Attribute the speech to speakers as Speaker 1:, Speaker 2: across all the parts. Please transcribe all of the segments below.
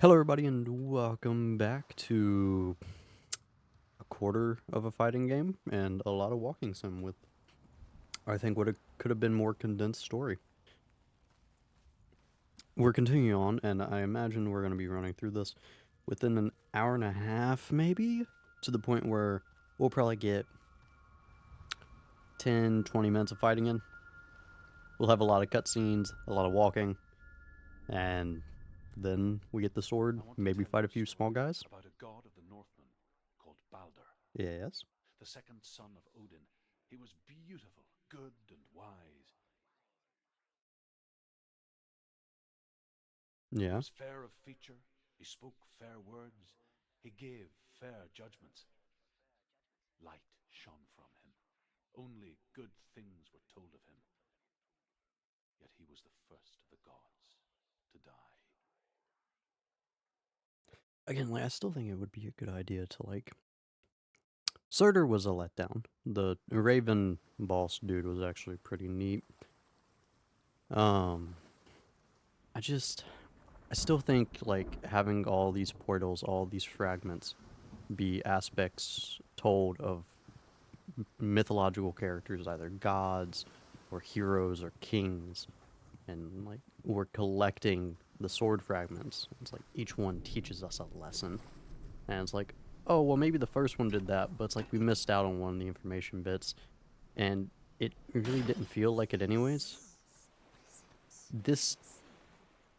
Speaker 1: Hello, everybody, and welcome back to a quarter of a fighting game and a lot of walking sim with, I think, what it could have been more condensed story. We're continuing on, and I imagine we're going to be running through this within an hour and a half, maybe, to the point where we'll probably get 10, 20 minutes of fighting in. We'll have a lot of cutscenes, a lot of walking, and then we get the sword, maybe fight a few small guys.
Speaker 2: About a god of the Northmen called Balder,
Speaker 1: Yes.
Speaker 2: the second son of Odin. He was beautiful, good, and wise. He
Speaker 1: Yeah.
Speaker 2: was fair of feature, he spoke fair words, he gave fair judgments. Light shone from him. Only good things were told of him. Yet he was the first of the gods to die.
Speaker 1: Again, I still think it would be a good idea to, Surtur was a letdown. The Raven boss dude was actually pretty neat. Um, I still think, having all these portals, all these fragments be aspects told of mythological characters, either gods or heroes or kings, and, we're collecting the sword fragments. It's like each one teaches us a lesson. And it's like, oh, well, maybe the first one did that, but it's like we missed out on one of the information bits, and it really didn't feel like it anyways. This,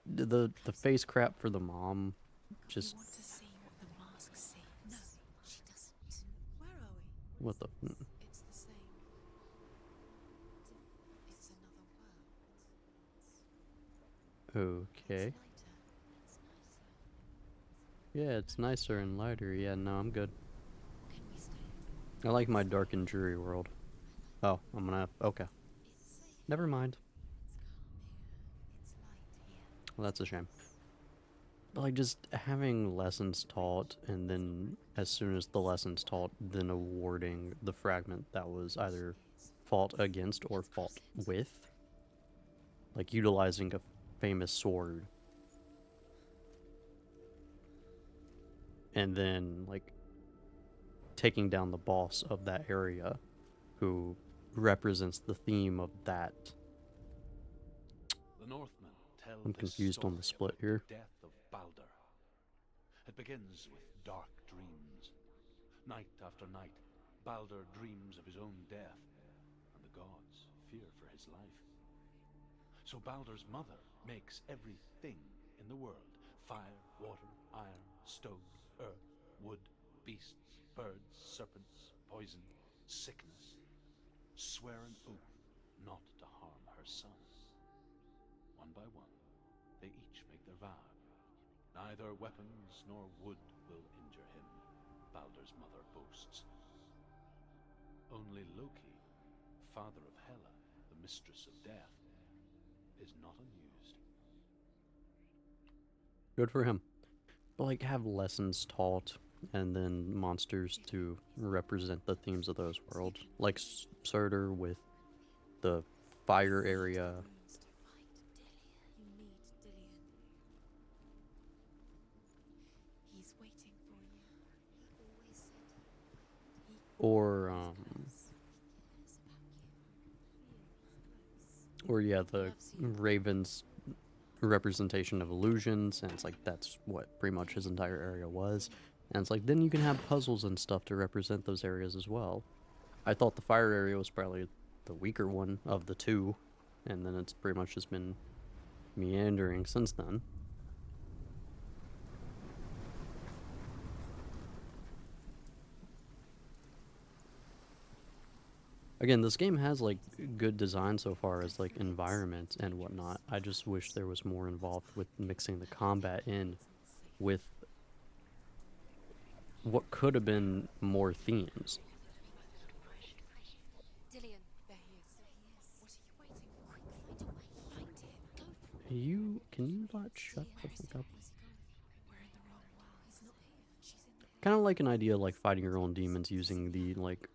Speaker 1: the face crap for the mom,
Speaker 3: You
Speaker 1: just
Speaker 3: want to see what the mask sees? No, she doesn't. Where are we?
Speaker 1: what the,
Speaker 3: It's the same. It's another world. It's
Speaker 1: okay.
Speaker 3: lighter. It's nicer.
Speaker 1: Yeah, it's nicer and lighter. Yeah, no, I'm good.
Speaker 3: Can we stay?
Speaker 1: I like my dark and dreary world. Oh, I'm gonna, okay.
Speaker 3: It's safe.
Speaker 1: Never mind.
Speaker 3: It's calm here. It's light here.
Speaker 1: Well, that's a shame. But, just having lessons taught, and then as soon as the lesson's taught, then awarding the fragment that was either fought against or fought with, like utilizing a famous sword, and then taking down the boss of that area who represents the theme of that.
Speaker 2: The Northmen tell
Speaker 1: I'm
Speaker 2: this
Speaker 1: confused on the
Speaker 2: story
Speaker 1: split
Speaker 2: about the
Speaker 1: here.
Speaker 2: death of Balder. It begins with dark dreams. Night after night, Balder dreams of his own death, and the gods fear for his life. So Balder's mother makes everything in the world: fire, water, iron, stone, earth, wood, beasts, birds, serpents, poison, sickness, swear an oath not to harm her son. One by one, they each make their vow. Neither weapons nor wood will injure him, Balder's mother boasts. Only Loki, father of Hela, the mistress of death, is not amused.
Speaker 1: Good for him. But, have lessons taught, and then monsters to represent the themes of those worlds. Like Surtur with the fire area,
Speaker 3: Runes to fight Dillion. You need Dillion. He's waiting for you. He always said he
Speaker 1: or
Speaker 3: cares. He cares about you.
Speaker 1: or yeah,
Speaker 3: He
Speaker 1: the
Speaker 3: loves you.
Speaker 1: Raven's representation of illusions, and it's like that's what pretty much his entire area was. And it's like then you can have puzzles and stuff to represent those areas as well. I thought the fire area was probably the weaker one of the two, and then it's pretty much just been meandering since then. Again, this game has good design so far as environments and whatnot. I just wish there was more involved with mixing the combat in with what could have been more themes.
Speaker 3: Dillion, there he is. What are you waiting for? Quick, find a way. Find him. Go for it.
Speaker 1: Can you not shut
Speaker 3: Dillion,
Speaker 1: the
Speaker 3: where is
Speaker 1: fuck
Speaker 3: he?
Speaker 1: up?
Speaker 3: Where's he gone? We're in the wrong world. He's not here. She's in the.
Speaker 1: Kind of like an idea like fighting your own demons using
Speaker 3: He's in the other.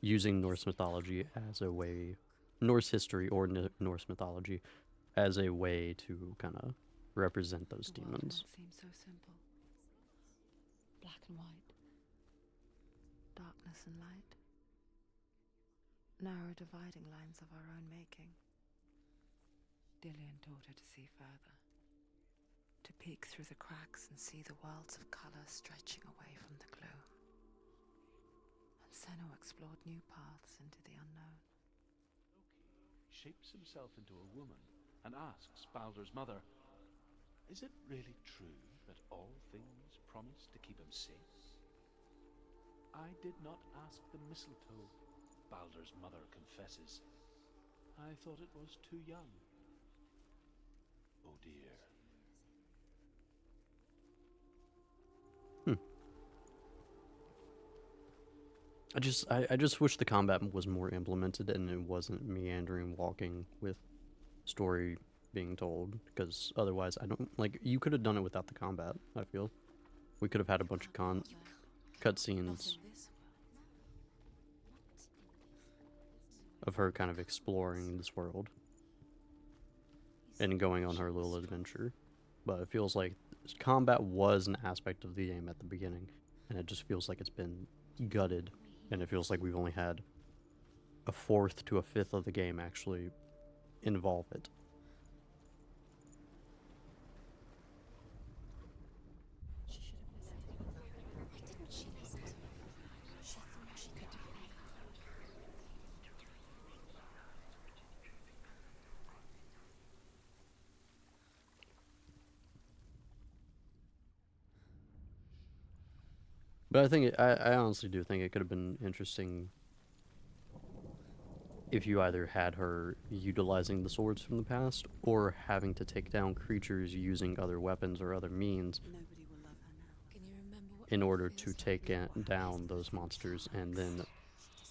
Speaker 1: using Norse mythology as a way, Norse history or Norse mythology as a way to kind of represent those
Speaker 4: The world
Speaker 1: demons.
Speaker 4: might seem so simple. Black and white. Darkness and light. Narrow dividing lines of our own making. Dillian taught her to see further. To peek through the cracks and see the worlds of colour stretching away from the gloom. And Senua explored new paths into the unknown.
Speaker 2: Shapes himself into a woman and asks Baldur's mother, "Is it really true that all things promise to keep him safe?" "I did not ask the mistletoe," Baldur's mother confesses. "I thought it was too young." Oh dear.
Speaker 1: I just wish the combat was more implemented and it wasn't meandering walking with story being told, because otherwise I don't like, you could have done it without the combat. I feel we could have had a bunch of cutscenes of her kind of exploring this world and going on her little adventure, but it feels like combat was an aspect of the game at the beginning, and it just feels like it's been gutted, and it feels like we've only had a fourth to a fifth of the game actually involve it.
Speaker 3: She should have listened to him. Why didn't she listen to him? She thought she could defeat him.
Speaker 1: But I think I honestly do think it could have been interesting if you either had her utilizing the swords from the past or having to take down creatures using other weapons or other means
Speaker 4: Nobody will love her now.
Speaker 3: Can you remember what
Speaker 1: in
Speaker 3: love
Speaker 1: order
Speaker 3: feels
Speaker 1: to
Speaker 3: like?
Speaker 1: take down those monsters, and then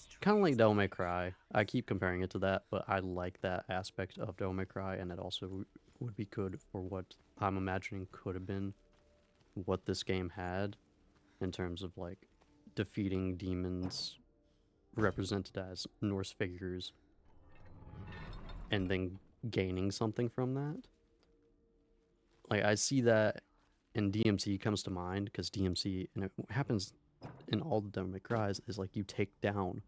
Speaker 3: She
Speaker 1: kind of like
Speaker 3: destroys
Speaker 1: Devil May Cry. I keep comparing it to that, but I like that aspect of Devil May Cry, and it also would be good for what I'm imagining could have been what this game had in terms of like defeating demons represented as Norse figures and then gaining something from that. Like I see that, and DMC comes to mind because DMC, and it happens in all the Devil May Cries, is like you take down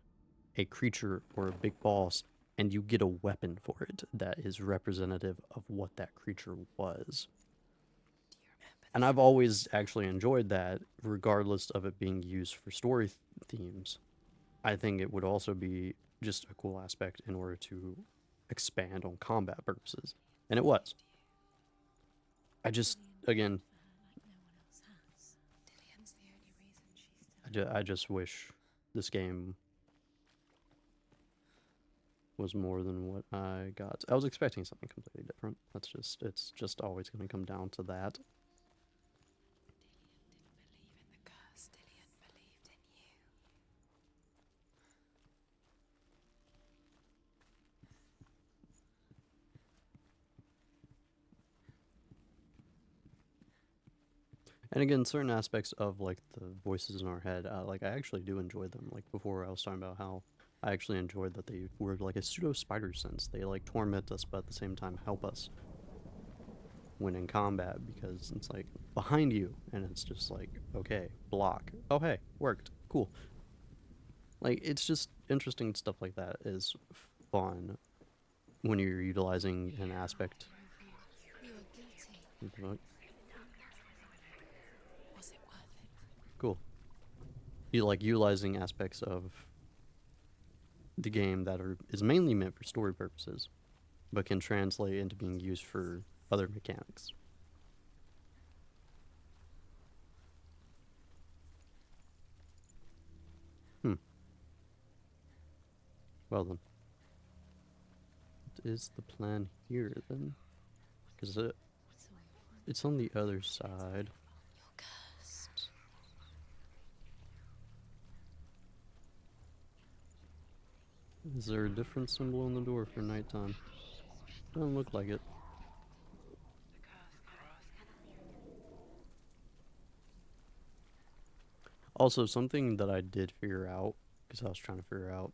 Speaker 1: a creature or a big boss and you get a weapon for it that is representative of what that creature was.
Speaker 3: Do you remember
Speaker 1: And I've always actually enjoyed that, regardless of it being used for story themes. I think it would also be just a cool aspect in order to expand on combat purposes. And it was. I just, again,
Speaker 3: like no one else has? Dillian's the only reason she's still
Speaker 1: I just wish this game was more than what I got. I was expecting something completely different. It's just always going to come down to that.
Speaker 3: Dillian didn't believe in the curse. Dillian believed in you.
Speaker 1: And again, certain aspects of like the voices in our head, like I actually do enjoy them. Like before, I was talking about how I actually enjoyed that they were like a pseudo spider sense. They like torment us, but at the same time help us when in combat, because it's like behind you, and it's just like, okay, block. Oh hey, worked. Cool. Like it's just interesting stuff like that is fun when you're utilizing an aspect.
Speaker 3: You were guilty.
Speaker 1: What the fuck?
Speaker 3: Was it worth it?
Speaker 1: Cool. You like utilizing aspects of the game that is mainly meant for story purposes, but can translate into being used for other mechanics. Well then, what is the plan here then? Because it's on the other side.
Speaker 3: You're cursed.
Speaker 1: Is there a different symbol on the door for nighttime? Doesn't look like it. Also, something that I did figure out, because I was trying to figure out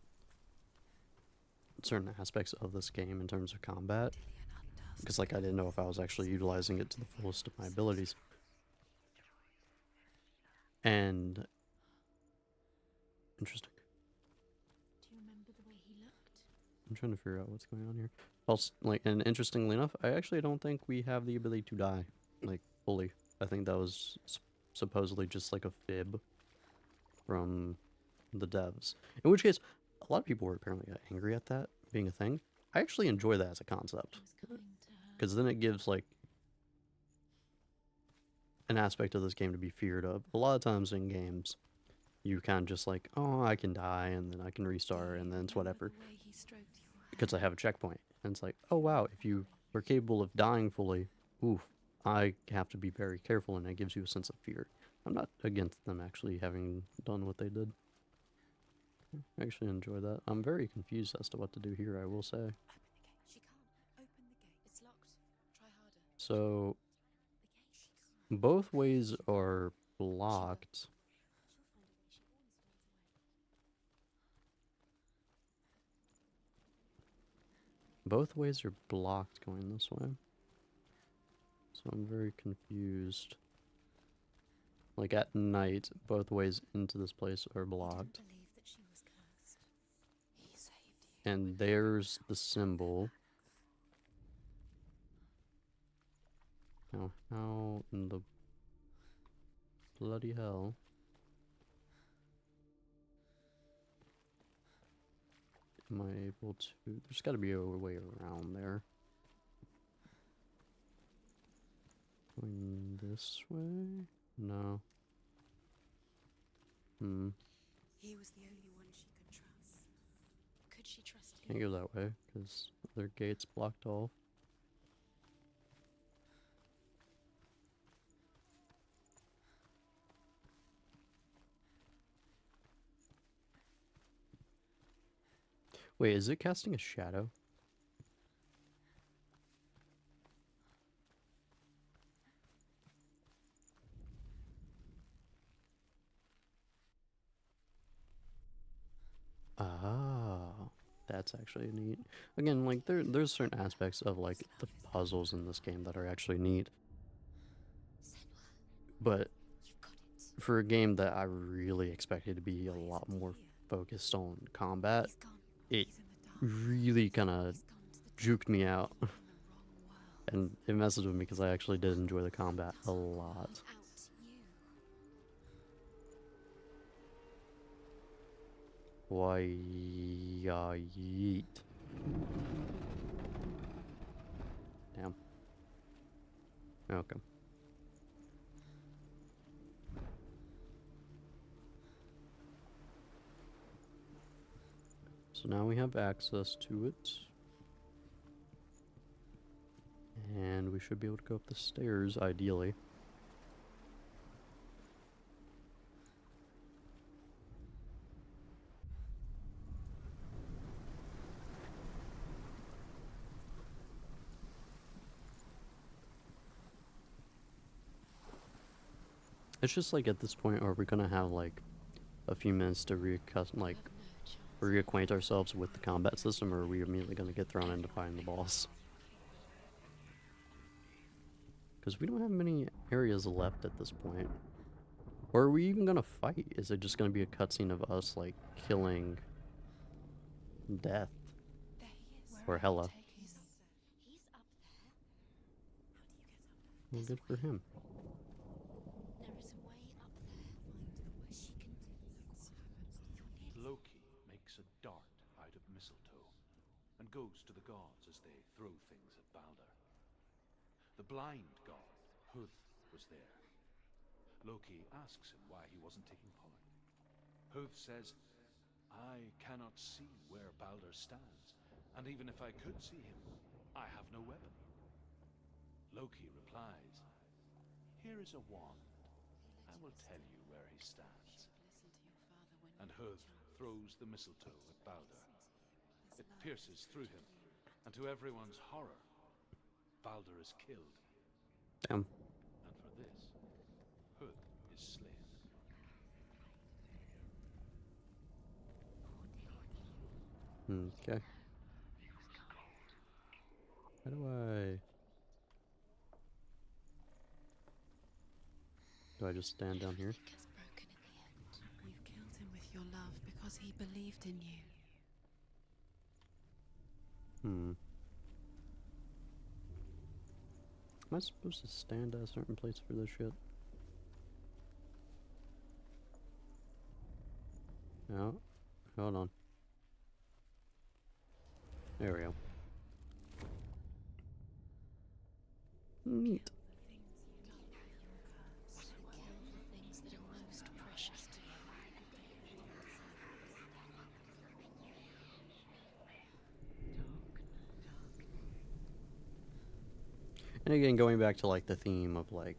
Speaker 1: certain aspects of this game in terms of combat,
Speaker 3: Dillian
Speaker 1: because like I didn't know if I was actually utilizing it to the fullest of my abilities. And interesting.
Speaker 3: Do you remember the way he looked?
Speaker 1: I'm trying to figure out what's going on here. Also, like, and interestingly enough, I actually don't think we have the ability to die, like, fully. I think that was supposedly just like a fib from the devs. In which case, a lot of people were apparently angry at that being a thing. I actually enjoy that as a concept,
Speaker 3: He was kind to her.
Speaker 1: because then it gives like an aspect of this game to be feared of. A lot of times in games, you kind of just like, oh, I can die and then I can restart and then it's whatever,
Speaker 3: The way he stroked your hair.
Speaker 1: because I have a checkpoint. And it's like, oh wow, if you are capable of dying fully, oof, I have to be very careful, and it gives you a sense of fear. I'm not against them actually having done what they did. I actually enjoy that. I'm very confused as to what to do here, I will say.
Speaker 3: Open the gate. She can't. Open the gate. It's locked. Try harder.
Speaker 1: So,
Speaker 3: The gate. She can't.
Speaker 1: both ways are blocked.
Speaker 3: She'll find a way. She always finds a way.
Speaker 1: Both ways are blocked going this way. So I'm very confused. Like at night, both ways into this place are blocked.
Speaker 3: He didn't believe that she was cursed. He saved you.
Speaker 1: And there's the symbol. Now, how in the bloody hell am I able to... There's got to be a way around there. Going this way? No.
Speaker 3: He was the only one she could trust. Could she trust him?
Speaker 1: Can't go that way, because their gate's blocked off. Wait, is it casting a shadow? Ah, that's actually neat. Again, like there's certain aspects of like the puzzles in this game that are actually neat.
Speaker 3: Senua,
Speaker 1: But
Speaker 3: you've got it.
Speaker 1: for a game that I really expected to be a lot more focused on combat,
Speaker 3: He's gone.
Speaker 1: it
Speaker 4: He's in the dark.
Speaker 1: really kind of
Speaker 3: He's gone to the
Speaker 1: juked me out.
Speaker 4: In the wrong world.
Speaker 1: And it messes with me because I actually did enjoy the combat a lot.
Speaker 3: out you.
Speaker 1: Why, yeet. Damn. Okay. So now we have access to it. And we should be able to go up the stairs, ideally. It's just like at this point, are we gonna have like a few minutes to reacquaint ourselves with the combat system, or are we immediately gonna get thrown in to find the boss? Because we don't have many areas left at this point. Or are we even gonna fight? Is it just gonna be a cutscene of us like killing Death
Speaker 3: There he is.
Speaker 1: or Hella?
Speaker 3: He's up there. He's up there. How do you get up there?
Speaker 1: Well, good for him.
Speaker 3: There is a way up there. Find the way. She can do. Look what happens. You're nearly.
Speaker 2: Loki makes a dart out of mistletoe and goes to the gods as they throw things at Balder. The blind god, Huth, was there. Loki asks him why he wasn't taking part. Huth says, I cannot see where Balder stands, and even if I could see him, I have no weapon. Loki replies, here is a wand. I will tell you where he stands.
Speaker 3: Listen to your father when
Speaker 2: And Huth throws the mistletoe at Balder. It pierces through him, and to everyone's horror, Balder is killed.
Speaker 1: Damn.
Speaker 2: And for this, Huth is slain.
Speaker 1: Okay. How do I... Do I just stand down here?
Speaker 3: It gets broken in the end.
Speaker 4: You killed him with your love because he believed in you.
Speaker 1: Am I supposed to stand at a certain place for this shit? No. Hold on. There we go. Neat.
Speaker 3: Kill the things that are most precious to you.
Speaker 1: And again, going back to like the theme of like,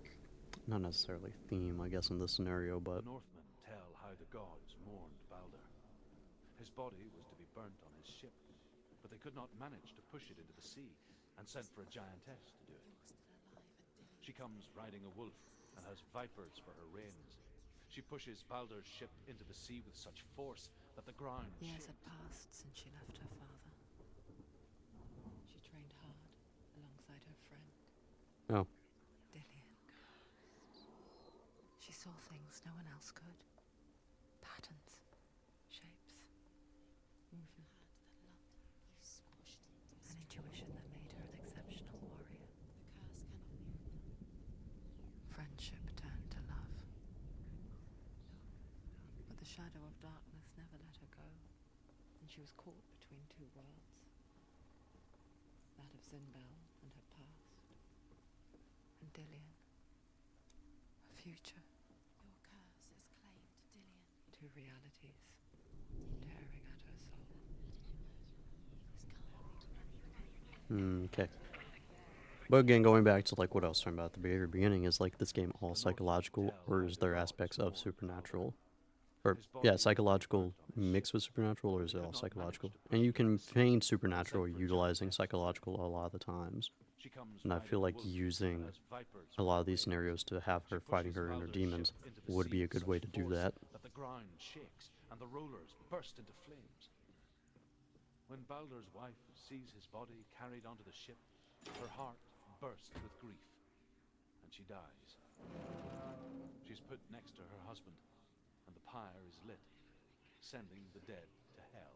Speaker 1: not necessarily theme, I guess, in this scenario,
Speaker 2: The
Speaker 1: but
Speaker 2: Northmen tell how the gods mourned Balder. His body was to be burnt on his ship, but they could not manage to push it into the sea and sent for a giantess to do it. She comes riding a wolf and has vipers for her reins. She pushes Balder's ship into the sea with such force that the ground
Speaker 4: Years
Speaker 2: shakes.
Speaker 4: had passed since she left her father. She trained hard alongside her friend,
Speaker 1: oh,
Speaker 4: Dillian. She saw things no one else could. Patterns, shapes, movement.
Speaker 3: You squashed it.
Speaker 4: An intuition that made her an exceptional warrior.
Speaker 3: The curse cannot be undone.
Speaker 4: Friendship turned to love. But the shadow of darkness never let her go, and she was caught between two worlds. That of Zinbel and her past, and Dillian, her future.
Speaker 3: Your curse has claimed Dillian.
Speaker 4: Two realities, tearing at her soul.
Speaker 3: He was calm.
Speaker 1: okay. But again, going back to like what I was talking about at the very beginning, is like this game all psychological, or is there aspects of supernatural? Or, yeah, psychological mixed with supernatural, or is it all psychological? And you can feign supernatural utilizing psychological a lot of the times.
Speaker 2: She comes
Speaker 1: And I
Speaker 2: riding
Speaker 1: feel
Speaker 2: a
Speaker 1: like
Speaker 2: wolf and
Speaker 1: using
Speaker 2: has vipers
Speaker 1: a
Speaker 2: for
Speaker 1: lot
Speaker 2: her
Speaker 1: of these
Speaker 2: reins.
Speaker 1: scenarios to have her
Speaker 2: She
Speaker 1: fighting
Speaker 2: pushes
Speaker 1: her inner
Speaker 2: Balder's
Speaker 1: demons
Speaker 2: ship into the
Speaker 1: would
Speaker 2: sea
Speaker 1: be a
Speaker 2: with
Speaker 1: good
Speaker 2: such
Speaker 1: way to do
Speaker 2: force
Speaker 1: that.
Speaker 2: the ground shakes and the rollers burst into flames. When Balder's wife sees his body carried onto the ship, her heart bursts with grief, and she dies. She's put next to her husband, and the pyre is lit, sending the dead to hell.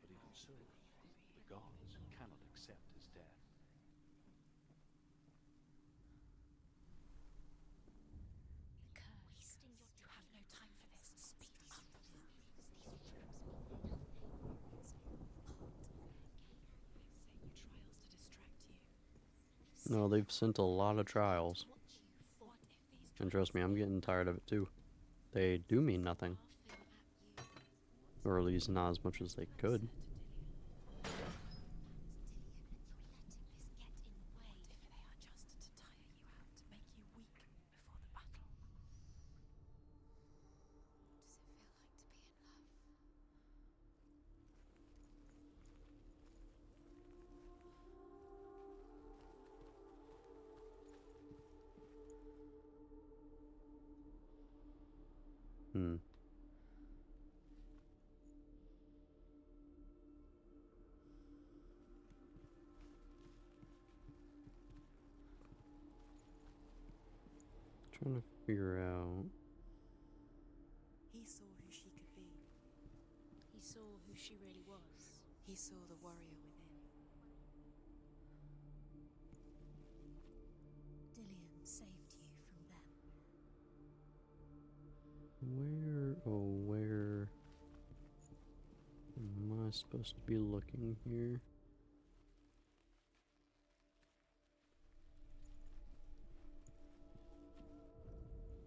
Speaker 2: But even so, the gods cannot accept his death.
Speaker 3: The curse. You have no time for this. Speak up. Trials to distract you.
Speaker 1: No, they've sent a lot of trials.
Speaker 3: What you fought if these
Speaker 1: And trust me, I'm getting tired of it too. They do mean nothing. Or at least not as much as they could.
Speaker 3: Dillian, letting this get in the way. What if they are just to tire you out, to make you weak before the battle? Does it feel like to be in love?
Speaker 1: Hmm. Trying to figure out.
Speaker 5: He saw who she could be.
Speaker 3: He saw who she really was.
Speaker 5: He saw the warrior within.
Speaker 3: Dillian saved you from them.
Speaker 1: Where am I supposed to be looking here?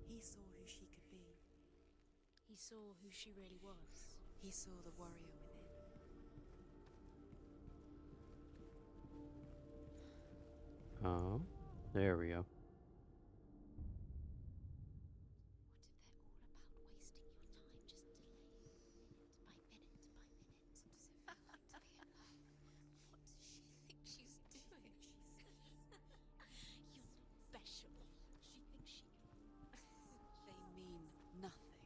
Speaker 5: He saw who she could be.
Speaker 3: He saw who she really was.
Speaker 5: He saw the warrior within.
Speaker 1: Oh, there we go.
Speaker 3: What if they're all about wasting your time, just delaying minute by minute by minute? Does it feel like to be in love? What does she think she's doing? You're special. She thinks she
Speaker 5: They mean nothing.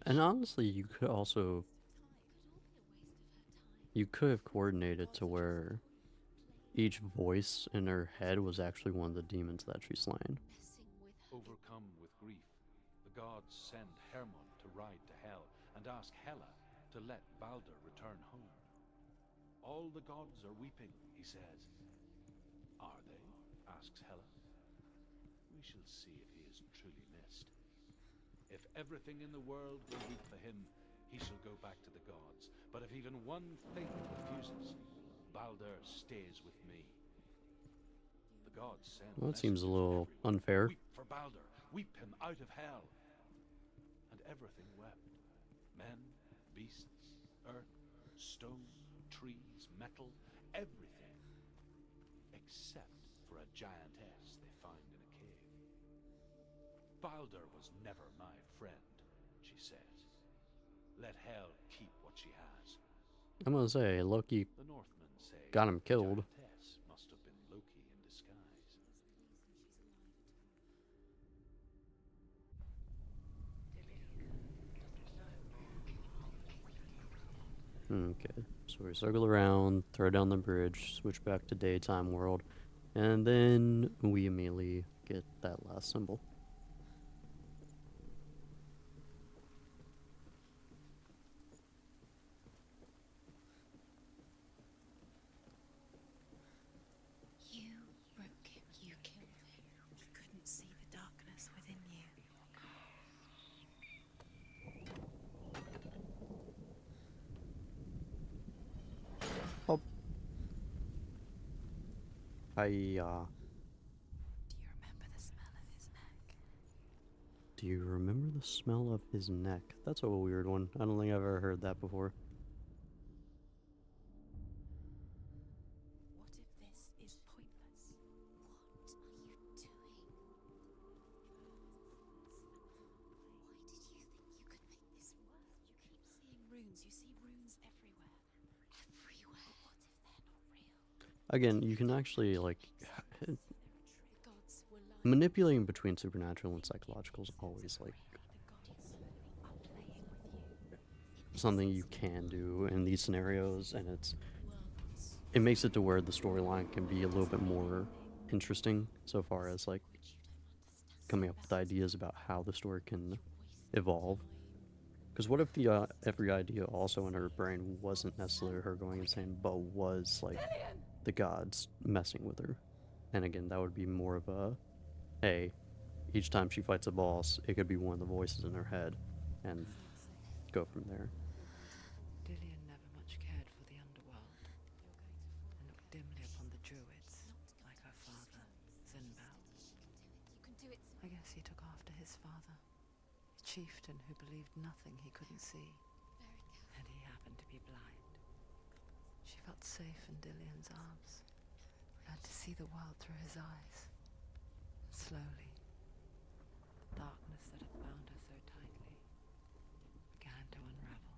Speaker 1: And honestly, you could also, you could have coordinated to where each voice in her head was actually one of the demons that she's slain.
Speaker 3: Messing with her.
Speaker 2: Overcome with grief, the gods send Hermod to ride to Hell and ask Hela to let Balder return home. All the gods are weeping, he says. Are they? Asks Hela. We shall see if he is truly missed. If everything in the world will weep for him, he shall go back to the gods. But if even one thing refuses, Balder stays with me. The gods send
Speaker 1: Well, that seems a
Speaker 2: messengers
Speaker 1: little
Speaker 2: everywhere.
Speaker 1: unfair.
Speaker 2: Weep for Balder, weep him out of hell. And everything wept. Men, beasts, earth, stone, trees, metal, everything. Except for a giantess they find in a cave. Balder was never my friend, she says. Let Hel keep what she has.
Speaker 1: I'm gonna say Loki
Speaker 2: The Northmen say
Speaker 1: got him
Speaker 2: the
Speaker 1: killed.
Speaker 2: giantess must have been Loki in disguise.
Speaker 1: Okay, so we circle around, throw down the bridge, switch back to daytime world, and then we immediately get that last symbol.
Speaker 3: You broke him. You killed him.
Speaker 5: You couldn't see the darkness within you.
Speaker 1: Oh. I,
Speaker 5: Do you remember the smell of his neck?
Speaker 1: do you remember the smell of his neck? That's a weird one. I don't think I've ever heard that before.
Speaker 5: What if this is pointless?
Speaker 3: What are you doing? Why did you think you could make this work?
Speaker 5: You keep seeing runes. You see runes everywhere.
Speaker 3: Everywhere. What if they're not real?
Speaker 1: Again, you can actually, like,
Speaker 5: The gods were lying.
Speaker 1: manipulating between supernatural and psychological is always, like,
Speaker 5: The gods are playing with you.
Speaker 1: something you can do in these scenarios, and
Speaker 3: Worlds
Speaker 1: it makes it to where the storyline can be a little bit more interesting so far as, like,
Speaker 3: which you don't understand.
Speaker 1: coming up with ideas about how the story can evolve. Because what if the every idea also in her brain wasn't necessarily her going insane, but was like the gods messing with her? And again, that would be more of a, hey, each time she fights a boss, it could be one of the voices in her head, and go from there.
Speaker 4: Dillion never much cared for the underworld and looked dimly upon the druids, like her father, Zinbao.
Speaker 3: You can do it.
Speaker 4: I guess he took after his father, a chieftain who believed nothing he couldn't see,
Speaker 3: Very careful.
Speaker 4: and he happened to be blind. She felt safe in Dillion's arms, learned to see the world through his eyes. And slowly, the darkness that had bound her so tightly began to unravel.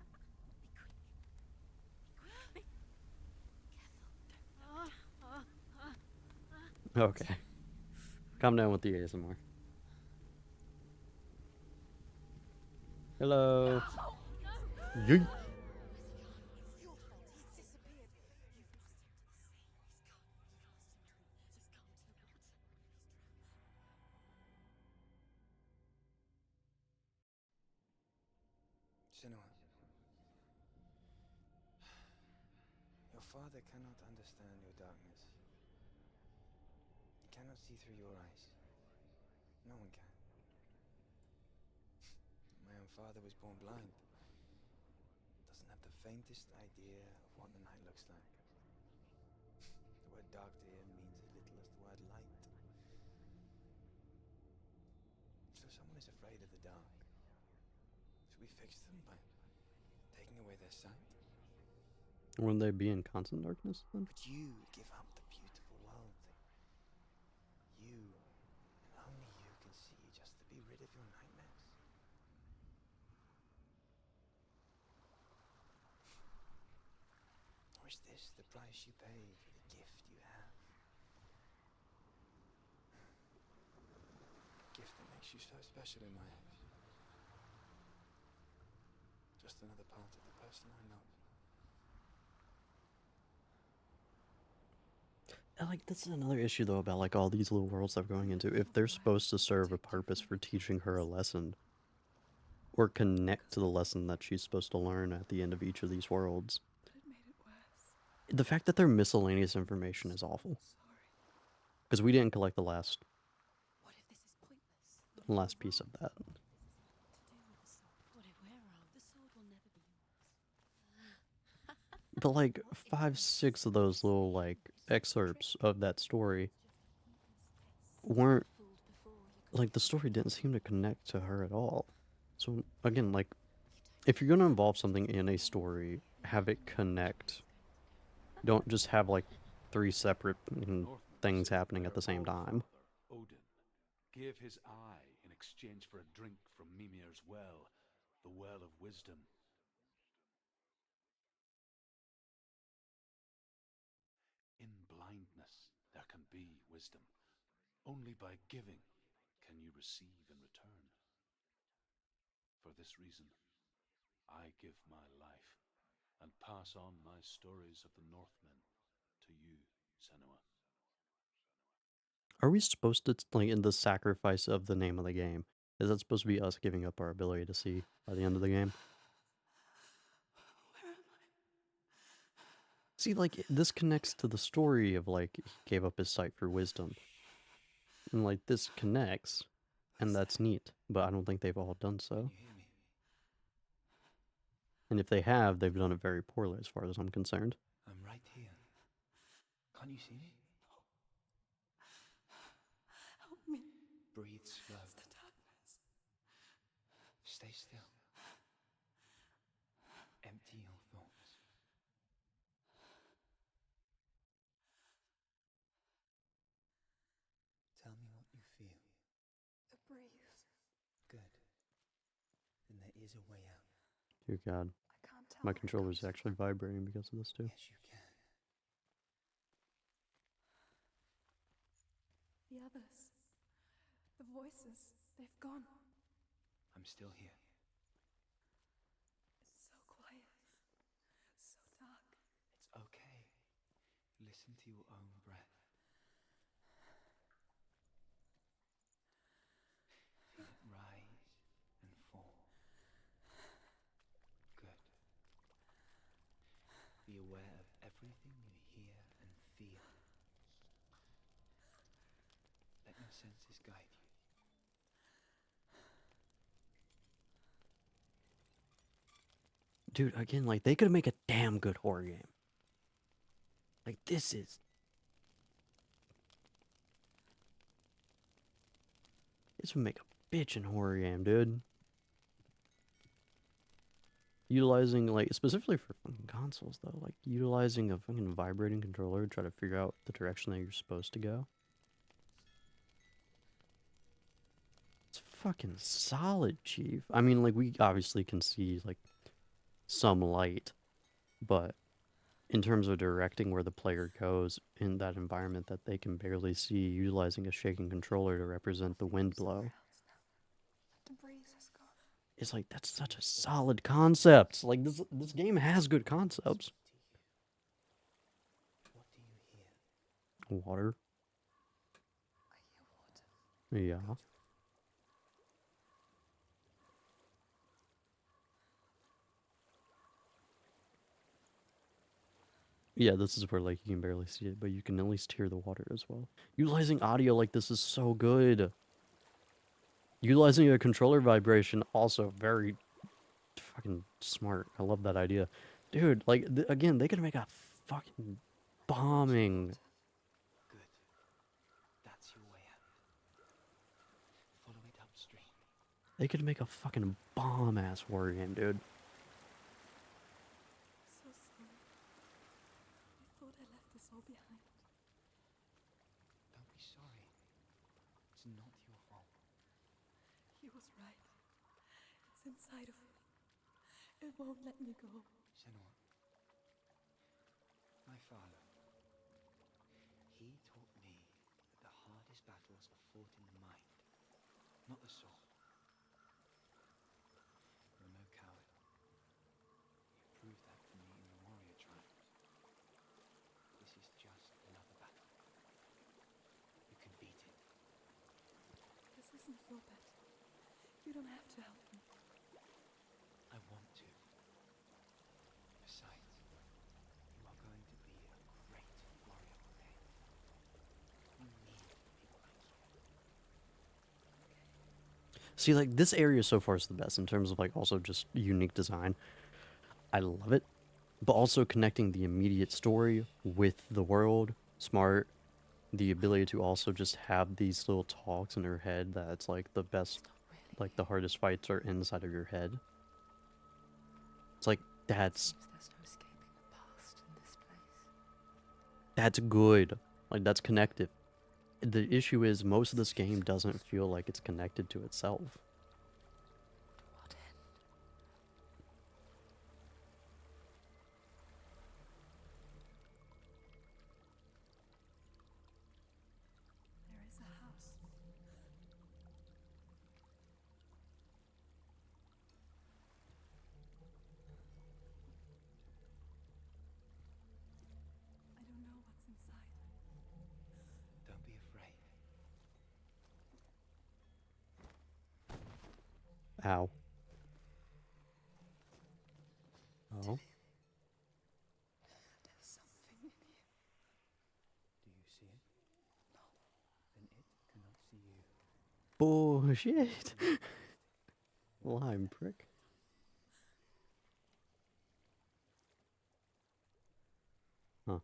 Speaker 1: Okay. Calm down with the ASMR. Hello. Yeet.
Speaker 5: It's your fault. He's disappeared. You've lost him to the sea. He's gone. You've lost him to him. Just come to the water.
Speaker 6: Senua, your father cannot understand your darkness. He cannot see through your eyes. No one can. My own father was born blind. Doesn't have the faintest idea of what the night looks like. The word dark to him means as little as the word light. So someone is afraid of the dark. Should we fix them by taking away their sight?
Speaker 1: Wouldn't they be in constant darkness then?
Speaker 6: But you give up the beautiful world that you, and only you, can see just to be rid of your nightmares. Or is this the price you pay for the gift you have? A gift that makes you so special in my eyes. Just another part of the person I love.
Speaker 1: Like, that's another issue, though, about, like, all these little worlds that we're going into. If they're supposed to serve a purpose for teaching her a lesson, or connect to the lesson that she's supposed to learn at the end of each of these worlds,
Speaker 5: But it made it worse.
Speaker 1: the fact that they're miscellaneous information is awful.
Speaker 5: Sorry.
Speaker 1: Because we didn't collect the last
Speaker 3: What if this is pointless?
Speaker 1: last piece of that.
Speaker 3: To do with the sword? What if we're wrong? The sword will never be yours.
Speaker 1: But, like, 5, 6 of those little, like, excerpts of that story weren't,
Speaker 3: Fooled before, you could
Speaker 1: like, the story didn't seem to connect to her at all. So, again, like, if you're going to involve something in a story, have it connect. Don't just have, like, 3 separate
Speaker 2: Northmen
Speaker 1: things
Speaker 2: say
Speaker 1: happening at
Speaker 2: their
Speaker 1: the same time.
Speaker 2: forefather, Odin, gave his eye in exchange for a drink from Mimir's well, the well of wisdom. In blindness there can be wisdom. Only by giving can you receive in return. For this reason, I give my life and pass on my stories of the Northmen to you, Senua.
Speaker 1: Are we supposed to, like, in the sacrifice of the name of the game, is that supposed to be us giving up our ability to see by the end of the game?
Speaker 5: Where am I?
Speaker 1: See, like, this connects to the story of, like, he gave up his sight for wisdom. And, like, this connects, and that's neat, but I don't think they've all done
Speaker 6: Can
Speaker 1: so.
Speaker 6: you hear me?
Speaker 1: And if they have, they've done it very poorly as far as I'm concerned.
Speaker 6: I'm right here. Can't you see me?
Speaker 5: Help me.
Speaker 6: Breathe slow.
Speaker 5: It's the darkness.
Speaker 6: Stay still. Empty your thoughts. Tell me what you feel.
Speaker 5: A breeze.
Speaker 6: Good. Then there is a way out.
Speaker 1: Dear God,
Speaker 5: I can't tell.
Speaker 1: my
Speaker 5: where it
Speaker 1: controller's
Speaker 5: comes
Speaker 1: actually vibrating because of this, too.
Speaker 6: Yes, you can.
Speaker 5: from. The others. The voices. They've gone.
Speaker 6: I'm still here.
Speaker 5: It's so quiet. So dark.
Speaker 6: It's okay. Listen to your own breath. Feel it rise and fall. Good. Be aware of everything you hear and feel. Let your senses guide you.
Speaker 1: Dude, again, like, they could make a damn good horror game. Like, this would make a bitchin' horror game, dude. Utilizing, like, specifically for fucking consoles, though, like, utilizing a fucking vibrating controller to try to figure out the direction that you're supposed to go. It's fucking solid, Chief. I mean, like, we obviously can see, like, some light, but in terms of directing where the player goes in that environment that they can barely see, utilizing a shaking controller to represent the wind blow,
Speaker 5: Somewhere else now. The breeze has gone.
Speaker 1: it's like, that's such a solid concept. Like, this game has good concepts.
Speaker 6: What do you hear?
Speaker 1: Water.
Speaker 5: I hear water.
Speaker 1: Yeah. Yeah, this is where, like, you can barely see it, but you can at least hear the water as well. Utilizing audio like this is so good. Utilizing a controller vibration, also very fucking smart. I love that idea. Dude, like, again, they could make a fucking bombing.
Speaker 6: Good. That's your way out. Follow it upstream.
Speaker 1: They could make a fucking bomb-ass horror game, dude.
Speaker 5: So sorry. I thought I left this all behind.
Speaker 6: Don't be sorry. It's not your fault.
Speaker 5: He was right. It's inside of me. It won't let me go.
Speaker 6: Senua. My father. He taught me that the hardest battles are fought in the mind, not the sword. You're no coward. You proved that to me in the warrior tribe. This is just another battle.
Speaker 5: isn't your bed. You don't have to help me.
Speaker 6: I want to. Besides, you are going to be a great warrior, okay? We need people like you.
Speaker 1: See, like, this area so far is the best in terms of, like, also just unique design. I love it. But also connecting the immediate story with the world. Smart. The ability to also just have these little talks in her head that's, like, the best, like, the hardest fights are inside of your head. It's like, that's
Speaker 4: Seems there's no escaping the past in this place.
Speaker 1: that's good. Like, that's connected. The issue is most of this game doesn't feel like it's connected to itself.
Speaker 4: To what end?
Speaker 5: There is a house. I don't know what's inside.
Speaker 6: Don't be afraid.
Speaker 1: Ow. Oh.
Speaker 5: There's something in here.
Speaker 6: Do you see it?
Speaker 5: No.
Speaker 6: Then it cannot see you.
Speaker 1: Bullshit. Lime prick. Huh.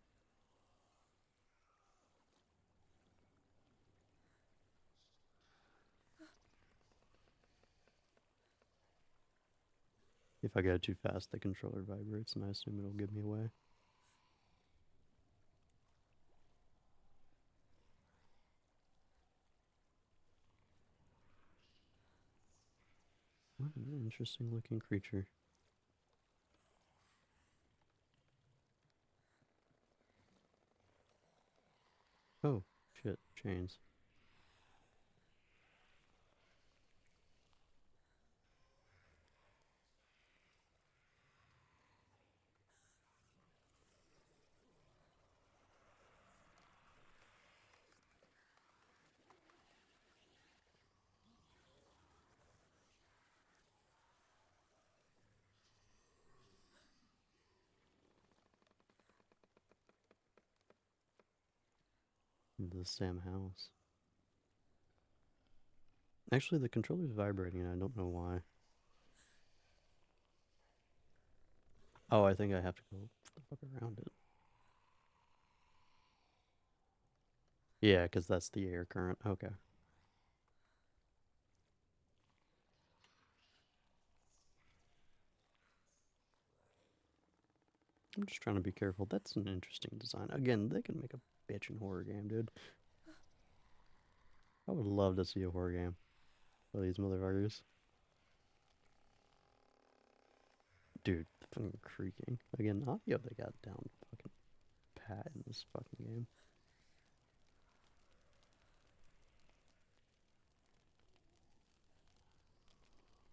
Speaker 1: If I go too fast, the controller vibrates, and I assume it'll give me away. What an interesting looking creature. Oh, shit. Chains. This damn house. Actually, the controller's vibrating, and I don't know why. Oh, I think I have to go the fuck around it. Yeah, because that's the air current. Okay. I'm just trying to be careful. That's an interesting design. Again, they can make a bitchin' horror game, dude. I would love to see a horror game for these motherfuckers. Dude, the fucking creaking. Again, audio they got down fucking pat in this fucking game.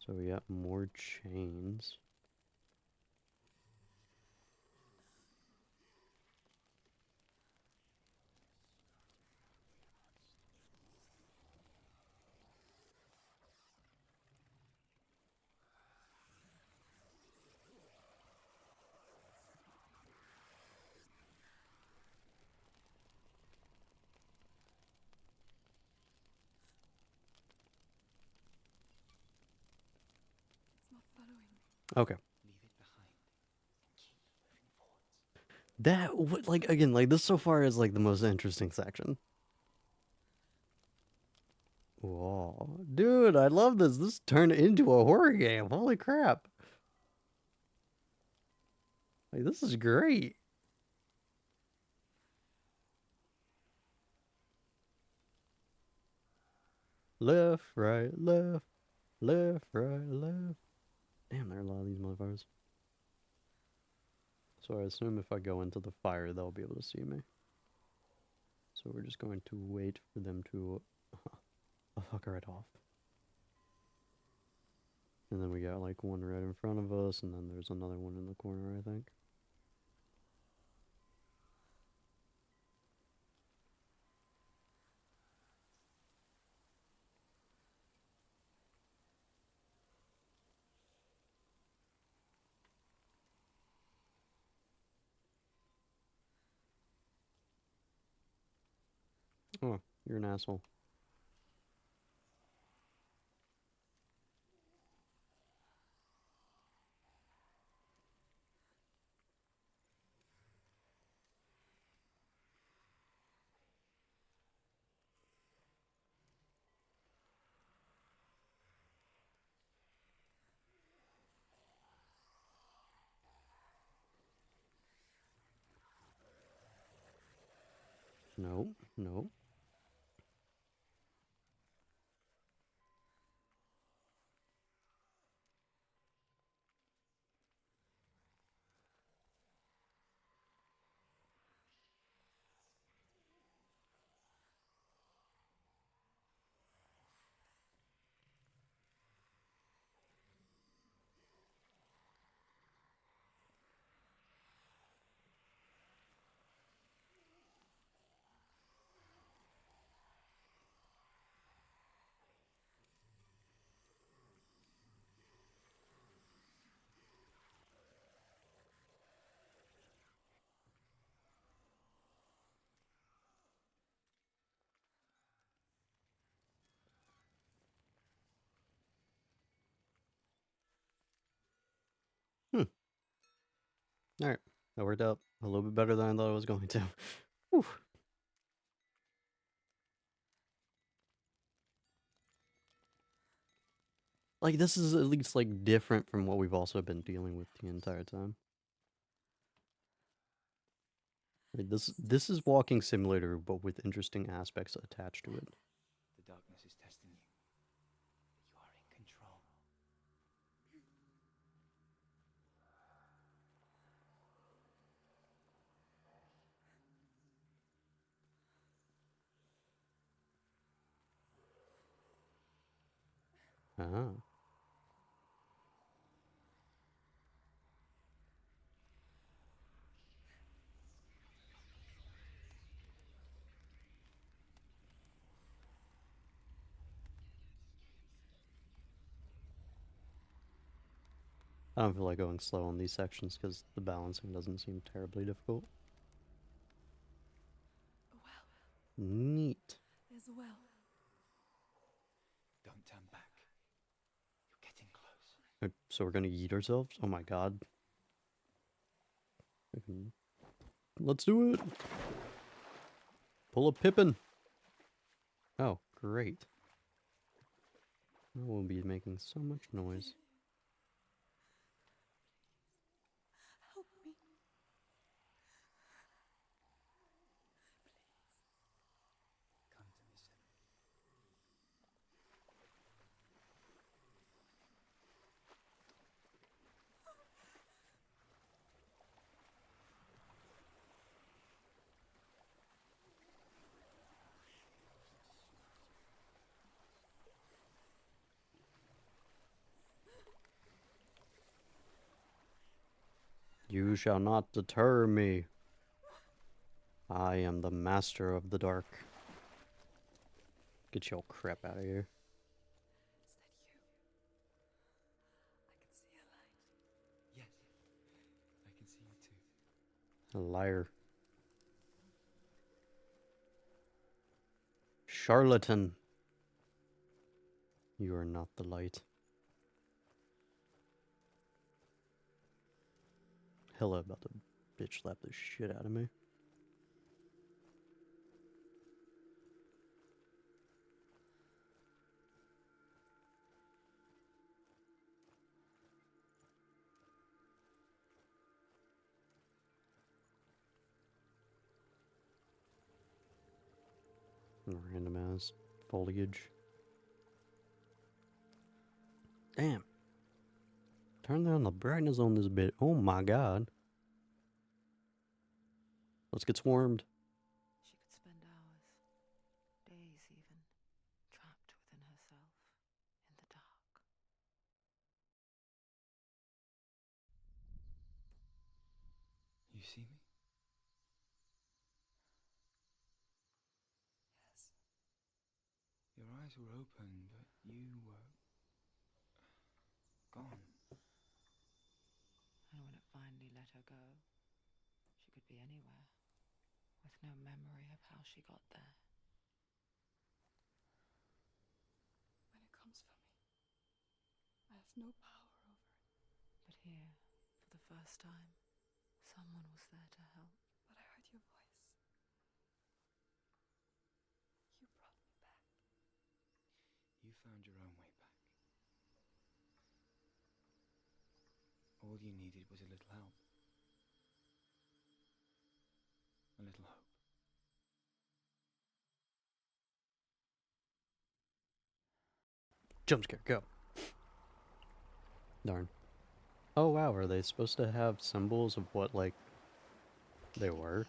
Speaker 1: So we got more chains.
Speaker 5: It's not following me.
Speaker 1: Okay.
Speaker 6: Leave it behind. Keep moving forwards.
Speaker 1: That, what, like, again, like, this so far is, like, the most interesting section. Whoa. Dude, I love this. This turned into a horror game. Holy crap. Like, this is great. Left, right, left. Left, right, left. Damn, there are a lot of these motherfuckers. So I assume if I go into the fire, they'll be able to see me. So we're just going to wait for them to fuck right off. And then we got like one right in front of us, and then there's another one in the corner, I think. Huh, you're an asshole. No, no. Alright, that worked out a little bit better than I thought it was going to. Whew. Like, this is at least, like, different from what we've also been dealing with the entire time. Like, this is Walking Simulator, but with interesting aspects attached to it.
Speaker 6: The darkness is testing you. You are in control.
Speaker 1: Ah. I don't feel like going slow on these sections because the balancing doesn't seem terribly difficult.
Speaker 5: A well.
Speaker 1: Neat.
Speaker 5: There's a well.
Speaker 6: Don't turn back. You're getting close.
Speaker 1: So we're gonna eat ourselves? Oh my god. Let's do it! Pull a Pippin! Oh, great. I will be making so much noise.
Speaker 5: Help me.
Speaker 6: Come to me, Senua.
Speaker 1: You shall not deter me. I am the master of the dark. Get your crap out of here.
Speaker 5: Is that you? I can see a light.
Speaker 6: Yes. I can see you too.
Speaker 1: A liar. Charlatan. You are not the light. Hella about to bitch slap the shit out of me. Random ass foliage. Damn. Turn down the brightness on this bit. Oh my god. Let's get swarmed.
Speaker 4: She could spend hours, days even, trapped within herself, in the dark.
Speaker 6: You see me?
Speaker 5: Yes.
Speaker 6: Your eyes were open, but you were gone.
Speaker 4: And when it finally let her go, she could be anywhere, with no memory of how she got there.
Speaker 5: has no power over it.
Speaker 4: But here, for the first time, someone was there to help.
Speaker 5: But I heard your voice. You brought me back.
Speaker 6: You found your own way back. All you needed was a little help. A little hope.
Speaker 1: Jump scare, go. Darn. Oh wow, are they supposed to have symbols of what, like, they were?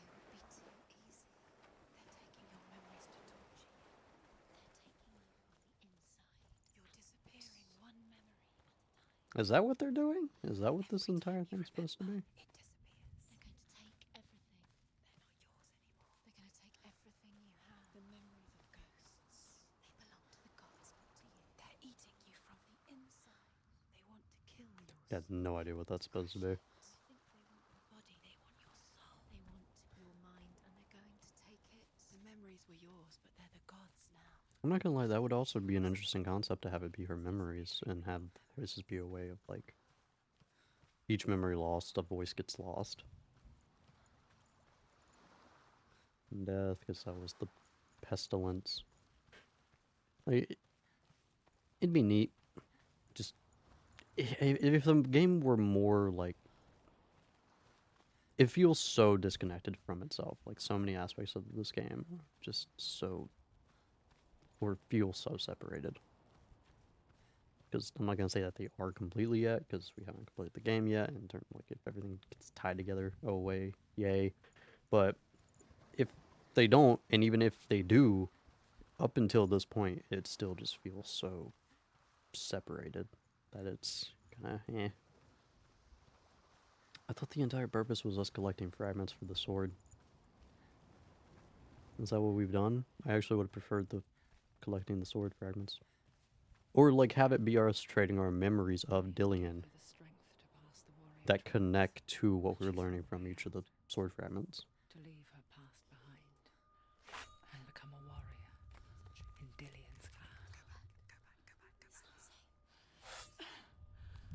Speaker 1: Is that what they're doing? Is that what this entire thing's supposed to be?
Speaker 3: It disappears. They're going to take everything. They're not yours anymore. They're going to take everything you have.
Speaker 5: The memories of ghosts.
Speaker 3: They belong to the gods, not to you.
Speaker 5: They're eating you from the inside.
Speaker 4: They want to kill your
Speaker 1: I have no idea what that's supposed to be.
Speaker 3: I think they want your body. They want your soul. They want your mind, and they're going to take it.
Speaker 4: The memories were yours, but they're the gods now.
Speaker 1: I'm not gonna lie, that would also be an interesting concept to have it be her memories and have voices be a way of, like, each memory lost, a voice gets lost. Death, because that was the pestilence. Like, it'd be neat. Just, if the game were more, like, it feels so disconnected from itself. Like, so many aspects of this game just so, or feel so separated. Because I'm not going to say that they are completely yet, because we haven't completed the game yet, in terms like if everything gets tied together, oh way, yay. But if they don't, and even if they do, up until this point, it still just feels so separated that it's kind of eh. I thought the entire purpose was us collecting fragments for the sword. Is that what we've done? I actually would have preferred the collecting the sword fragments. Or, like, have it be us trading our memories of Dillian
Speaker 4: For the strength to pass the warrior
Speaker 1: that
Speaker 4: test,
Speaker 1: connect to what we're learning from each of the sword fragments.
Speaker 4: to leave her past behind and become a warrior in Dillian's clan.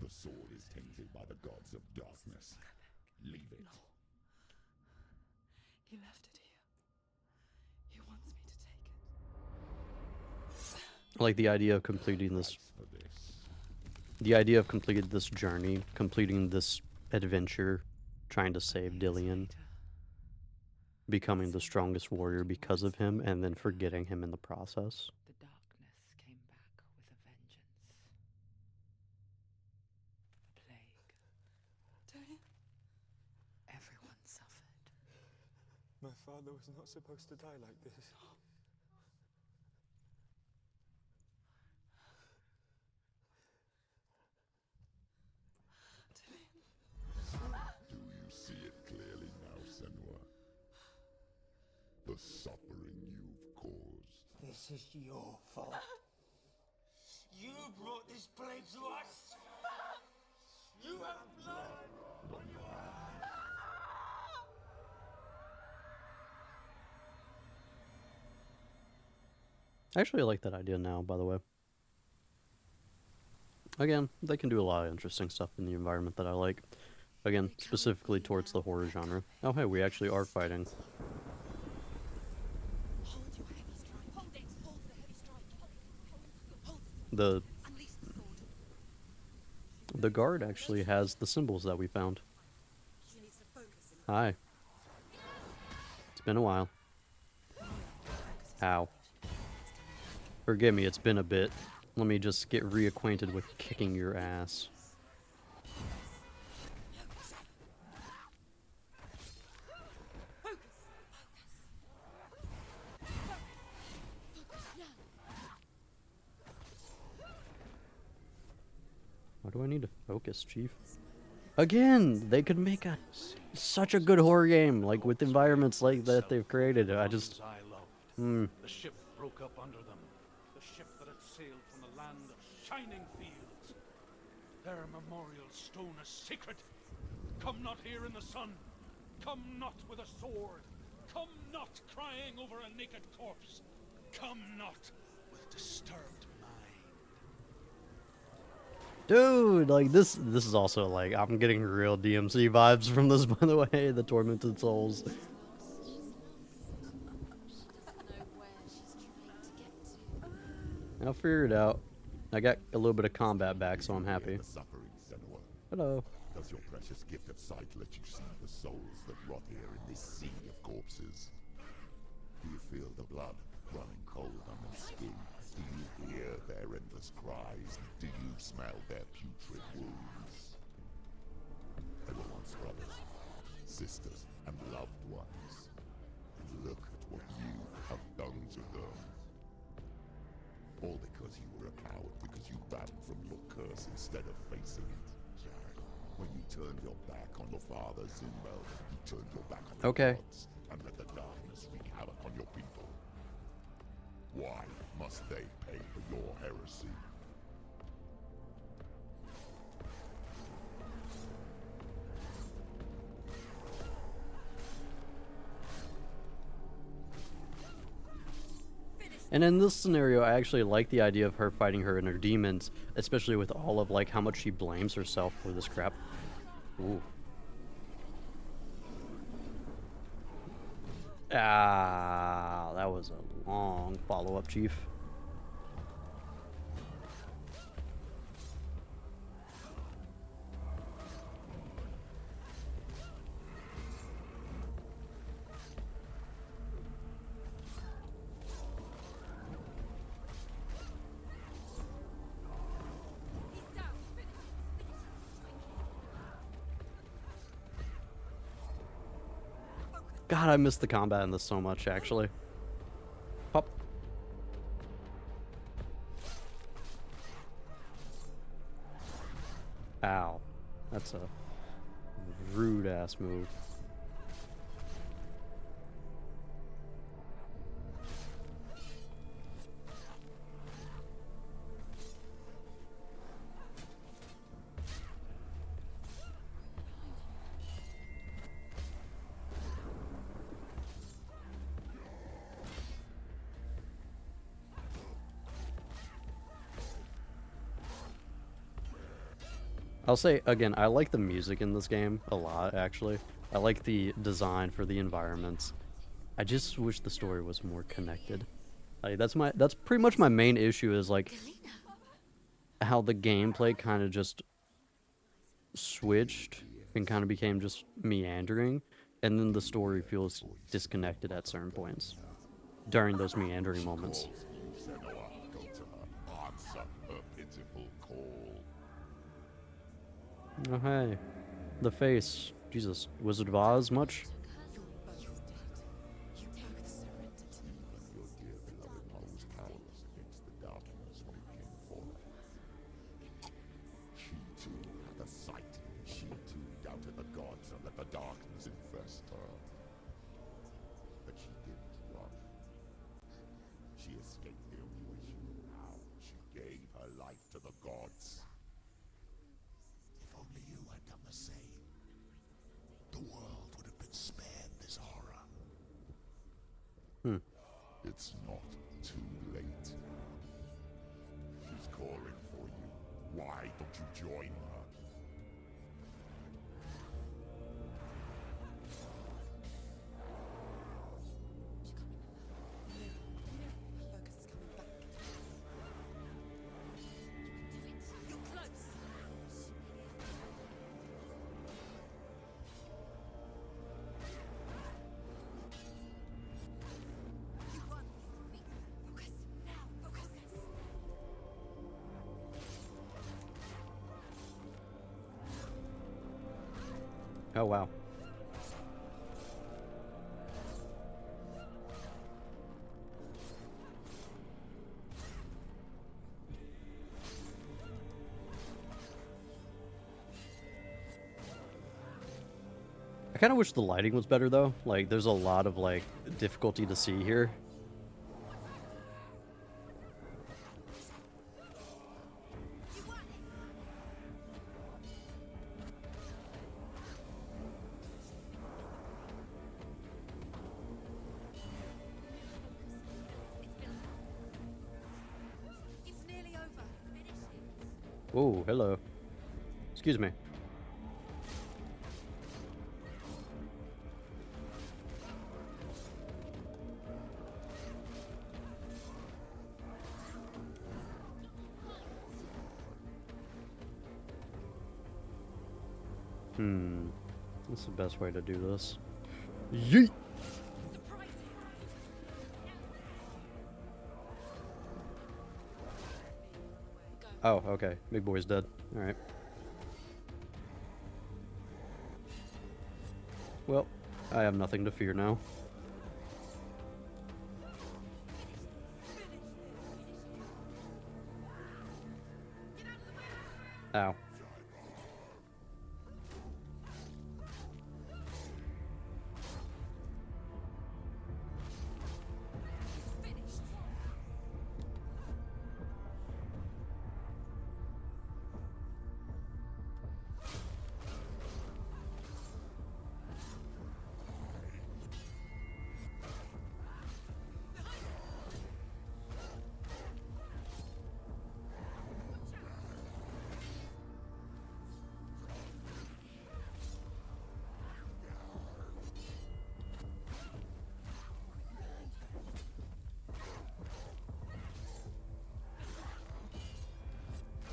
Speaker 7: The sword is tainted by the gods of darkness. Leave it.
Speaker 5: He left it here. He wants me to take it.
Speaker 1: Like the idea of completing this,
Speaker 7: Price for this.
Speaker 1: the idea of completing this journey, completing this adventure, trying to save
Speaker 4: Years
Speaker 1: Dillian,
Speaker 4: later,
Speaker 1: becoming the strongest warrior because of him, and then forgetting him in the process.
Speaker 4: the darkness came back with a vengeance. A plague.
Speaker 5: Dillian?
Speaker 4: Everyone suffered.
Speaker 6: My father was not supposed to die like this.
Speaker 7: Do you see it clearly now, Senua? The suffering you've caused.
Speaker 8: This is your fault. You brought this plague to us. You have blood on your hands.
Speaker 1: Actually, I like that idea now, by the way. Again, they can do a lot of interesting stuff in the environment that I like. Again, specifically towards the horror genre. Oh hey, we actually are fighting.
Speaker 5: Hold your heavy strike. Hold it. Hold the heavy strike. Hold it.
Speaker 1: The
Speaker 5: Unleash the sword.
Speaker 1: the guard actually has the symbols that we found.
Speaker 5: She needs to focus.
Speaker 1: Hi. It's been a while. Ow. Forgive me, it's been a bit. Let me just get reacquainted with kicking your ass. Why do I need to focus, Chief? Again, they could make such a good horror game, like with environments like that they've created. I just,
Speaker 2: I loved. The ship broke up under them. The ship that had sailed from the land of shining fields. Their memorial stone is sacred. Come not here in the sun. Come not with a sword. Come not crying over a naked corpse. Come not with disturbed mind.
Speaker 1: Dude, like this is also like I'm getting real DMC vibes from this, by the way, the Tormented Souls.
Speaker 3: She's lost. She doesn't know where she's trying to get to.
Speaker 1: I'll figure it out. I got a little bit of combat back, so I'm happy.
Speaker 7: The suffering, Senua.
Speaker 1: Hello.
Speaker 7: Does your precious gift of sight let you see the souls that rot here in this sea of corpses? Do you feel the blood running cold on their skin? Do you hear their endless cries? Do you smell their putrid wounds? They were once brothers, sisters, and loved ones. And look at what you have done to them. All because you were a coward, because you ran from your curse instead of facing it. When you turned your back on your father, Zumbo, you turned your back on the
Speaker 1: Okay.
Speaker 7: gods and let the darkness wreak havoc on your people. Why must they pay for your heresy?
Speaker 1: And in this scenario, I actually like the idea of her fighting her inner demons, especially with all of like how much she blames herself for this crap. Ooh. Ah, that was a long follow-up, Chief. God, I missed the combat in this so much, actually. Pop. Ow. That's a rude-ass move. I'll say, again, I like the music in this game a lot, actually. I like the design for the environments. I just wish the story was more connected. Like, that's pretty much my main issue is, like, how the gameplay kind of just switched and kind of became just meandering, and then the story feels disconnected at certain points during those meandering moments.
Speaker 7: Senua, go to her. Answer her pitiful call.
Speaker 1: Oh, hey. The face. Jesus. Wizard of Oz much?
Speaker 7: Even your dear beloved was powerless against the darkness when it came forth. She too had a sight. She too doubted the gods and let the darkness infest her. But she didn't run. She escaped the only way she knew how. She gave her life to the gods. If only you had done the same, the world would have been spared this horror. It's not too late. She's calling for you. Why don't you join her?
Speaker 5: Focus is coming back. You're close. You won. Focus. Now. Focus.
Speaker 1: Oh, wow. I kind of wish the lighting was better, though. Like, there's a lot of, like, difficulty to see here.
Speaker 5: It's nearly over. Finish it.
Speaker 1: Oh, hello. Excuse me. What's the best way to do this? Yeet! Oh, okay. Big boy's dead. Alright. Well, I have nothing to fear now. Ow.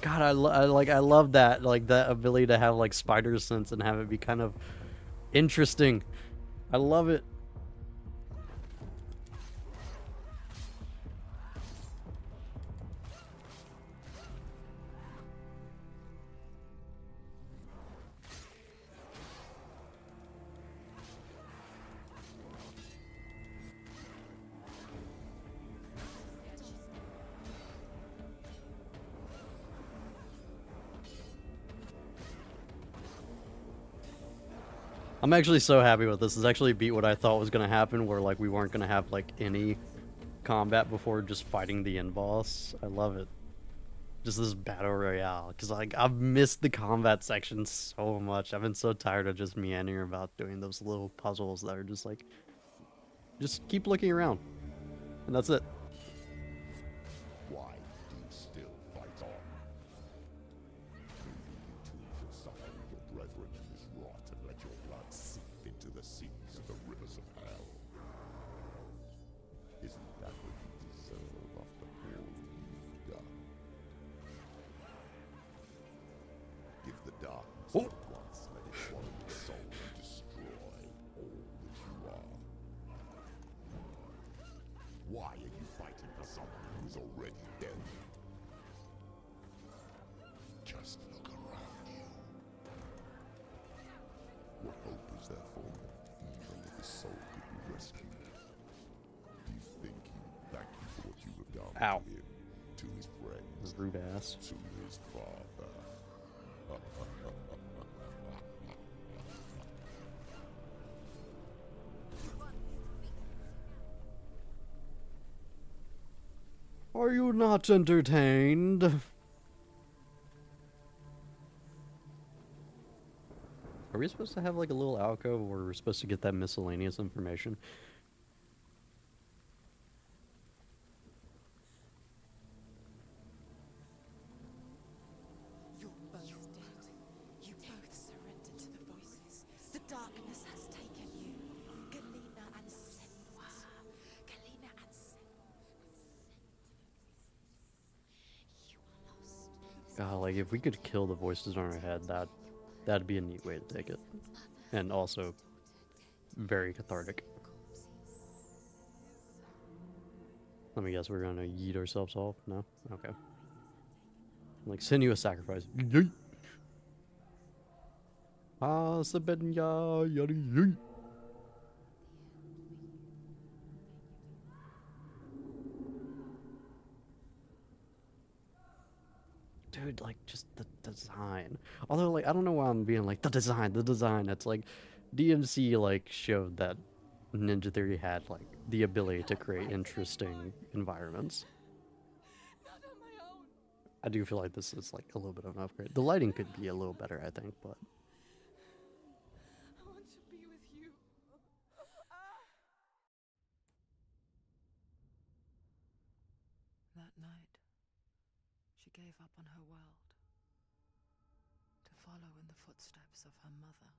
Speaker 1: God, I love that, like, that ability to have, like, spider sense and have it be kind of interesting. I love it. I'm actually so happy with this. This actually beat what I thought was gonna happen, where, like, we weren't gonna have, like, any combat before just fighting the end boss. I love it. Just this battle royale, because, like, I've missed the combat section so much. I've been so tired of just meandering about doing those little puzzles that are just like, just keep looking around, and that's it.
Speaker 7: Why do you still fight on? Maybe you too could suffer with your brethren in this rot and let your blood seep into the seas of the rivers of hell. Isn't that what you deserve after all you've done? Give the darkness
Speaker 1: Oh.
Speaker 7: but once, let it swallow your soul and destroy all that you are. Why are you fighting for someone who is already dead? Just look around you. What hope is there for him, even if his soul could be rescued? Do you think he would thank you for what you have done
Speaker 1: Ow.
Speaker 7: to him, to his friends,
Speaker 1: Rude ass.
Speaker 7: to his father?
Speaker 1: Are you not entertained? Are we supposed to have, like, a little alcove where we're supposed to get that miscellaneous information?
Speaker 5: You're both dead. You both surrendered to the voices. The darkness has taken you. Galena and Senua. Galena and
Speaker 3: You are lost.
Speaker 1: God, like, if we could kill the voices on our head, that'd be a neat way to take it, and also very cathartic. Let me guess, we're gonna yeet ourselves off? No? Okay. Like, Senua sacrifice. Yeet! Ah, Sabenya, yada yeet! Dude, like, just the design. Although, like, I don't know why I'm being like, the design. It's like, DMC, like, showed that Ninja Theory had, like, the ability to create interesting environments.
Speaker 5: Not on my own.
Speaker 1: I do feel like this is, like, a little bit of an upgrade. The lighting could be a little better, I think, but...
Speaker 5: I want to be with you.
Speaker 4: That night, she gave up on her world follow in the footsteps of her mother.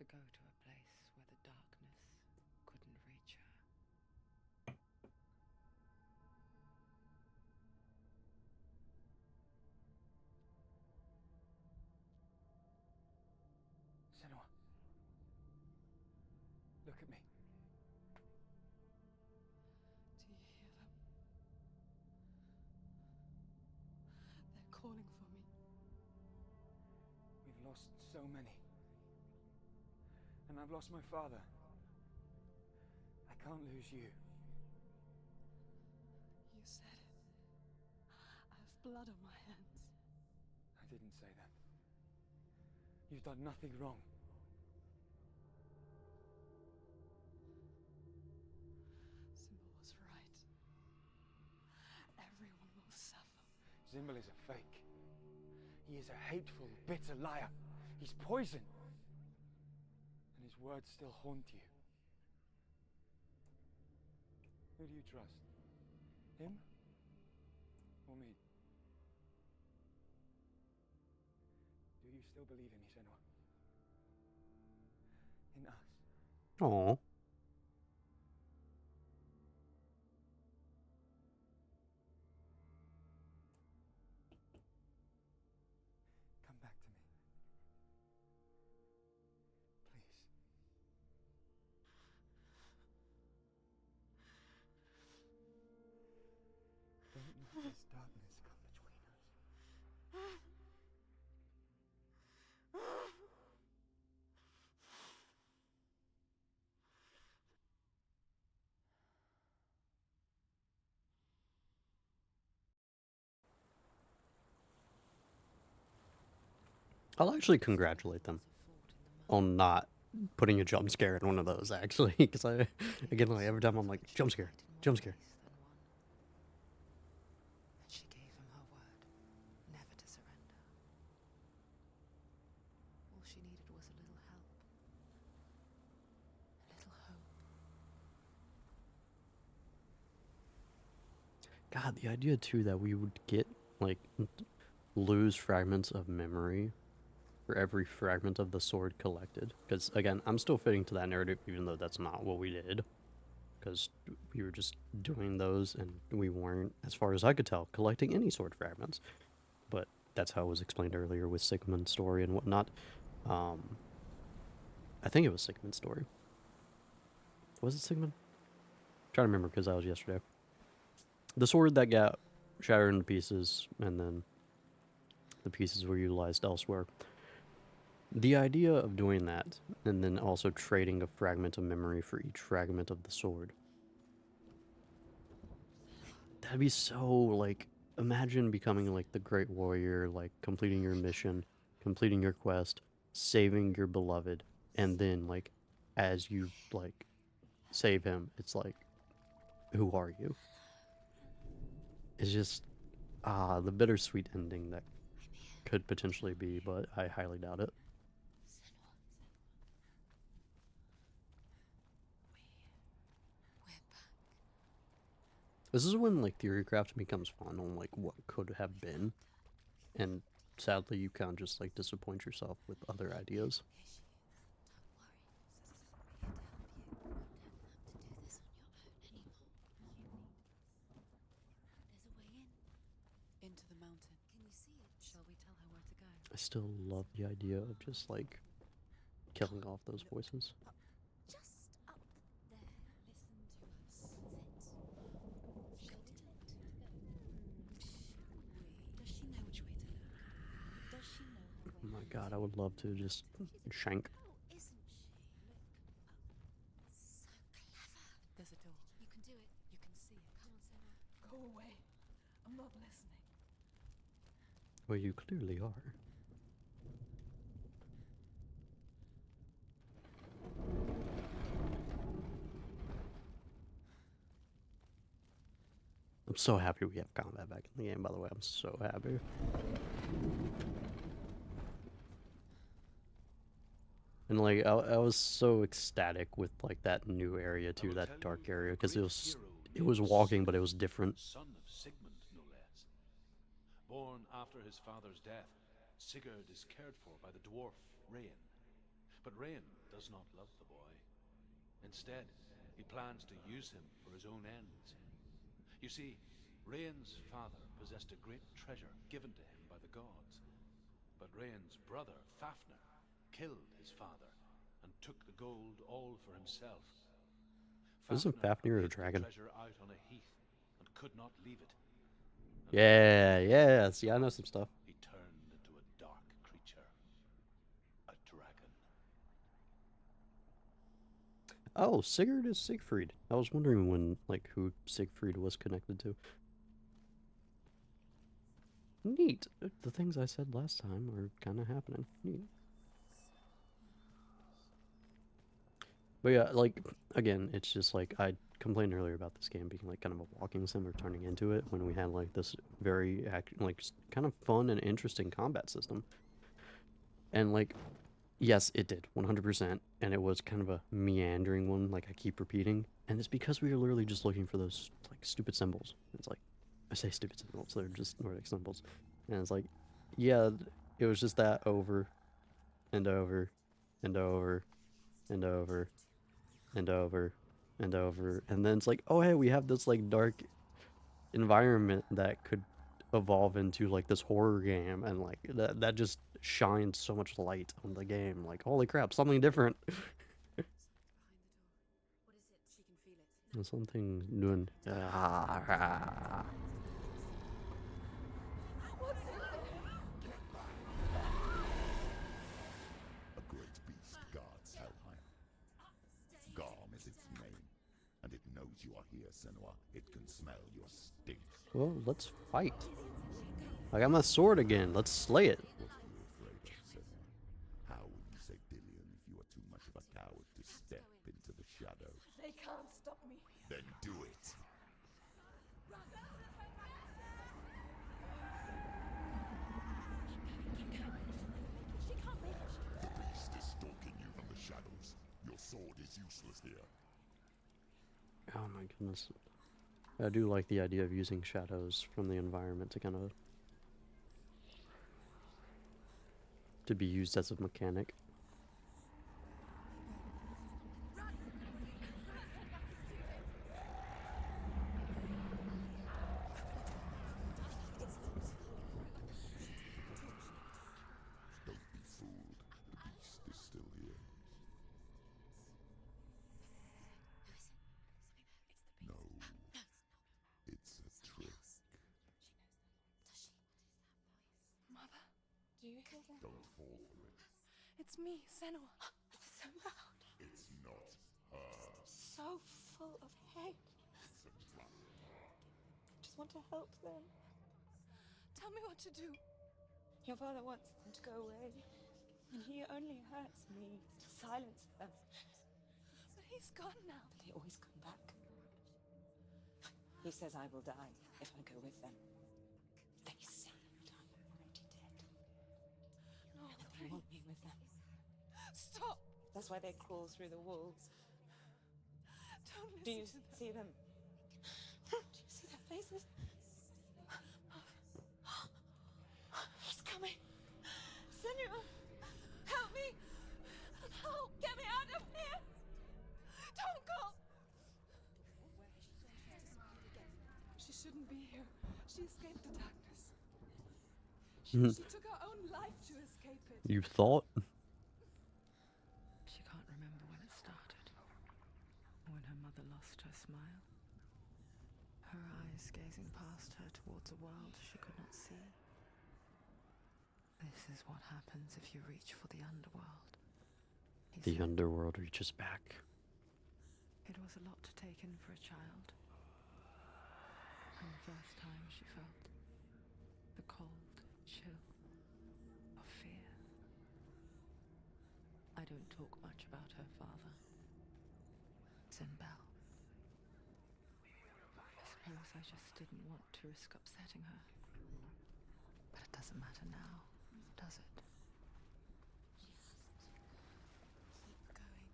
Speaker 4: To go to a place where the darkness couldn't reach her.
Speaker 6: Senua. Look at me.
Speaker 5: Do you hear them? They're calling for me.
Speaker 6: We've lost so many. And I've lost my father. I can't lose you.
Speaker 5: You said it. I have blood on my hands.
Speaker 6: I didn't say that. You've done nothing wrong.
Speaker 5: Simba was right. Everyone will suffer.
Speaker 6: Zimbel is a fake. He is a hateful, bitter liar. He's poison. And his words still haunt you. Who do you trust? Him? Or me? Do you still believe in me, Senua? In us?
Speaker 1: Aw.
Speaker 6: Come back to me. Please. Don't let this darkness come between us.
Speaker 1: I'll actually congratulate them on not putting a jump scare in one of those, actually, because again, like every time I'm like, jump scare, jump scare.
Speaker 4: And she gave him her word, never to surrender. All she needed was a little help, a little hope.
Speaker 1: God, the idea too that we would get like lose fragments of memory for every fragment of the sword collected. Because again, I'm still fitting to that narrative, even though that's not what we did. Because we were just doing those, and we weren't, as far as I could tell, collecting any sword fragments. But that's how it was explained earlier with Sigmund's story and whatnot. I think it was Sigmund's story. Was it Sigmund? I'm trying to remember because that was yesterday. The sword that got shattered into pieces, and then the pieces were utilized elsewhere. The idea of doing that, and then also trading a fragment of memory for each fragment of the sword. That'd be so, like, imagine becoming, like, the great warrior, like, completing your mission, completing your quest, saving your beloved, and then, like, as you, like, save him, it's like, who are you? It's just, the bittersweet ending that could potentially be, but I highly doubt it. This is when like theorycraft becomes fun on like what could have been, and sadly you can't just like disappoint yourself with other ideas.
Speaker 5: Into the mountain. Can you see it? Shall we tell her where to go?
Speaker 1: I still love the idea of just like killing off those voices.
Speaker 3: Just up there. Listen to us. That's it. Shall we tell her to go? Does she know which way to look? Does she know her way?
Speaker 1: Oh my god, I would love to just shank.
Speaker 3: Oh, isn't she? Look up. So clever.
Speaker 5: There's a door.
Speaker 3: You can do it.
Speaker 5: You can see it.
Speaker 3: Come on, Senua.
Speaker 5: Go away. I'm not listening.
Speaker 1: Well, you clearly are. I'm so happy we have combat back in the game, by the way. I'm so happy. And like, I was so ecstatic with like that new area too, that dark area, because it was walking, but it was different.
Speaker 2: Son of Sigmund, no less. Born after after his father's death, Sigurd is cared for by the dwarf Rain. But Rain does not love the boy. Instead, he plans to use him for his own ends. You see, Rain's father possessed a great treasure given to him by the gods. But Rain's brother, Fafnir, killed his father and took the gold all for himself.
Speaker 1: Isn't Fafnir a
Speaker 2: laid
Speaker 1: dragon?
Speaker 2: the treasure out on a heath and could not leave it.
Speaker 1: Yeah, yeah. See, I know some stuff.
Speaker 2: He turned into a dark creature, a dragon.
Speaker 1: Oh, Sigurd is Siegfried. I was wondering when, like, who Siegfried was connected to. Neat. The things I said last time are kind of happening. Neat. But yeah, like, again, it's just like I complained earlier about this game being like kind of a walking sim or turning into it when we had like this very kind of fun and interesting combat system. And like, yes, it did 100%, and it was kind of a meandering one, like I keep repeating, and it's because we were literally just looking for those like stupid symbols. It's like I say stupid symbols, they're just Nordic symbols, and it's like, yeah, it was just that over and over and over and over and over and over, and then it's like, oh hey, we have this like dark environment that could evolve into like this horror game, and like that just shines so much light on the game. Like, holy crap, something different. Something new.
Speaker 7: A great beast guards Helheim. Garm is its name, and it knows you are here, Senua. It can smell your stink.
Speaker 1: Well, let's fight. I got my sword again. Let's slay it.
Speaker 7: What are you afraid of, Senua? How will you save Dillion if you are too much of a coward to step into the shadows?
Speaker 5: They can't stop me.
Speaker 7: Then do it! The beast is stalking you from the shadows. Your sword is useless here.
Speaker 1: Oh my goodness. I do like the idea of using shadows from the environment to kind of to be used as a mechanic.
Speaker 7: Don't be fooled. The beast is still here. No. It's a trick.
Speaker 5: Mother, do you hear that?
Speaker 7: Don't fall for it.
Speaker 5: It's me, Senua. So loud.
Speaker 7: It's not her.
Speaker 5: So full of hate.
Speaker 7: It's a trap.
Speaker 5: Just want to help them. Tell me what to do. Your father wants them to go away. And he only hurts me to silence them. But he's gone now. But they always come back. He says I will die if I go with them. They say that I'm already dead. No, they want me with them. Stop! That's why they crawl through the walls. Don't listen. Do you see them? Do you see their faces? He's coming. Senua, help me! Help! Get me out of here! Don't go! She shouldn't be here. She escaped the darkness. She took her own life to escape it.
Speaker 1: You thought?
Speaker 4: She can't remember when it started. When her mother lost her smile. Her eyes gazing past her towards a world she could not see. This is what happens if you reach for the underworld. He
Speaker 1: The
Speaker 4: said.
Speaker 1: underworld reaches back.
Speaker 4: It was a lot to take in for a child. And the first time she felt the cold chill of fear. I don't talk much about her father. Zinbel. I suppose I just didn't want to risk upsetting her. But it doesn't matter now, does it?
Speaker 5: Keep going.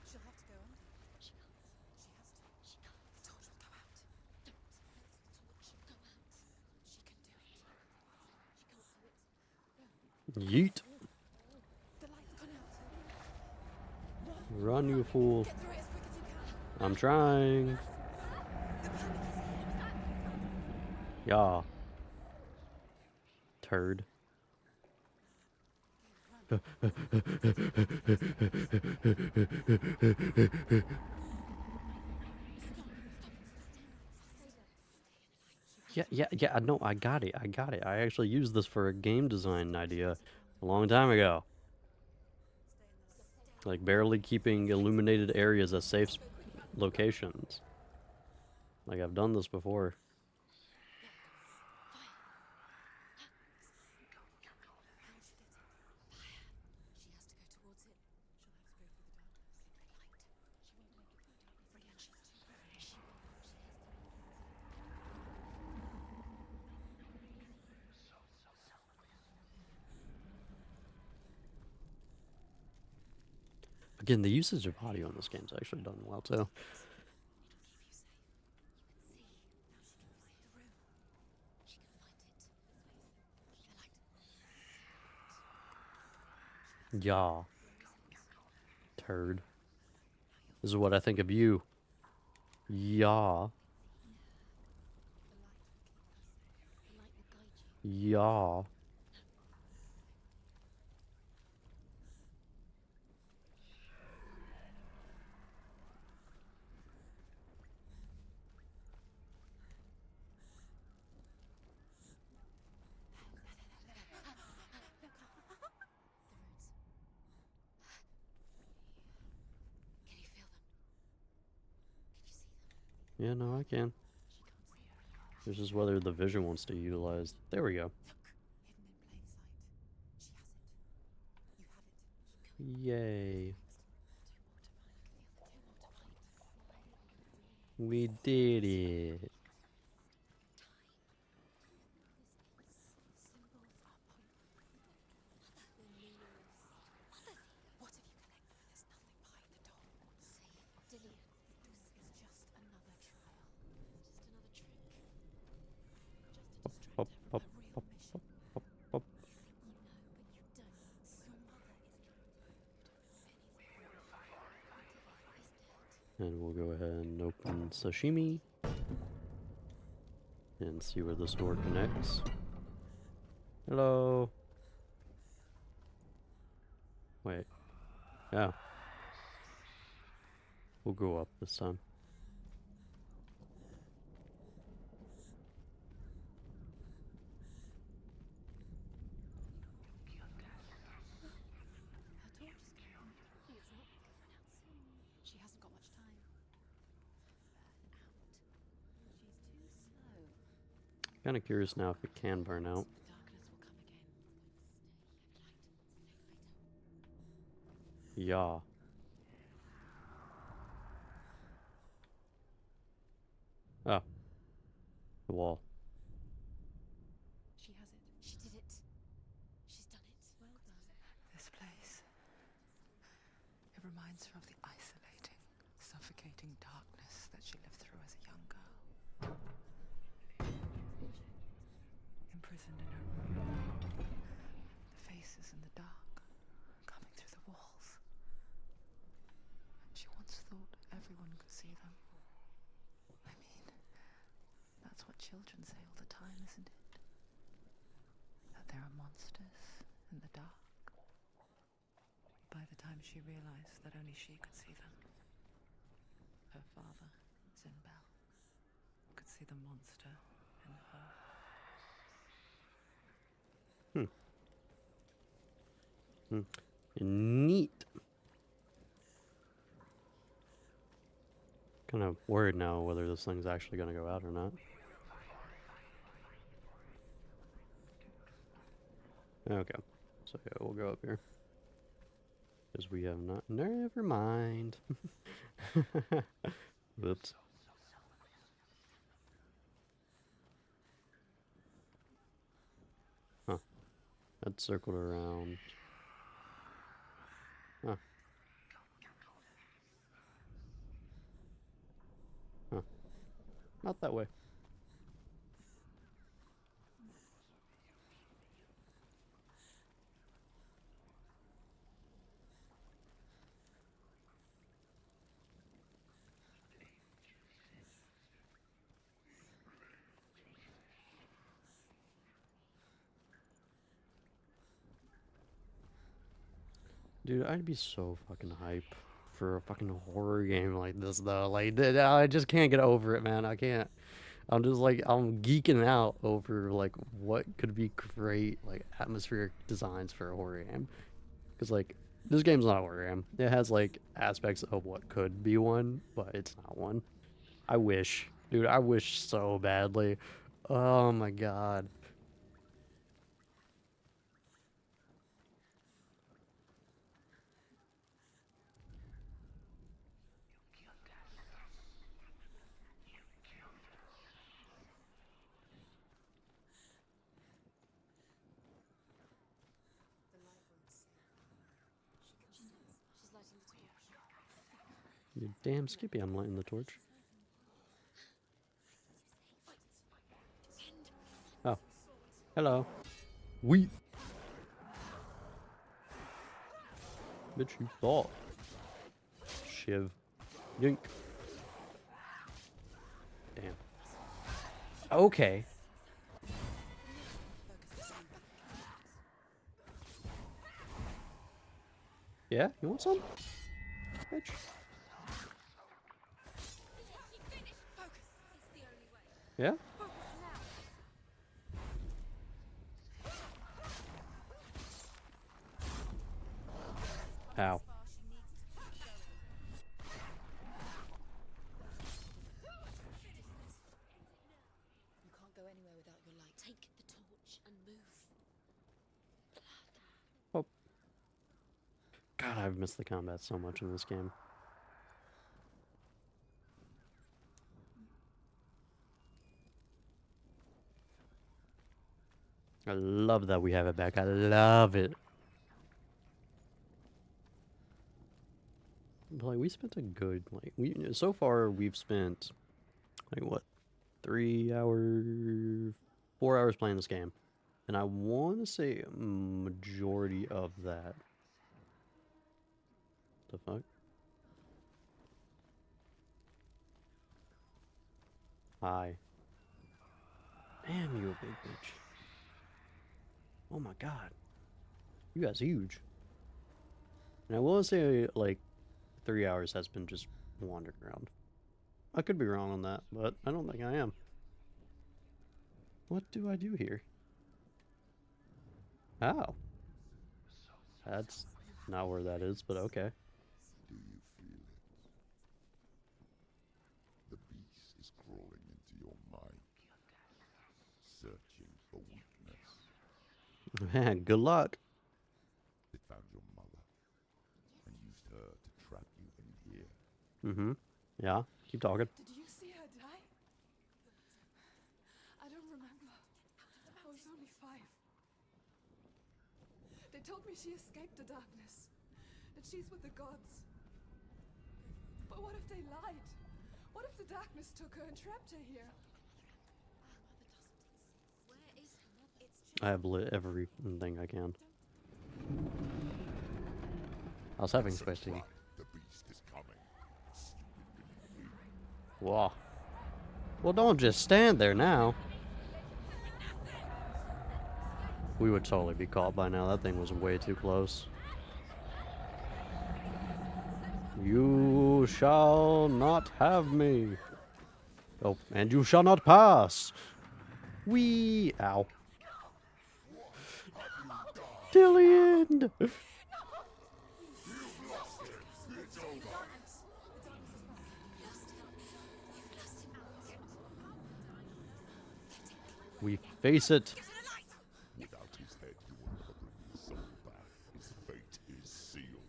Speaker 5: She'll have to go under. She has to. I told her, go out.
Speaker 1: Yeet.
Speaker 5: The light's gone out.
Speaker 1: Run, you fool.
Speaker 5: Get through it as quick as you can.
Speaker 1: I'm trying.
Speaker 5: The panic is here.
Speaker 1: Yeah. Turd. Yeah, no, I got it. I actually used this for a game design idea a long time ago. Like, barely keeping illuminated areas as safe locations. Like, I've done this before.
Speaker 3: She has to go towards it. She'll have to go through the darkness. The light. She won't make it through darkness. She will. She has to.
Speaker 1: Again, the usage of audio in this game's actually done well, too.
Speaker 3: It'll keep you safe. You can see. Now she can find the room. She can find it. The light.
Speaker 1: Yeah. Turd. This is what I think of you. Yeah.
Speaker 3: The light will guide you.
Speaker 1: Yeah.
Speaker 3: The roots. Can you feel them? Can you see them?
Speaker 1: Yeah, no, I can.
Speaker 3: She can't see them.
Speaker 1: This is whether the vision wants to utilize. There we go.
Speaker 5: Hidden in plain sight. She has it. You have it.
Speaker 1: Yay.
Speaker 3: Two more to find.
Speaker 1: We did it.
Speaker 5: Symbols are pointless. They're meaningless. What have you collected? There's nothing behind the door.
Speaker 3: Save Dillian.
Speaker 5: This is just another trial.
Speaker 3: It's just another trick.
Speaker 5: Just a
Speaker 1: Pop,
Speaker 5: distractor
Speaker 1: pop,
Speaker 5: from a real
Speaker 1: pop,
Speaker 5: mission.
Speaker 1: pop, pop.
Speaker 3: You know, but you don't.
Speaker 5: Your mother is dead.
Speaker 3: You don't know anything. He's dead.
Speaker 1: And we'll go ahead and open sashimi. And see where this door connects. Hello. Wait. Yeah. We'll go up this time.
Speaker 5: Her torch is going.
Speaker 3: No, it's not. Come on out soon.
Speaker 5: She hasn't got much time.
Speaker 3: She's too slow.
Speaker 1: Kind of curious now if it can burn out.
Speaker 5: The darkness will come again.
Speaker 3: Stay. Let light. Save later.
Speaker 1: Yeah. Oh. The wall.
Speaker 5: She has it.
Speaker 3: She did it. She's done it. Well done.
Speaker 4: This place. It reminds her of the isolating, suffocating darkness that she lived through as a young girl. Imprisoned in her room. The faces in the dark, coming through the walls. She once thought everyone could see them. I mean, that's what children say all the time, isn't it? That there are monsters in the dark. By the time she realized that only she could see them, her father, Zinbel, could see the monster in her.
Speaker 1: Neat. Kind of worried now whether this thing's actually going to go out or not. Okay. So yeah, we'll go up here. Because we have not... Never mind. Whoops. Huh. That circled around. Huh. Huh. Not that way. Dude, I'd be so fucking hype for a fucking horror game like this, though. Like, I just can't get over it, man. I can't. I'm just like, I'm geeking out over like what could be great like atmospheric designs for a horror game. Because like, this game's not a horror game. It has like aspects of what could be one, but it's not one. I wish, dude. I wish so badly. Oh my god.
Speaker 3: The light won't stay. She knows. She's lighting the torch.
Speaker 1: You damn Skippy, I'm lighting the torch. Oh. Hello. Wheat. Bitch, you thought. Shiv. Yink. Damn. Okay. Yeah? You want some? Bitch. Yeah? Ow.
Speaker 3: You can't go anywhere without your light. Take the torch and move.
Speaker 1: Oh. God, I've missed the combat so much in this game. I love that we have it back. I love it. But, like, we spent a good, like, so far we've spent, like, what, 3 hours, 4 hours playing this game. And I want to say a majority of that. The fuck? Hi. Damn, you a big bitch. Oh my god. You guys huge. And I will say, like, 3 hours has been just wandering around. I could be wrong on that, but I don't think I am. What do I do here? Oh. That's not where that is, but okay.
Speaker 7: Do you feel it? The beast is crawling into your mind, searching for weakness.
Speaker 1: Man, good luck.
Speaker 7: It found your mother and used her to trap you in here.
Speaker 1: Mm-hmm. Yeah, keep talking.
Speaker 9: Did you see her die? I don't remember. I was only 5. They told me she escaped the darkness, that she's with the gods. But what if they lied? What if the darkness took her and trapped her here?
Speaker 3: Where is her mother? It's
Speaker 1: I have lit everything I can. I was having questions.
Speaker 7: The beast is coming.
Speaker 1: Wow. Well, don't just stand there now. We would totally be caught by now. That thing was way too close. You shall not have me. Oh, and you shall not pass. Wee. Ow. Dillian! We face it.
Speaker 7: Without his head, you will never bring the soul back. His fate is sealed.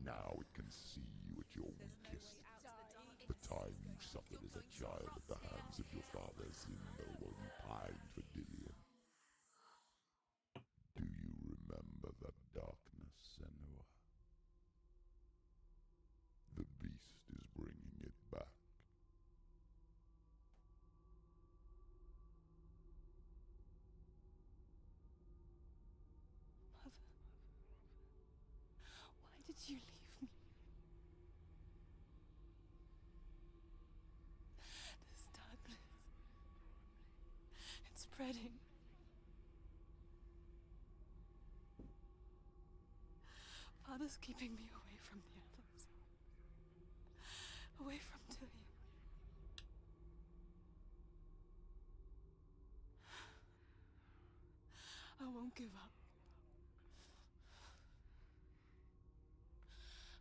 Speaker 7: Now it can see you at your weakest. The time you suffered as a child at the hands of your father Sinua while you pined for Dillian. Do you remember that darkness, Senua? The beast is bringing it back.
Speaker 9: Mother, why did you leave me? This darkness, it's spreading. is keeping me away from the others. Away from Tilly. I won't give up.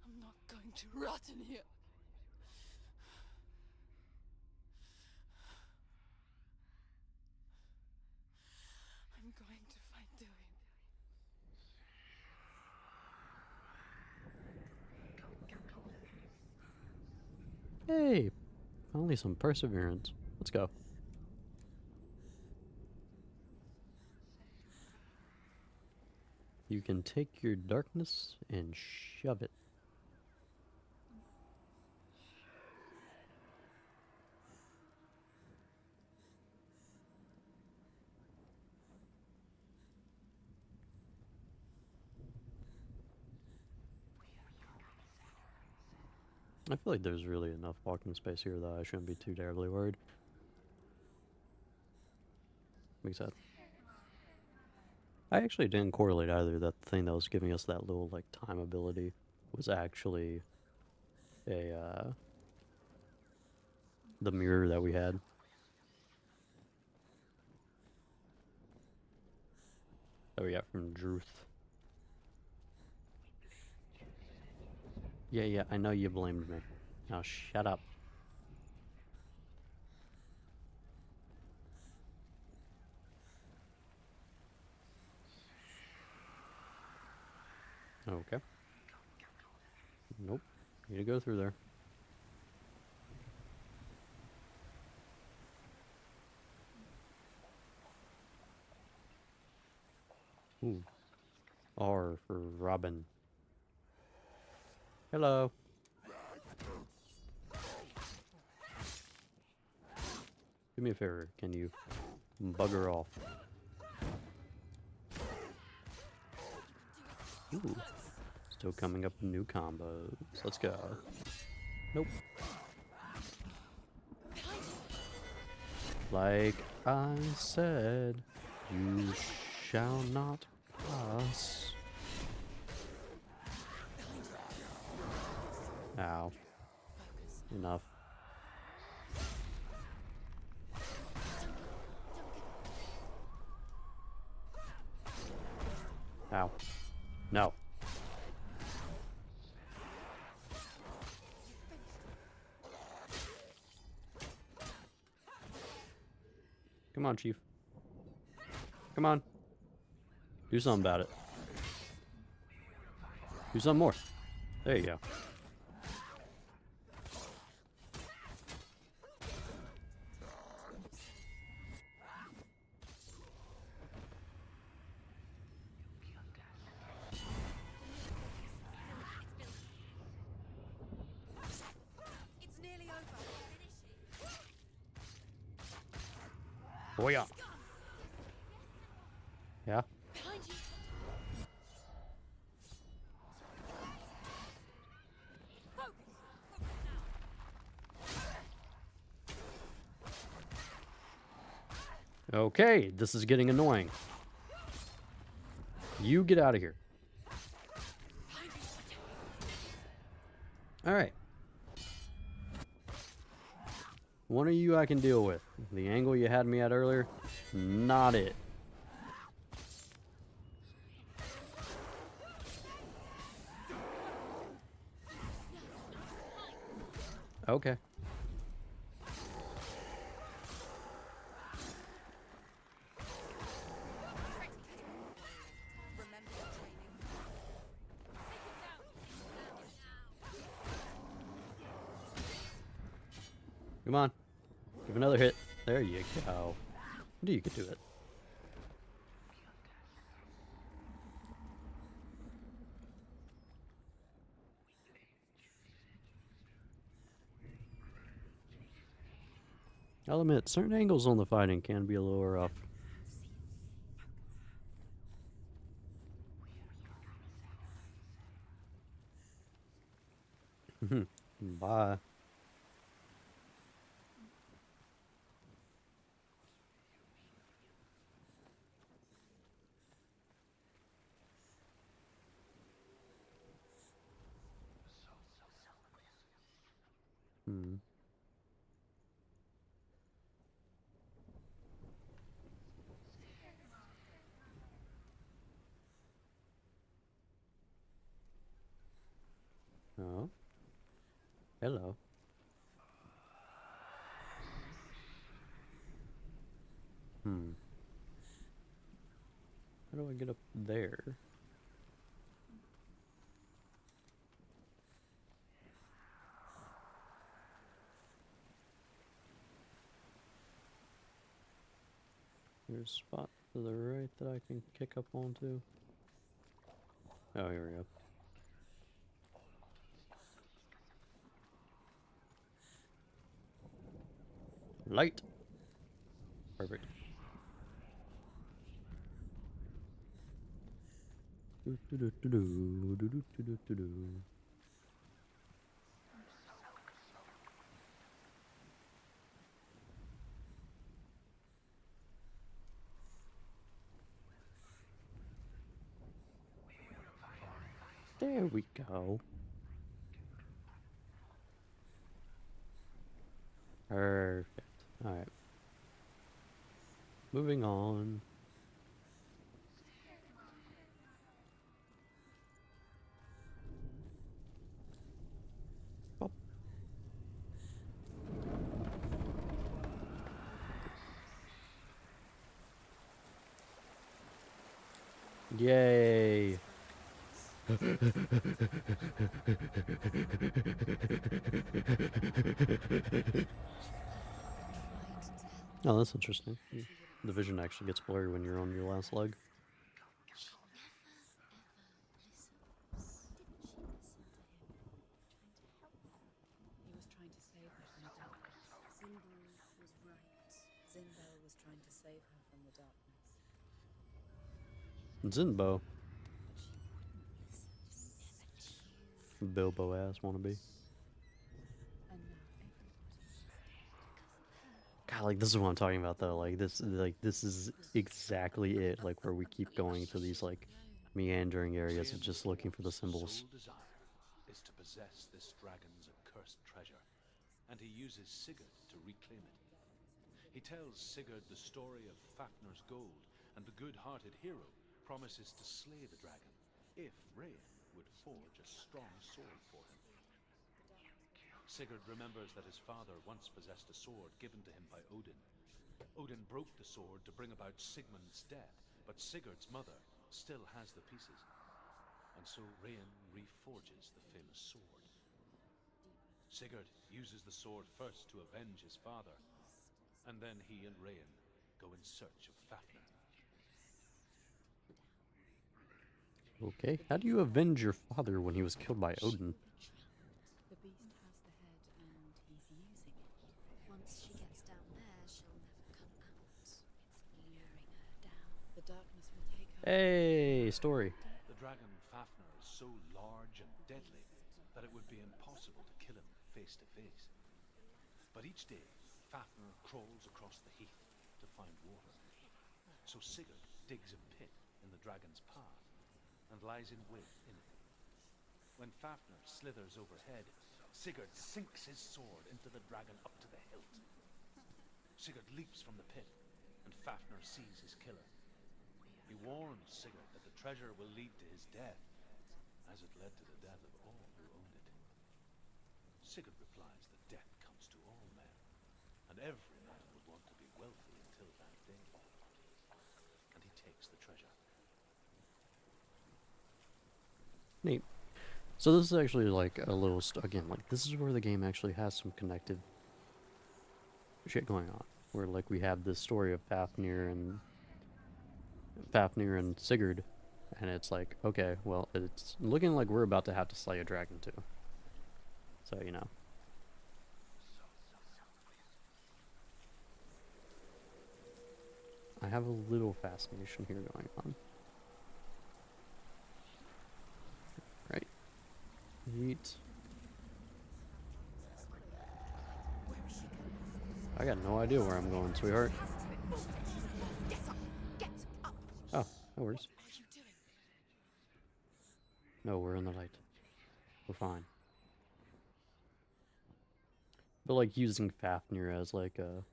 Speaker 9: I'm not going to rot in here. I'm going to find Tilly.
Speaker 1: Hey, finally some perseverance. Let's go. You can take your darkness and shove it. I feel like there's really enough walking space here that I shouldn't be too terribly worried. Makes sense. I actually didn't correlate either that the thing that was giving us that little like time ability was actually a the mirror that we had. That we got from Druth. Yeah, I know you blamed me. Now shut up. Okay. Nope. Need to go through there. Ooh. R for Robin. Hello. Do me a favor. Can you bugger off? Ooh. Still coming up with new combos. Let's go. Nope. Like I said, you shall not pass. Ow. Enough. Ow. No. Come on, Chief. Come on. Do something about it. Do something more. There you go.
Speaker 3: It's nearly over.
Speaker 1: Oh yeah. Yeah.
Speaker 3: Behind you.
Speaker 1: Okay, this is getting annoying. You get out of here. Alright. One of you I can deal with. The angle you had me at earlier, not it. Okay. Come on. Give another hit. There you go. You can do it. I'll admit, certain angles on the fighting can be a little rough. Bye. Hmm. Oh. Hello. Hmm. How do I get up there? There's a spot to the right that I can kick up onto. Oh, here we go. Light. Perfect. Do do do do do do do do do do. There we go. Perfect. Alright. Moving on. Bop. Yay. Oh, that's interesting. The vision actually gets blurry when you're on your last leg.
Speaker 3: She never, ever listens. Didn't she listen to him? Trying to help her.
Speaker 5: He was trying to save her from the darkness.
Speaker 3: Zimbo was right.
Speaker 5: Zinbo was trying to save her from the darkness.
Speaker 1: Zinbo.
Speaker 3: But she wouldn't listen. Never listened.
Speaker 1: Bilbo ass wannabe.
Speaker 5: And now everybody's
Speaker 1: God, like this is what I'm talking about though. Like this is exactly it. Like where we keep going to these like meandering areas of just looking for the symbols.
Speaker 2: Sole desire is to possess this dragon's accursed treasure, and he uses Sigurd to reclaim it. He tells Sigurd the story of Fafnir's gold, and the good-hearted hero promises to slay the dragon if Rain would forge a strong sword for him. Sigurd remembers that his father once possessed a sword given to him by Odin. Odin broke the sword to bring about Sigmund's death, but Sigurd's mother still has the pieces. And so Rain reforges the famous sword. Sigurd uses the sword first to avenge his father, and then he and Rain go in search of Fafnir.
Speaker 1: Okay, how do you avenge your father when he was killed by Odin?
Speaker 5: The beast has the head and he's using it.
Speaker 3: Once she gets down there, she'll never come out. It's luring her down.
Speaker 5: The darkness will take her.
Speaker 1: Hey, story.
Speaker 2: The dragon Fafnir is so large and deadly that it would be impossible to kill him face to face. But each day, Fafnir crawls across the heath to find water. So Sigurd digs a pit in the dragon's path and lies in wait in it. When Fafnir slithers overhead, Sigurd sinks his sword into the dragon up to the hilt. Sigurd leaps from the pit, and Fafnir sees his killer. He warns Sigurd that the treasure will lead to his death, as it led to the death of all who owned it. Sigurd replies that death comes to all men, and every man would want to be wealthy until that day. And he takes the treasure.
Speaker 1: Neat. So this is actually like a little again, like this is where the game actually has some connective shit going on. Where like we have this story of Fafnir and Sigurd, and it's like, okay, well, it's looking like we're about to have to slay a dragon too. So, you know. I have a little fascination here going on. Right. Neat. I got no idea where I'm going, sweetheart.
Speaker 9: Get up! Get up!
Speaker 1: Oh, no worries.
Speaker 9: What are you doing?
Speaker 1: No, we're in the light. We're fine. But like using Fafnir as like a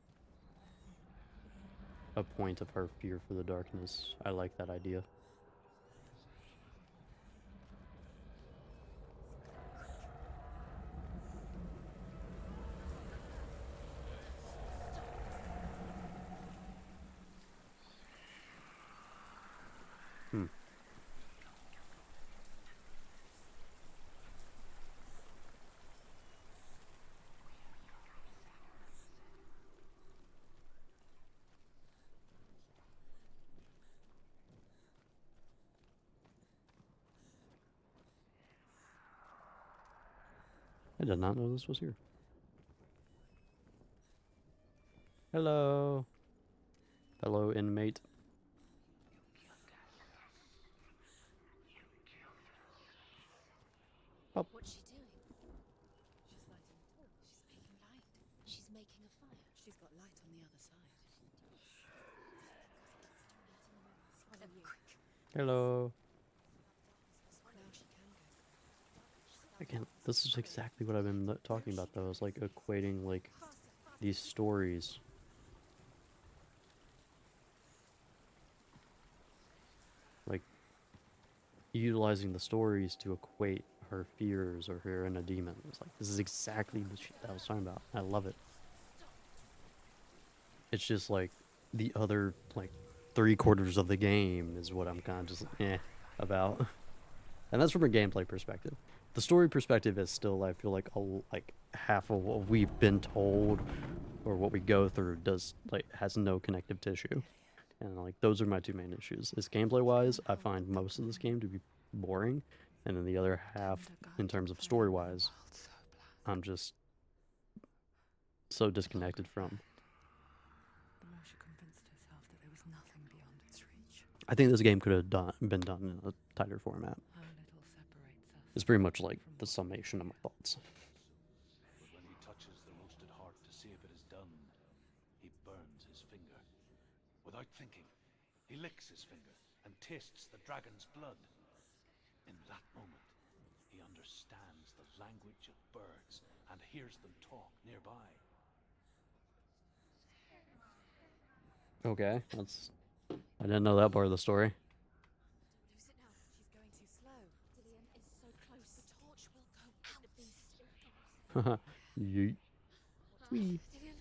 Speaker 1: point of her fear for the darkness. I like that idea. Hmm. I did not know this was here. Hello. Hello, inmate. Oh.
Speaker 3: What's she doing? She's lighting a torch. She's making light. She's making a fire. She's got light on the other side. Follow you.
Speaker 1: Hello.
Speaker 3: Now she can go.
Speaker 1: Again, this is exactly what I've been talking about, though. It's like equating like these stories. Like utilizing the stories to equate her fears or her inner demon. It's like this is exactly the shit that I was talking about. I love it. It's just like the other like 3/4 of the game is what I'm kind of just about, and that's from a gameplay perspective. The story perspective is still, I feel like, like half of what we've been told or what we go through has no connective tissue, and like those are my two main issues. Is gameplay wise, I find most of this game to be boring, and then the other half, in terms of story wise, I'm just so disconnected from.
Speaker 4: The more she convinced herself that there was nothing beyond its reach.
Speaker 1: I think this game could have been done in a tighter format.
Speaker 4: How little separates us.
Speaker 1: It's pretty much like the summation of my thoughts.
Speaker 2: But when he touches the roasted heart to see if it is done, he burns his finger. Without thinking, he licks his finger and tastes the dragon's blood. In that moment, he understands the language of birds and hears them talk nearby.
Speaker 1: Okay, I didn't know that part of the story.
Speaker 3: Lose it now. She's going too slow. Dillian is so close. The torch will go out. The beast.
Speaker 1: Haha. Yeet. Wee.
Speaker 3: Dillian.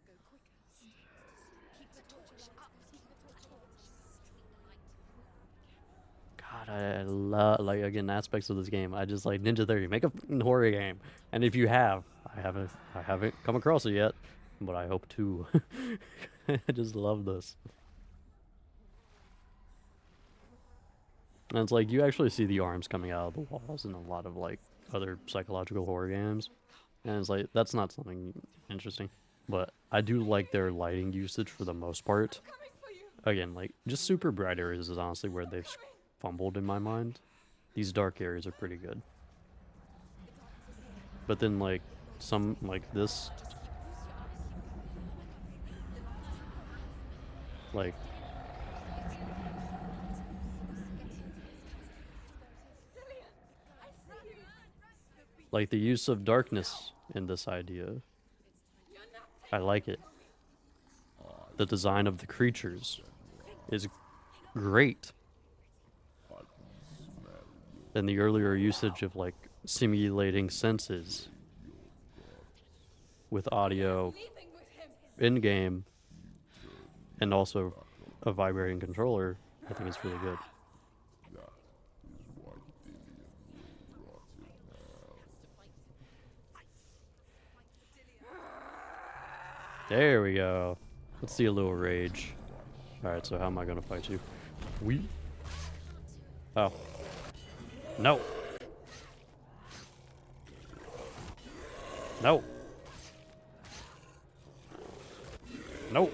Speaker 3: Go quicker. Keep the torch up. Keep the torch up.
Speaker 1: God, I love, like, again, aspects of this game. I just like Ninja Theory. Make a f***ing horror game, and if you have, I haven't come across it yet, but I hope to. I just love this. And it's like you actually see the arms coming out of the walls in a lot of like other psychological horror games, and it's like that's not something interesting. But I do like their lighting usage for the most part. Again, like just super bright areas is honestly where they've fumbled in my mind. These dark areas are pretty good. But then like some like this, like the use of darkness in this idea, I like it. The design of the creatures is great. And the earlier usage of like simulating senses with audio in game and also a vibrating controller, I think it's really good. There we go. Let's see a little rage. Alright, so how am I gonna fight you? Oh. No. No. No.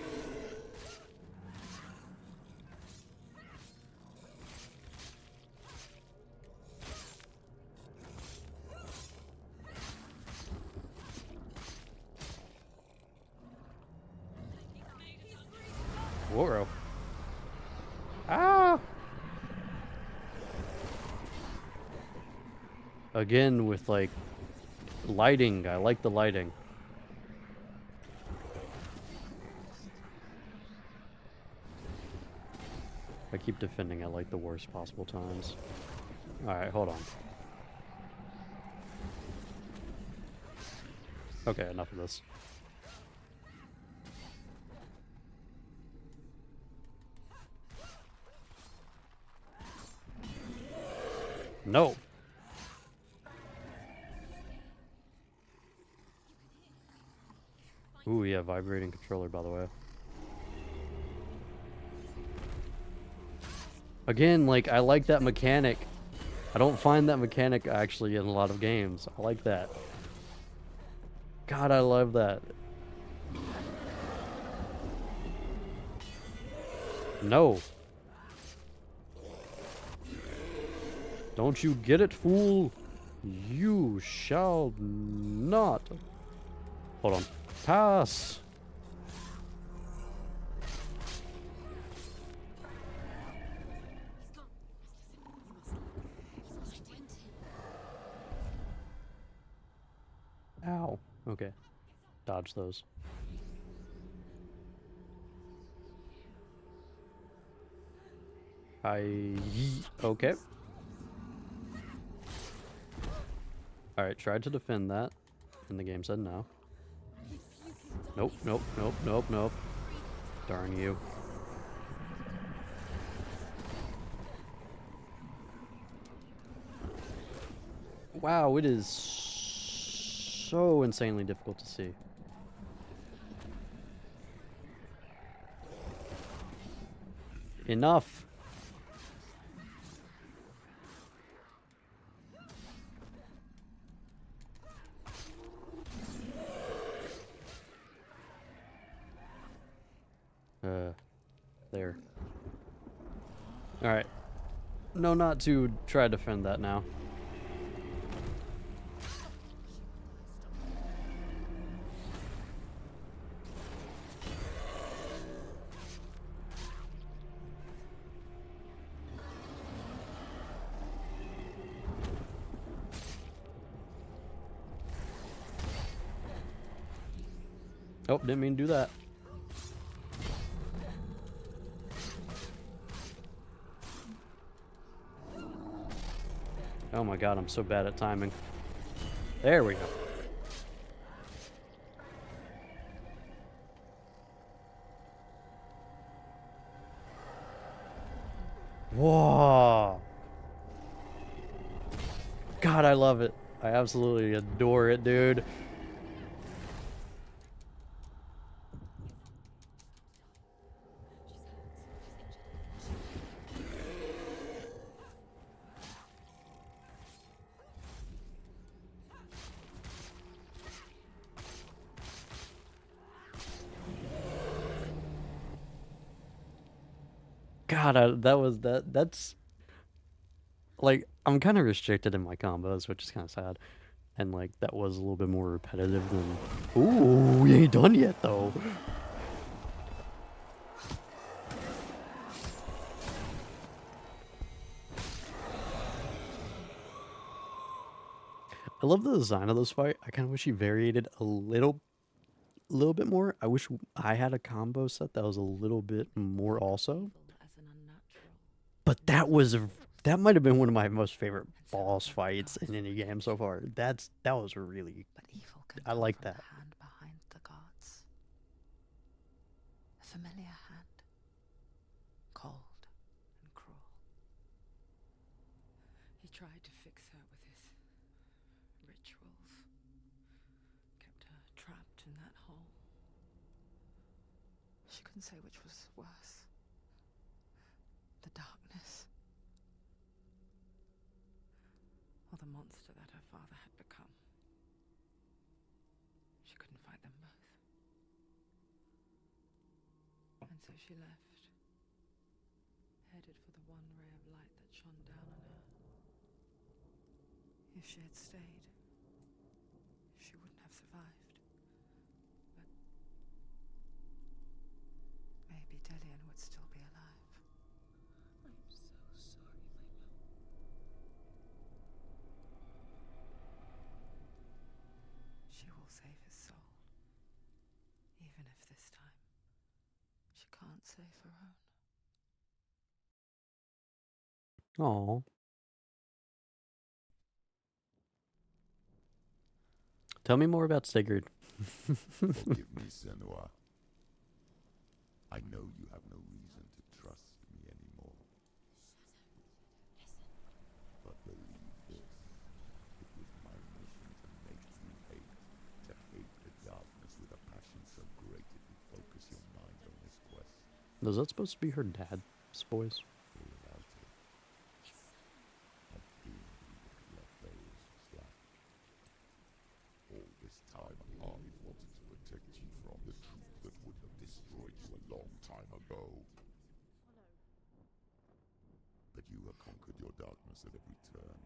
Speaker 1: Whoa. Ah! Again, with like lighting. I like the lighting. I keep defending at like the worst possible times. Alright, hold on. Okay, enough of this. No! Ooh, yeah, vibrating controller, by the way. Again, like, I like that mechanic. I don't find that mechanic actually in a lot of games. I like that. God, I love that. No. Don't you get it, fool? You shall not. Hold on. Pass. Ow. Okay. Dodge those. Okay. Alright, tried to defend that, and the game said no. Nope, nope, nope, nope, nope. Darn you. Wow, it is so insanely difficult to see. Enough. There. Alright. No, not to try to defend that now. Oh, didn't mean to do that. Oh my god, I'm so bad at timing. There we go. Whoa. God, I love it. I absolutely adore it, dude. God, that's like, I'm kind of restricted in my combos, which is kind of sad. And like, that was a little bit more repetitive than... Ooh, we ain't done yet, though. I love the design of this fight. I kind of wish he varied it a little bit more. I wish I had a combo set that was a little bit more also. But that might have been one of my most favorite boss fights in any game so far. That was really... I like that.
Speaker 4: Hand behind the gods. A familiar hand. Cold and cruel.
Speaker 9: He tried to fix her with his rituals. Kept her trapped in that hole.
Speaker 4: She couldn't say which was worse. The darkness. Or the monster that her father had become. She couldn't fight them both. And so she left. Headed for the one ray of light that shone down on her. If she had stayed, she wouldn't have survived. But maybe Dillian would still be alive.
Speaker 3: I'm so sorry, my love.
Speaker 4: save her own.
Speaker 1: Oh. Tell me more about Sigurd.
Speaker 7: Forgive me, Senua. I know you have no reason to trust me anymore. But believe this, it was my mission to make you hate, to hate the darkness with a passion so great it would focus your mind on this quest.
Speaker 1: Was that supposed to be her dad's voice?
Speaker 7: Without it, I doomed you with Lefay's slack. All this time I've wanted to protect you from the truth that would have destroyed you a long time ago. But you have conquered your darkness at every turn.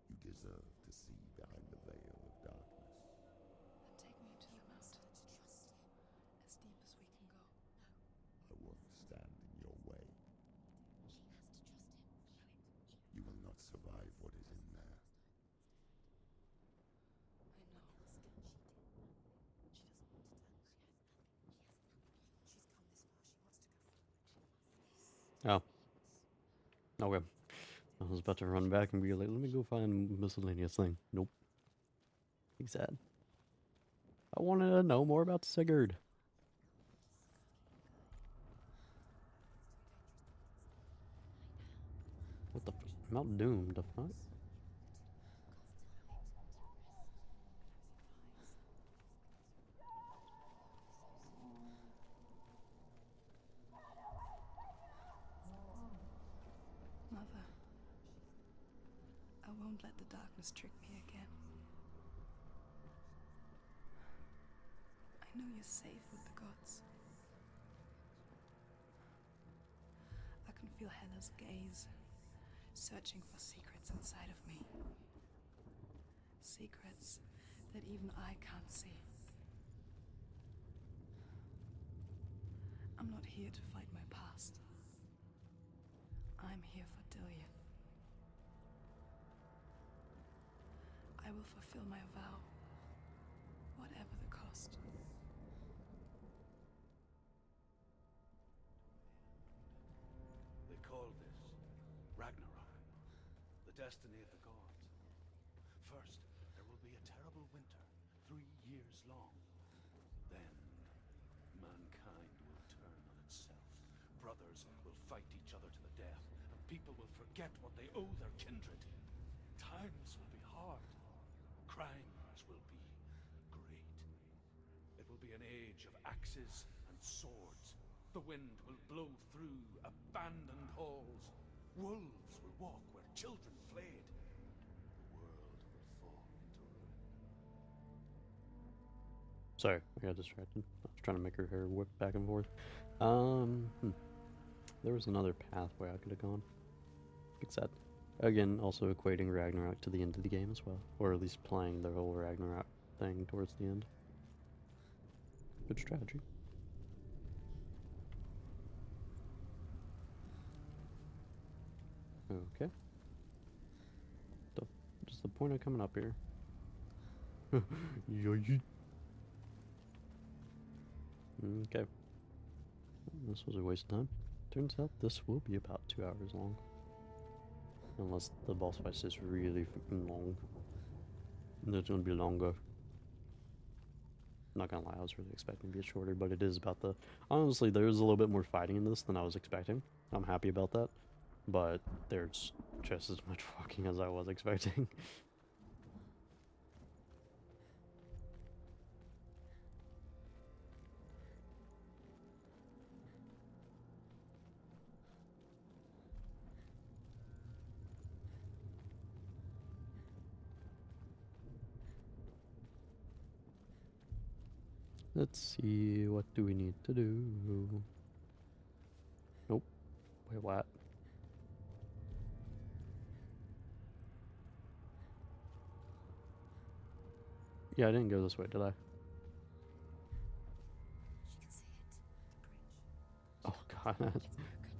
Speaker 7: You deserve to see behind the veil of darkness.
Speaker 9: Then take me to the mountain. As deep as we can go.
Speaker 7: I won't stand in your way. You will not survive what is in there.
Speaker 9: I know.
Speaker 1: Oh. Okay. I was about to run back and be like, let me go find a miscellaneous thing. Nope. He's sad. I wanted to know more about Sigurd. What the Mount Doom, the fuck?
Speaker 9: Mother, I won't let the darkness trick me again. I know you're safe with the gods. I can feel Hela's gaze, searching for secrets inside of me. Secrets that even I can't see. I'm not here to fight my past. I'm here for Dillion. I will fulfill my vow, whatever the cost.
Speaker 2: They call this Ragnarok, the destiny of the gods. First, there will be a terrible winter, 3 years long. Then, mankind will turn on itself. Brothers will fight each other to the death, and people will forget what they owe their kindred. Times will be hard. Crimes will be great. It will be an age of axes and swords. The wind will blow through abandoned halls. Wolves will walk where children played. The world will fall into ruin.
Speaker 1: Sorry, I got distracted. I was trying to make her hair whip back and forth. There was another pathway I could have gone. Fix that. Again, also equating Ragnarok to the end of the game as well. Or at least playing the whole Ragnarok thing towards the end. Good strategy. Okay. What's the point of coming up here? Yoyi. Okay. This was a waste of time. Turns out this will be about 2 hours long. Unless the boss fight is really freaking long. It's gonna be longer. Not gonna lie, I was really expecting to be shorter, but it is about the... Honestly, there's a little bit more fighting in this than I was expecting. I'm happy about that. But there's just as much walking as I was expecting. Let's see, what do we need to do? Nope. Wait, what? Yeah, I didn't go this way, did I?
Speaker 3: She can see it.
Speaker 1: Oh god.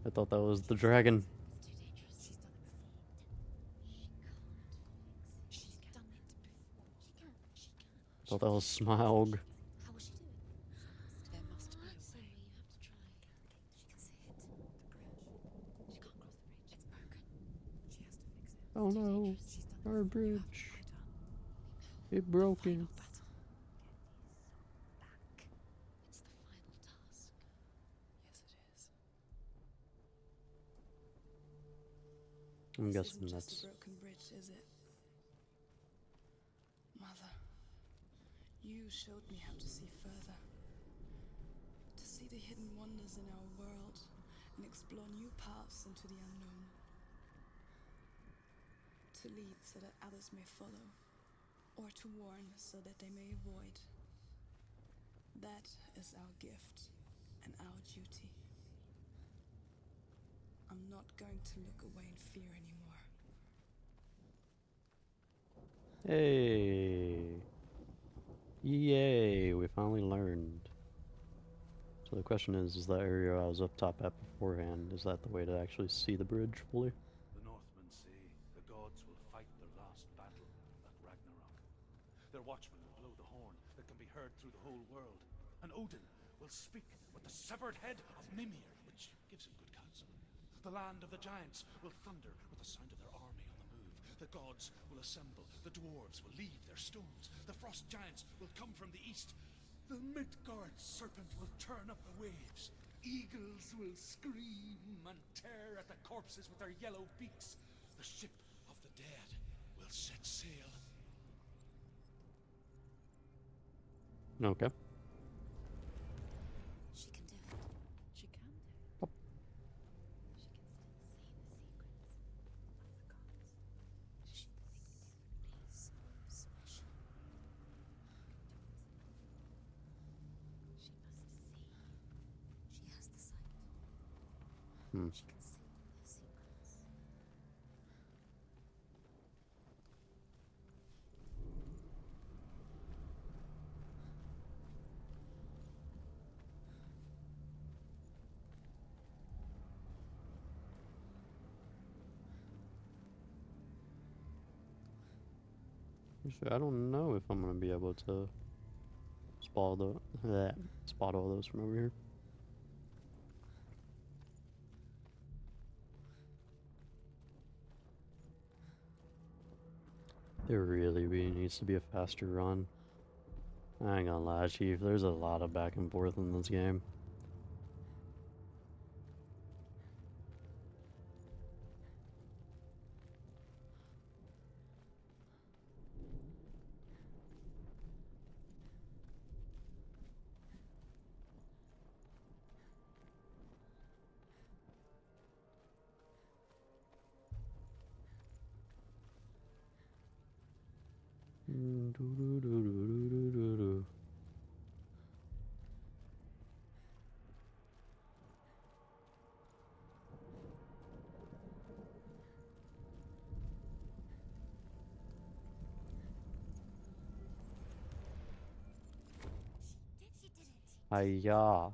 Speaker 1: I thought that was the dragon.
Speaker 3: It's too dangerous. She's done it before. She's done it before.
Speaker 1: Thought that was Smaug.
Speaker 3: How will she do it? There must be a way.
Speaker 1: Oh no, our bridge. It broken.
Speaker 3: Battle. Back. It's the final task.
Speaker 4: Yes, it is.
Speaker 1: I'm
Speaker 9: This
Speaker 1: guessing
Speaker 9: isn't just
Speaker 1: that's
Speaker 9: a broken bridge, is it? Mother, you showed me how to see further. To see the hidden wonders in our world and explore new paths into the unknown. To lead so that others may follow, or to warn so that they may avoid. That is our gift and our duty. I'm not going to look away in fear anymore.
Speaker 1: Hey. Yay, we finally learned. So the question is that area I was up top at beforehand, is that the way to actually see the bridge fully?
Speaker 2: The Northmen say the gods will fight their last battle at Ragnarok. Their watchmen will blow the horn that can be heard through the whole world, and Odin will speak with the severed head of Mimir, which gives him good counsel. The land of the giants will thunder with the sound of their army on the move. The gods will assemble, the dwarves will leave their stones, the frost giants will come from the east. The Midgard serpent will turn up the waves. Eagles will scream and tear at the corpses with their yellow beaks. The ship of the dead will set sail.
Speaker 1: Okay.
Speaker 3: She can do it.
Speaker 4: She can do.
Speaker 1: Pop.
Speaker 3: She can still see the secrets of the gods. She thinks so special. She must see. She has the sight.
Speaker 1: Hmm.
Speaker 3: She can see their secrets.
Speaker 1: Actually, I don't know if I'm gonna be able to spot all those from over here. There really needs to be a faster run. I ain't gonna lie, Chief. There's a lot of back and forth in this game.
Speaker 3: She did it.
Speaker 1: Hiya.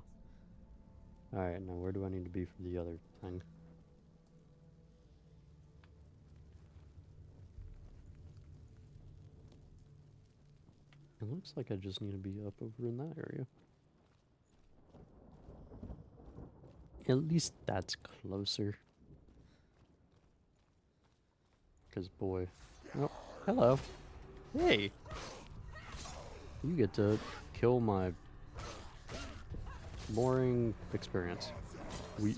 Speaker 1: Alright, now where do I need to be for the other thing? It looks like I just need to be up over in that area. At least that's closer. Because, boy. Oh, hello. Hey! You get to kill my boring experience. We.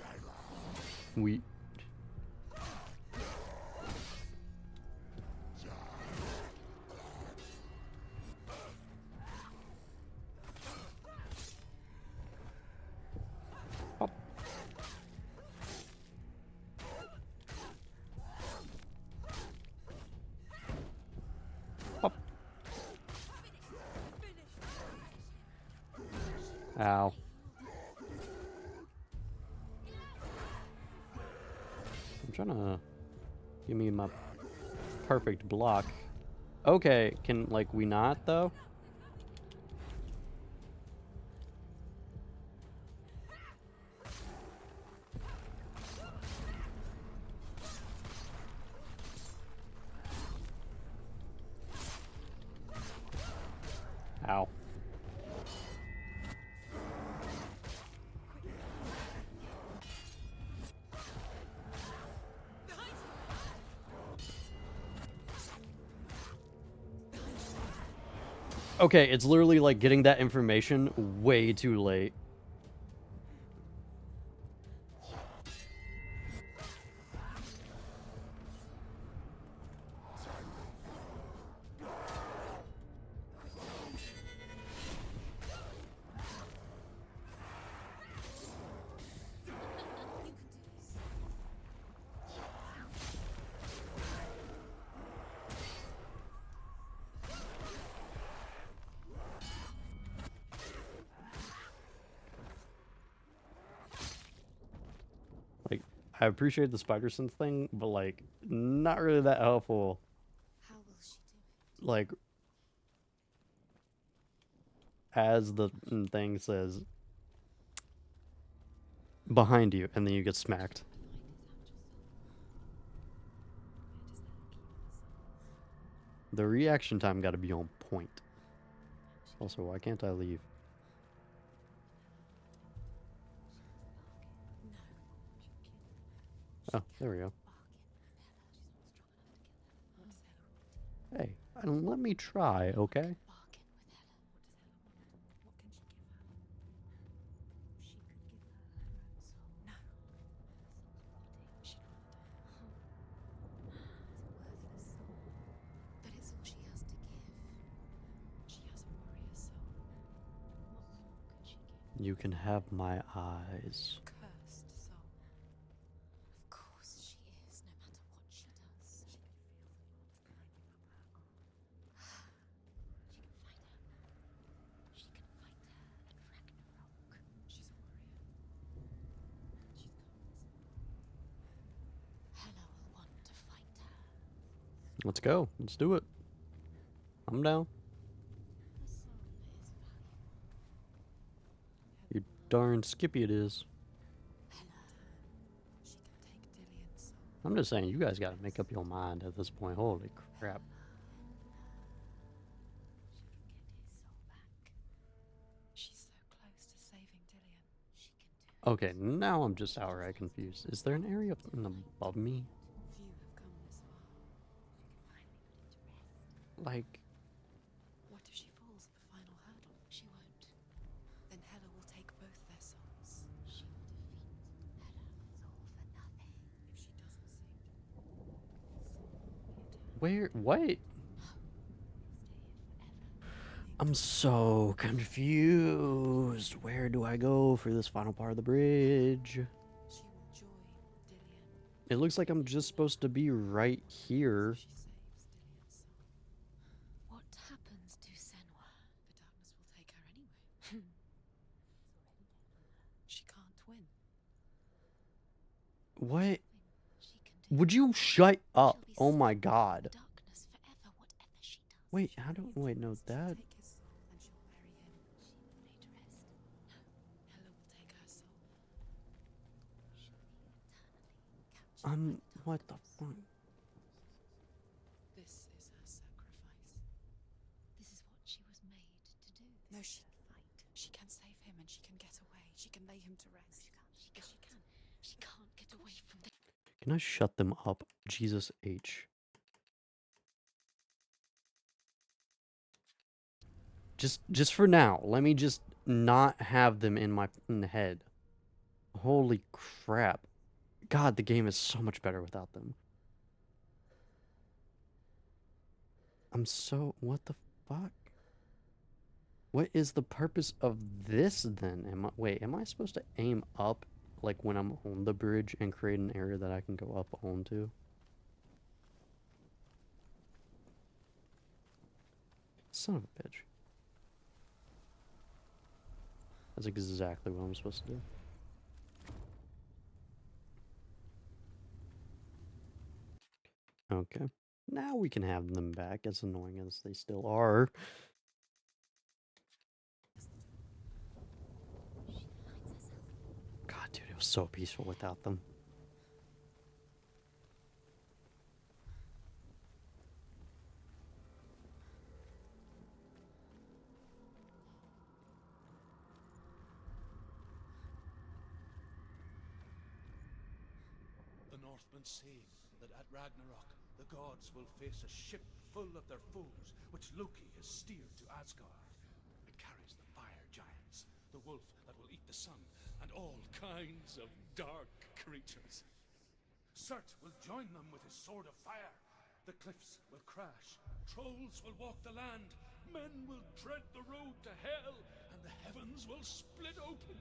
Speaker 1: Up. Up. Ow. I'm trying to give me my perfect block. Okay, can, like, we not, though? Ow. Okay, it's literally like getting that information way too late. Like, I appreciate the spider sense thing, but like, not really that helpful.
Speaker 3: How will she do it?
Speaker 1: Like, as the thing says, behind you, and then you get smacked. The reaction time got to be on point. Also, why can't I leave? Oh, there we go. Hey, let me try, okay?
Speaker 3: But it's all she has to give. She has a warrior soul. What more could she give?
Speaker 1: You can have my eyes.
Speaker 3: Cursed soul. Of course she is, no matter what she does. She can feel the world climbing up her arm. She can fight her. She can fight her at Ragnarok. She's a warrior. She's Hela will want to fight her.
Speaker 1: Let's go. Let's do it. I'm down.
Speaker 3: Her soul is valuable.
Speaker 1: You darn skippy it is.
Speaker 3: Hela, she can take Dillion's soul.
Speaker 1: I'm just saying, you guys gotta make up your mind at this point. Holy crap.
Speaker 3: She can get his soul back. She's so close to saving Dillion. She can do it.
Speaker 1: Okay, now I'm just outright confused. Is there an area up above me?
Speaker 3: Few have come this far. She can finally put it to rest.
Speaker 1: Like,
Speaker 3: What if she falls at the final hurdle? She won't. Then Hela will take both their souls. She will defeat Hela. It's all for nothing. If she doesn't save them,
Speaker 1: where? What? I'm so confused. Where do I go for this final part of the bridge?
Speaker 3: she will join Dillion.
Speaker 1: It looks like I'm just supposed to be right here.
Speaker 3: She saves Dillion's soul. What happens to Senua? The darkness will take her anyway. She can't win.
Speaker 1: What?
Speaker 3: She can do
Speaker 1: Would you shut up?
Speaker 3: She'll be
Speaker 1: Oh my
Speaker 3: stuck in
Speaker 1: god.
Speaker 3: the darkness forever, whatever she does.
Speaker 1: Wait, how do... Wait, no, that...
Speaker 3: Take his soul and she'll marry him. She will lay to rest. No, Hela will take her soul. She'll be eternally captured.
Speaker 1: What the fuck?
Speaker 3: This is her sacrifice. This is what she was made to do. No, she fight. She can save him and she can get away. She can lay him to rest. She can. She can't get away from the...
Speaker 1: Can I shut them up? Jesus H. Just for now, let me just not have them in my head. Holy crap. God, the game is so much better without them. I'm so... What the fuck? What is the purpose of this then? Wait, am I supposed to aim up like when I'm on the bridge and create an area that I can go up onto? Son of a bitch. That's exactly what I'm supposed to do. Okay. Now we can have them back, as annoying as they still are. God, dude, it was so peaceful without them.
Speaker 2: The Northmen say that at Ragnarok, the gods will face a ship full of their foes, which Loki has steered to Asgard. It carries the fire giants, the wolf that will eat the sun, and all kinds of dark creatures. Surt will join them with his sword of fire. The cliffs will crash, trolls will walk the land, men will tread the road to hell, and the heavens will split open.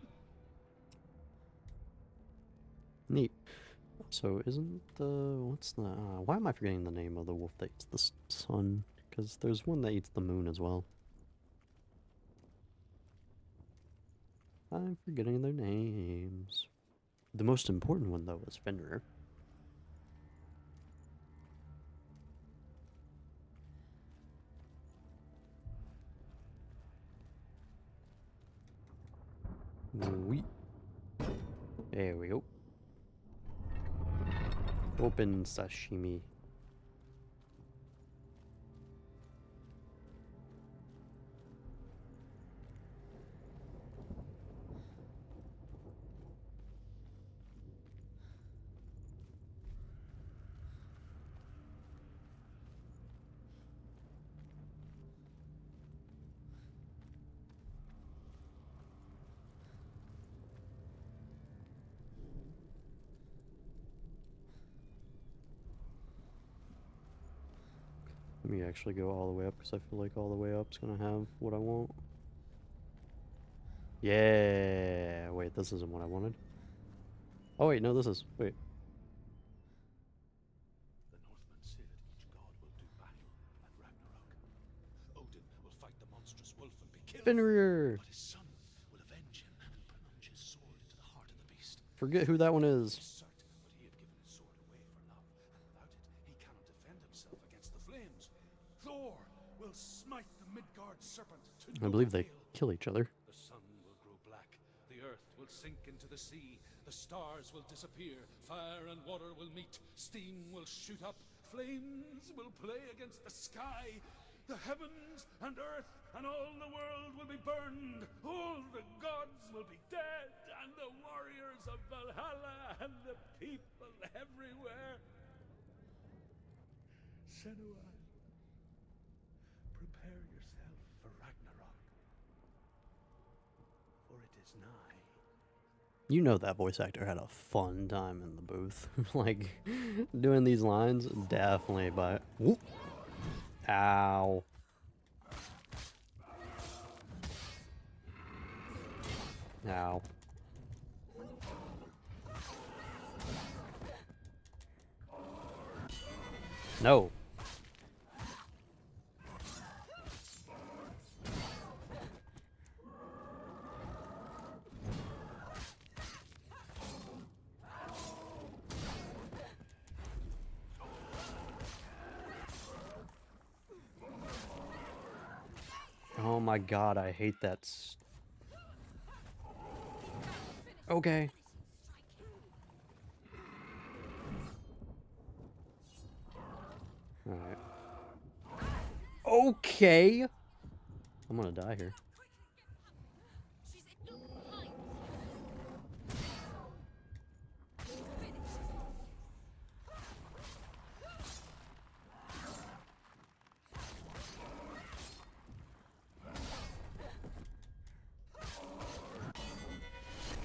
Speaker 1: Neat. So isn't the what's the why am I forgetting the name of the wolf that eats the sun? Because there's one that eats the moon as well. I'm forgetting their names. The most important one though is Fenrir. There we go. Open sashimi. Let me actually go all the way up because I feel like all the way up's gonna have what I want. Yeah, wait, this isn't what I wanted. Oh wait, no, this is. Wait.
Speaker 2: The Northmen say that each god will do battle at Ragnarok. Odin will fight the monstrous wolf and be killed.
Speaker 1: Fenrir!
Speaker 2: But his son will avenge him and plunge his sword into the heart of the beast.
Speaker 1: Forget who that one is.
Speaker 2: Surt, but he had given his sword away for love, and without it, he cannot defend himself against the flames. Thor will smite the Midgard serpent to
Speaker 1: I
Speaker 2: no
Speaker 1: believe they
Speaker 2: avail.
Speaker 1: kill each other.
Speaker 2: The sun will grow black, the earth will sink into the sea, the stars will disappear, fire and water will meet, steam will shoot up, flames will play against the sky, the heavens and earth and all the world will be burned, all the gods will be dead, and the warriors of Valhalla and the people everywhere. Senua, prepare yourself for Ragnarok, for it is nigh.
Speaker 1: You know that voice actor had a fun time in the booth. Like, doing these lines, definitely, but... Whoop. Ow. Ow. No. Oh my god, I hate that. Okay. Alright. Okay! I'm gonna die here.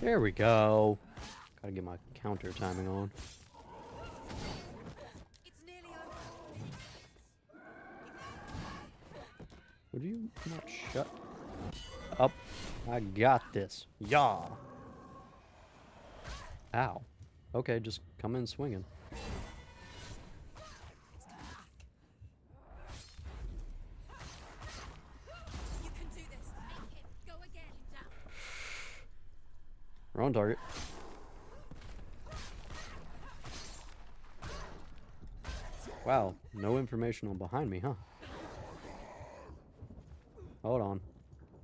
Speaker 1: There we go. Gotta get my counter timing on.
Speaker 3: It's nearly over.
Speaker 1: Would you not shut up? I got this. Yeah. Ow. Okay, just come in swinging.
Speaker 3: You can do this. Make him go again. Down.
Speaker 1: We're on target. Wow, no information on behind me, huh? Hold on.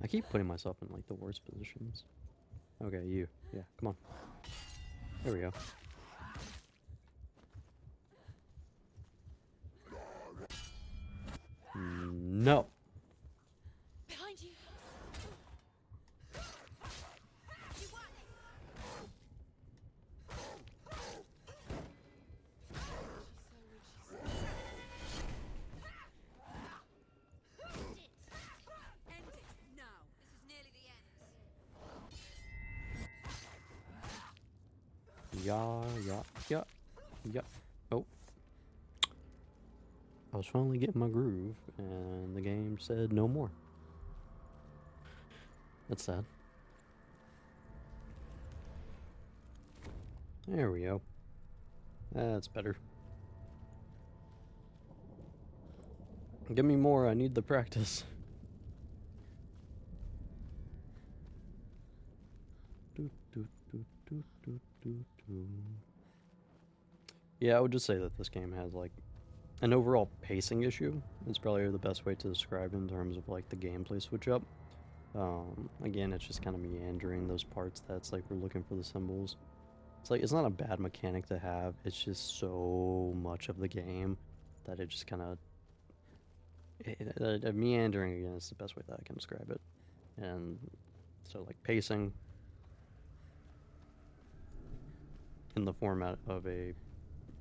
Speaker 1: I keep putting myself in like the worst positions. Okay, you. Yeah, come on. There we go. No.
Speaker 3: Behind you. You won.
Speaker 1: Yeah. Oh. I was finally getting my groove, and the game said no more. That's sad. There we go. That's better. Give me more, I need the practice. Yeah, I would just say that this game has like an overall pacing issue. It's probably the best way to describe it in terms of like the gameplay switch up. Again, it's just kind of meandering those parts that's like we're looking for the symbols. It's like, it's not a bad mechanic to have, it's just so much of the game that it just kind of... meandering, again, is the best way that I can describe it. And so, like, pacing in the format of a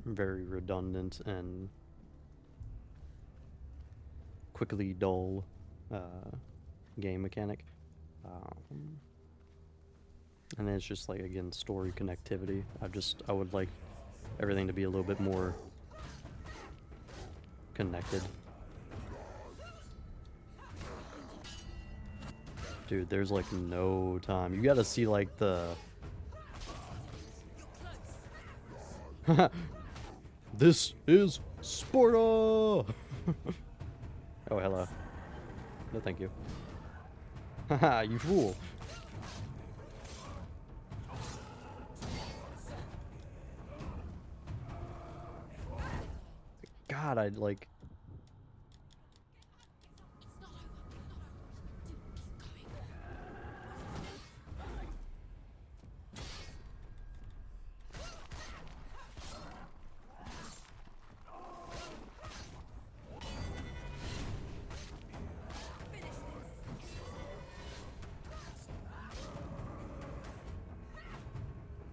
Speaker 1: very redundant and quickly dull game mechanic. And then it's just like, again, story connectivity. I would like everything to be a little bit more connected. Dude, there's like no time. You gotta see like the... This is Sparta! Oh, hello. No, thank you. Haha, you fool. God, I'd like...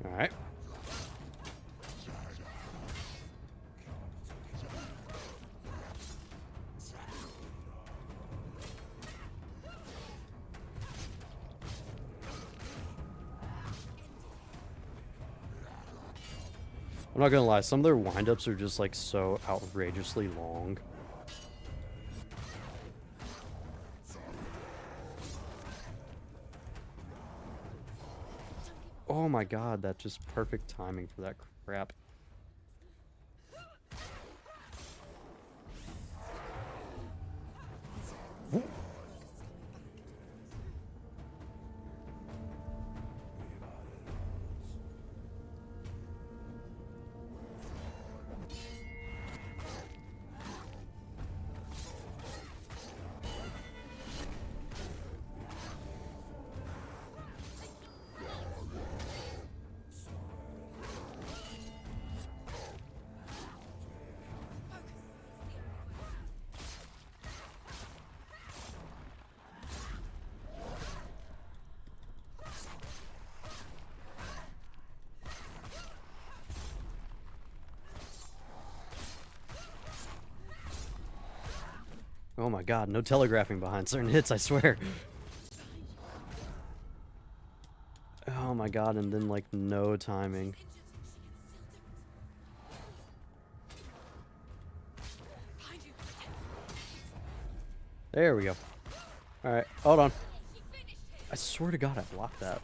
Speaker 1: Alright. I'm not gonna lie, some of their windups are just like so outrageously long. Oh my god, that's just perfect timing for that crap. Oh my god, no telegraphing behind certain hits, I swear. Oh my god, and then like no timing. There we go. Alright, hold on. I swear to god I blocked that.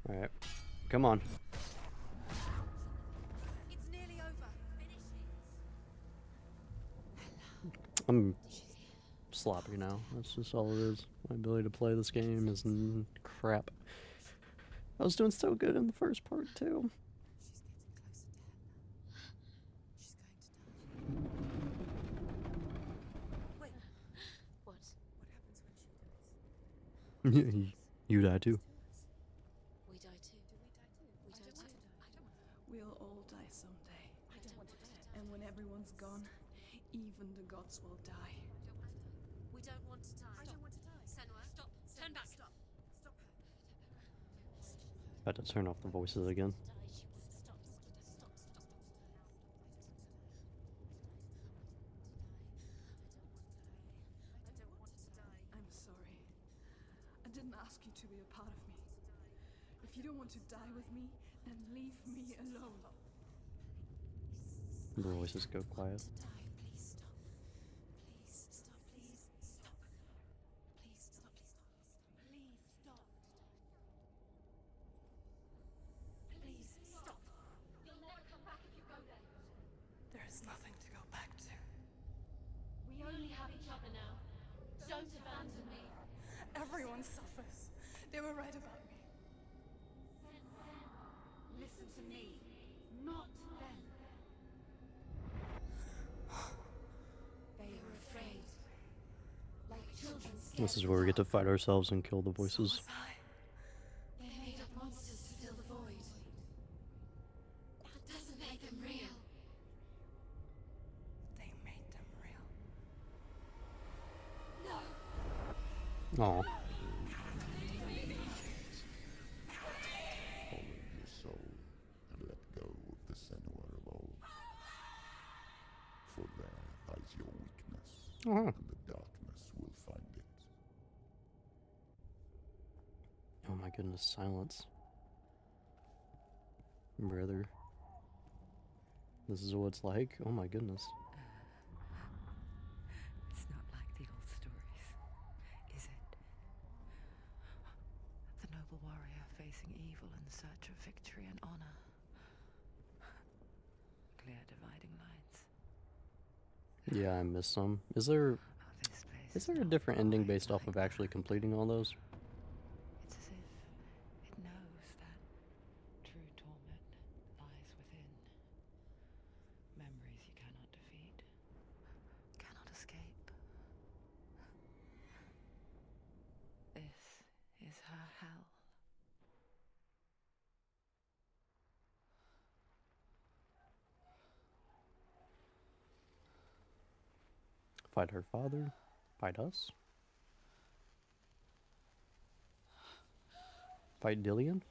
Speaker 1: Alright, come on. I'm sloppy now. That's just all it is. My ability to play this game is crap. I was doing so good in the first part too.
Speaker 3: Wait. What? What happens when she dies?
Speaker 1: You die too.
Speaker 3: We die too. Do we die too? We die too.
Speaker 9: We'll all die someday.
Speaker 3: I don't want to die.
Speaker 9: And when everyone's gone, even the gods will die.
Speaker 3: We don't want to die. I don't want to die. Senua, stop. Turn back. Stop. Stop her.
Speaker 1: I had to turn off the voices again.
Speaker 9: I'm sorry. you don't want to die with me, then leave me alone.
Speaker 1: The voices go quiet.
Speaker 3: To die, please stop. Please stop, please stop. Please stop, please stop. Please stop. Please stop. You'll never come back if you go there.
Speaker 9: There is nothing to go back to.
Speaker 3: We only have each other now. Don't abandon me.
Speaker 9: Everyone suffers. They were right about me.
Speaker 3: Listen to me, not them. They are afraid. Like children scared.
Speaker 1: This is where we get to fight ourselves and kill the voices.
Speaker 3: They made up monsters to fill the void. That doesn't make them real.
Speaker 9: They made them real.
Speaker 3: No.
Speaker 1: Aw.
Speaker 7: Follow your soul and let go of the Senua of old. For there lies your weakness,
Speaker 1: Uh-huh.
Speaker 7: and the darkness will find it.
Speaker 1: Oh my goodness, silence. Brother. This is what it's like? Oh my goodness.
Speaker 4: It's not like the old stories, is it? The noble warrior facing evil in search of victory and honor. Clear dividing lines.
Speaker 1: Yeah, I missed some. Is there
Speaker 4: Oh, this place
Speaker 1: is there a
Speaker 4: not
Speaker 1: different ending
Speaker 4: quite
Speaker 1: based off
Speaker 4: like
Speaker 1: of actually
Speaker 4: that.
Speaker 1: completing all those?
Speaker 4: It's as if it knows that true torment lies within. Memories you cannot defeat, cannot escape. This is her hell.
Speaker 1: Fight her father? Fight us? Fight Dillian?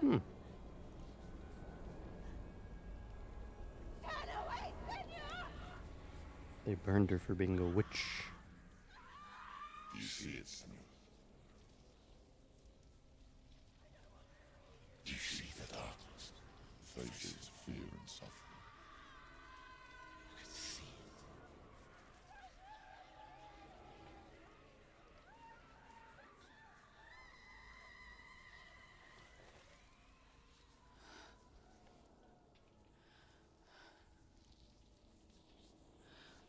Speaker 1: Hmm. They burned her for being a witch.
Speaker 7: Do you see it, Senua? Do you see the darkness? Faces fear and suffering. You can see it.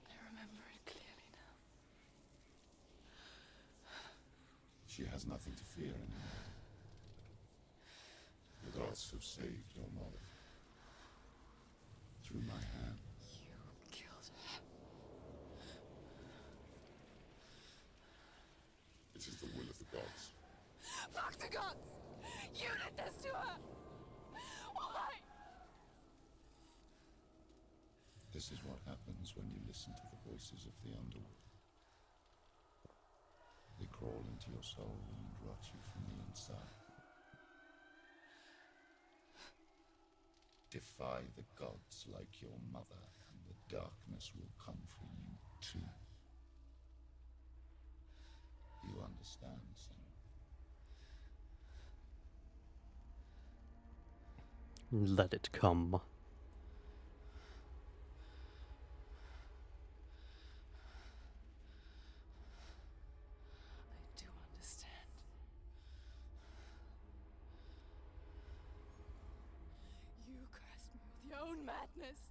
Speaker 9: I remember it clearly now.
Speaker 7: She has nothing to fear anymore. The gods have saved your mother. Through my hand.
Speaker 9: You killed her.
Speaker 7: It is the will of the gods.
Speaker 9: Fuck the gods! You did this to her! Why?
Speaker 7: This is what happens when you listen to the voices of the underworld. They crawl into your soul and rot you from the inside. Defy the gods like your mother, and the darkness will come for you too. You understand, Senua?
Speaker 1: Let it come.
Speaker 9: I do understand. You cursed me with your own madness.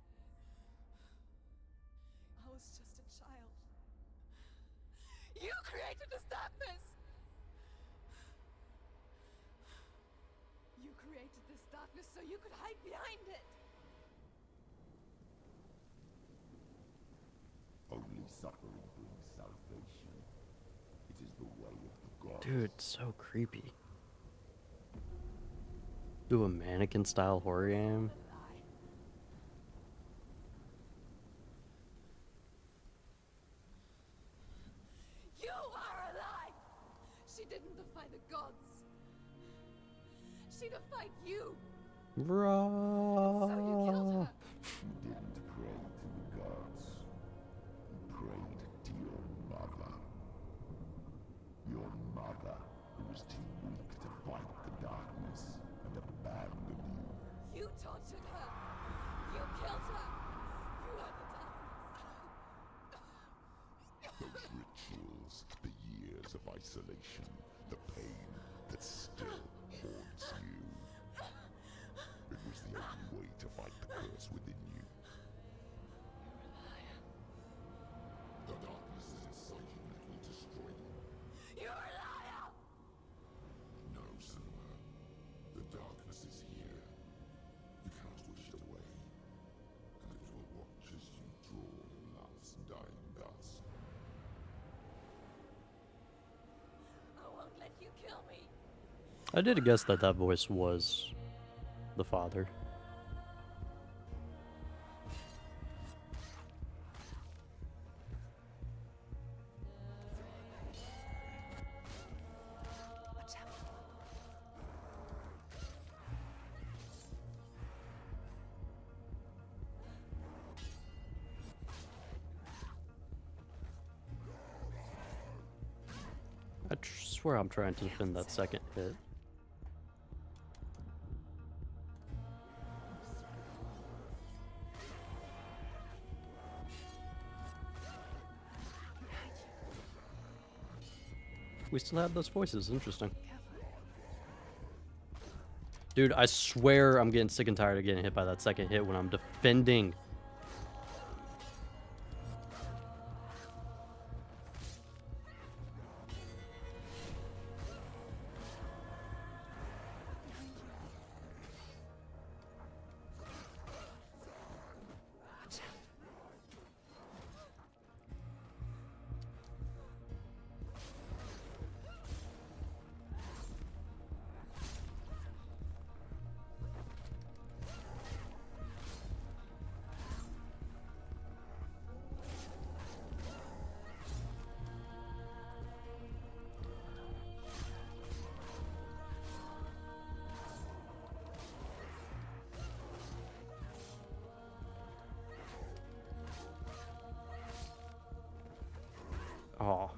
Speaker 9: I was just a child. You created this darkness! You created this darkness so you could hide behind it!
Speaker 7: Only suffering brings salvation. It is the way of the gods.
Speaker 1: Dude, so creepy. Do a mannequin style horror game.
Speaker 9: You are a lie! She didn't defy the gods. She she to fight you.
Speaker 1: Bruh.
Speaker 9: So you killed her.
Speaker 7: You didn't pray to the gods. You prayed to your mother. Your mother, who was too weak to fight the darkness and abandoned you.
Speaker 9: You tortured her. You killed her. You are the darkness.
Speaker 7: Those rituals, the years of isolation, the pain that still haunts you. It was the only way to fight the curse within you. The darkness is inside you and it will destroy you.
Speaker 9: You're a liar.
Speaker 7: No, Senua. The darkness is here. You cannot wish it away. And it will watch as you draw your last dying gasp.
Speaker 9: I won't let you kill me.
Speaker 1: I did guess that that voice was the father. I swear I'm trying to defend that second hit. We still have those voices. Interesting. Dude, I swear I'm getting sick and tired of getting hit by that second hit when I'm defending. Oh.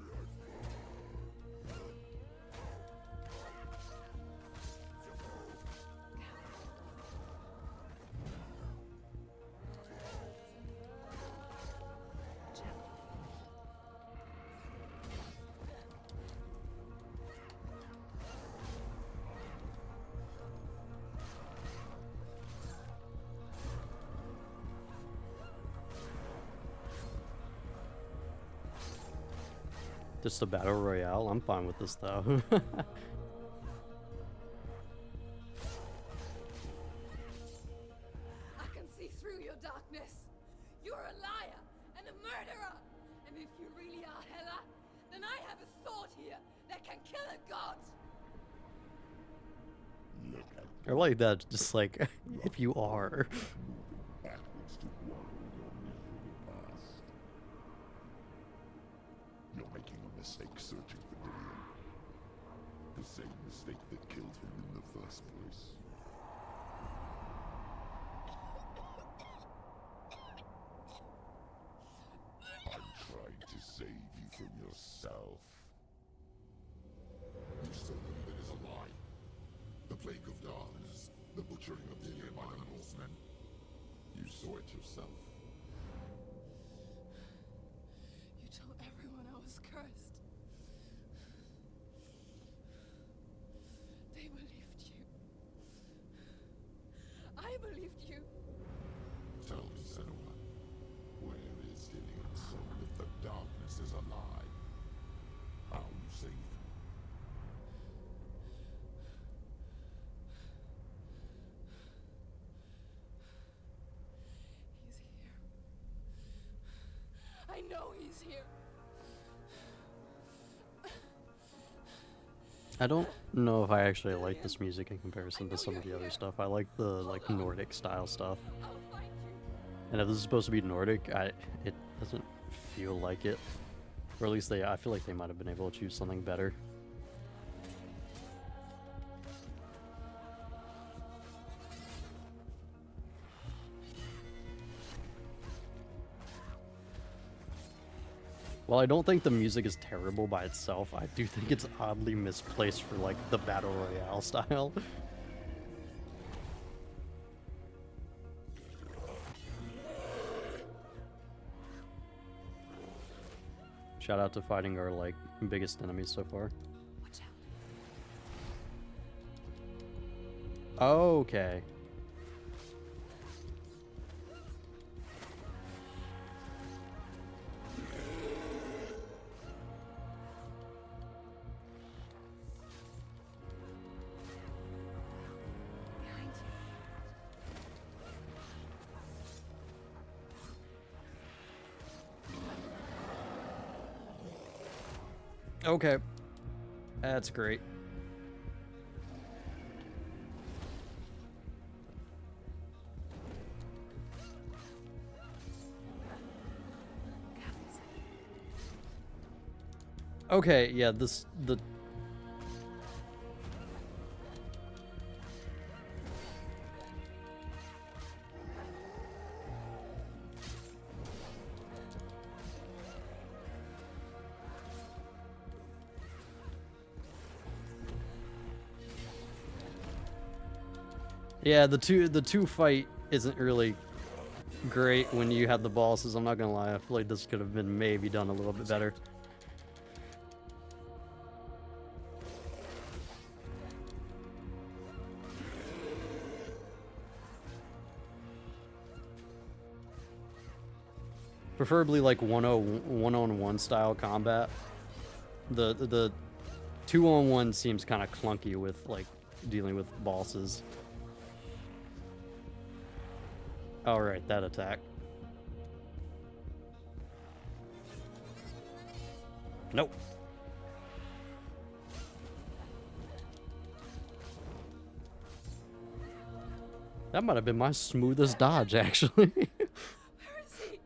Speaker 1: Just a battle royale. I'm fine with this though.
Speaker 9: I can see through your darkness. You're a liar and a murderer. And if you really are Hela, then I have a sword here that can kill a god.
Speaker 7: Look at
Speaker 1: I like that. Just like, if you are.
Speaker 7: backwards to wallow in your miserable past. You're making a mistake searching for Dillion. The same mistake that killed him in the first place. I'm trying to save you from yourself. You still believe it is a lie? The plague of darkness, the butchering of Dillion by the Northmen. You saw it yourself.
Speaker 9: You told everyone I was cursed. They believed you. I believed you.
Speaker 7: Tell me, Senua, where is Dillion so if the darkness is a lie? How you saved him?
Speaker 9: He's here. I know he's here.
Speaker 1: I don't know if I actually like this music in comparison to some of the other stuff. I like the like Nordic style stuff.
Speaker 9: I'll find you.
Speaker 1: And if this is supposed to be Nordic, it doesn't feel like it. Or at least I feel like they might have been able to choose something better. While I don't think the music is terrible by itself, I do think it's oddly misplaced for like the battle royale style. Shout out to fighting our like biggest enemies so far.
Speaker 4: Watch out.
Speaker 1: Okay.
Speaker 4: Behind you.
Speaker 1: Okay. That's great. Okay, yeah, the Yeah, the two fight isn't really great when you have the bosses. I'm not gonna lie, I feel like this could have been maybe done a little bit better. Preferably like one-on-one style combat. The 2-on-1 seems kind of clunky with like dealing with bosses. All right, that attack. Nope. That might have been my smoothest dodge, actually.
Speaker 9: Where is he?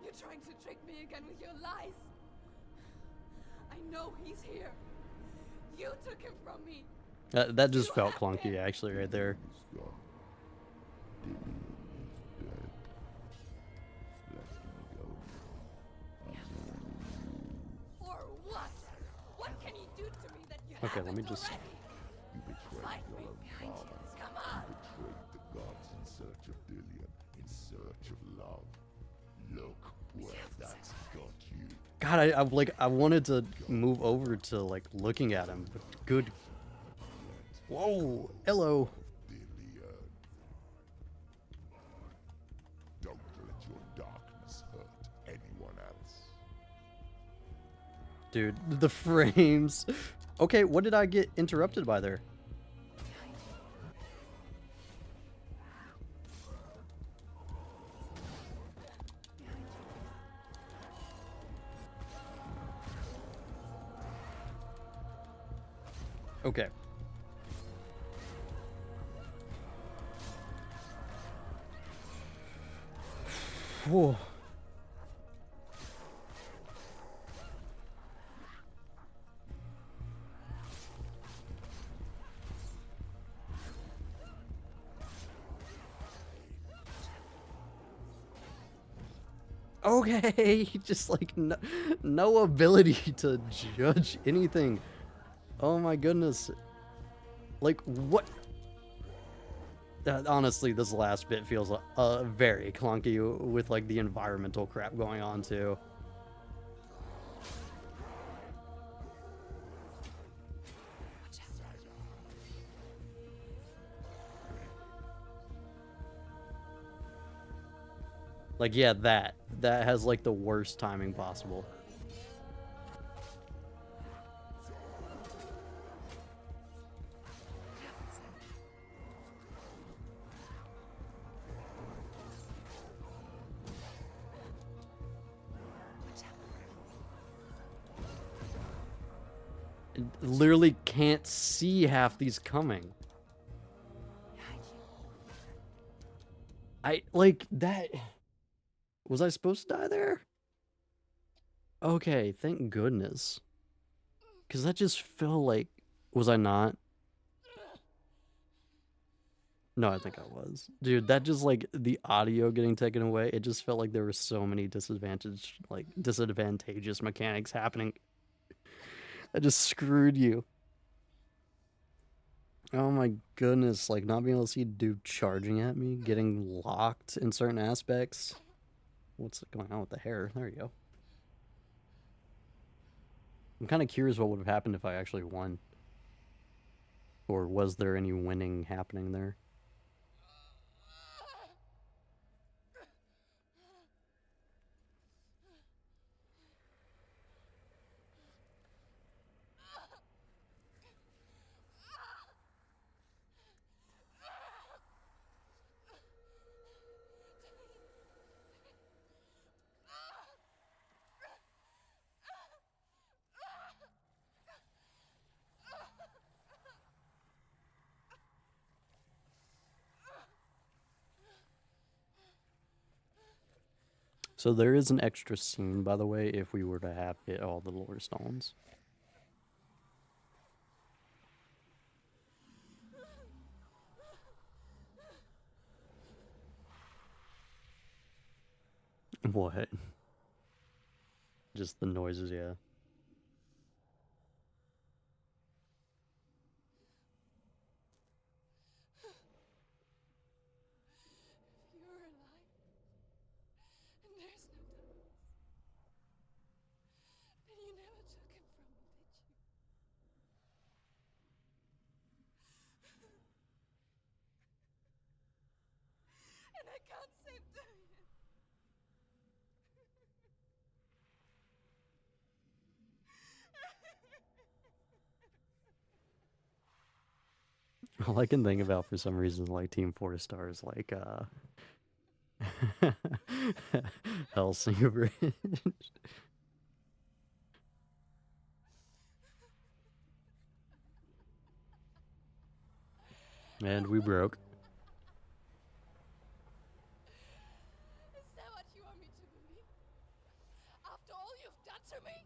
Speaker 9: You're trying to trick me again with your lies. I know he's here. You took him from me.
Speaker 1: That just felt clunky, actually, right there.
Speaker 9: Or what? What can you do to me that you
Speaker 1: Okay, let me
Speaker 9: haven't
Speaker 1: just...
Speaker 9: already?
Speaker 7: You betrayed
Speaker 9: Fight
Speaker 7: your
Speaker 9: me
Speaker 7: own
Speaker 9: behind you.
Speaker 7: father.
Speaker 9: Come on.
Speaker 7: You betrayed the gods in search of Dillion, in search of love. Look where that's got you.
Speaker 1: God, I wanted to move over to like looking at him, but good. Whoa, hello.
Speaker 7: Dillion. Don't let your darkness hurt anyone else.
Speaker 1: Dude, the frames. Okay, what did I get interrupted by there? Okay. Whoa. Okay, just like no ability to judge anything. Oh my goodness. Like, what? Honestly, this last bit feels very clunky with like the environmental crap going on too. Like, yeah, that has like the worst timing possible. Literally can't see half these coming. I like that. Was I supposed to die there? Okay, thank goodness. Cause that just felt like, was I not? No, I think I was. Dude, that just like the audio getting taken away, it just felt like there were so many disadvantageous mechanics happening. I just screwed you. Oh my goodness, like not being able to see dude charging at me, getting locked in certain aspects. What's going on with the hair? There you go. I'm kind of curious what would have happened if I actually won. Or was there any winning happening there? So there is an extra scene, by the way, if we were to have hit all the lore stones. What? Just the noises, yeah.
Speaker 9: You're alive. And there's no darkness. Then you never took him from me, did you? And I can't save Dorian.
Speaker 1: All I can think about for some reason, like Team 4 Stars, like Hellsing Bridge. And we broke.
Speaker 9: Is that what you want me to believe? After all you've done to me?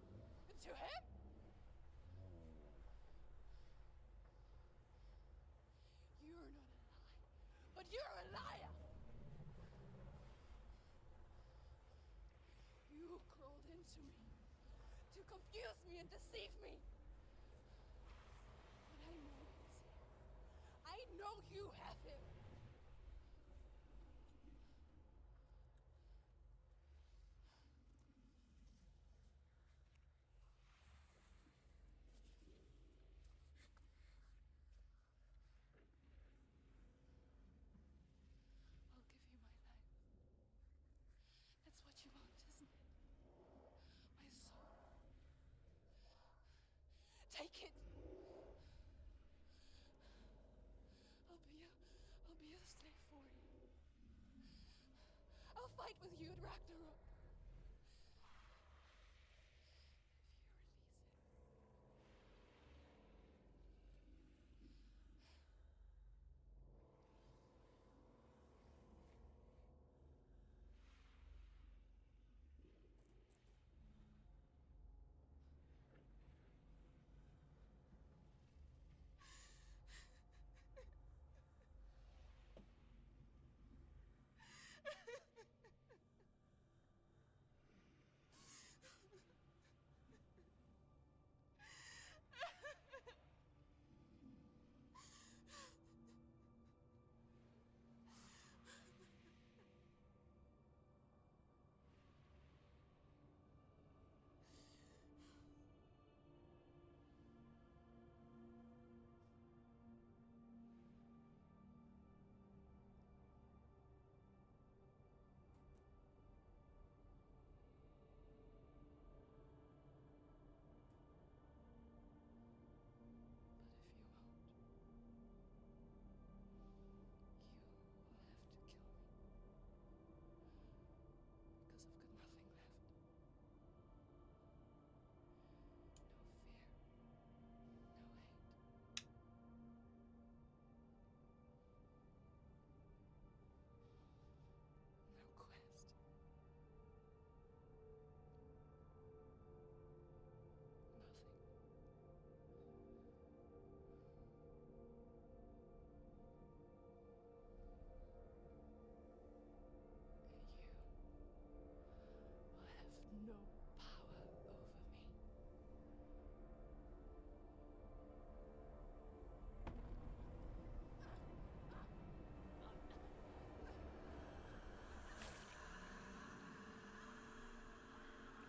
Speaker 9: And to him? You're not a lie, but you're a liar! You crawled into me to confuse me and deceive me. But I know he's here. I know you have him. I'll give you my life. That's what you want, isn't it? My soul. Take it. I'll be a slave for you. I'll fight with you at Ragnarok.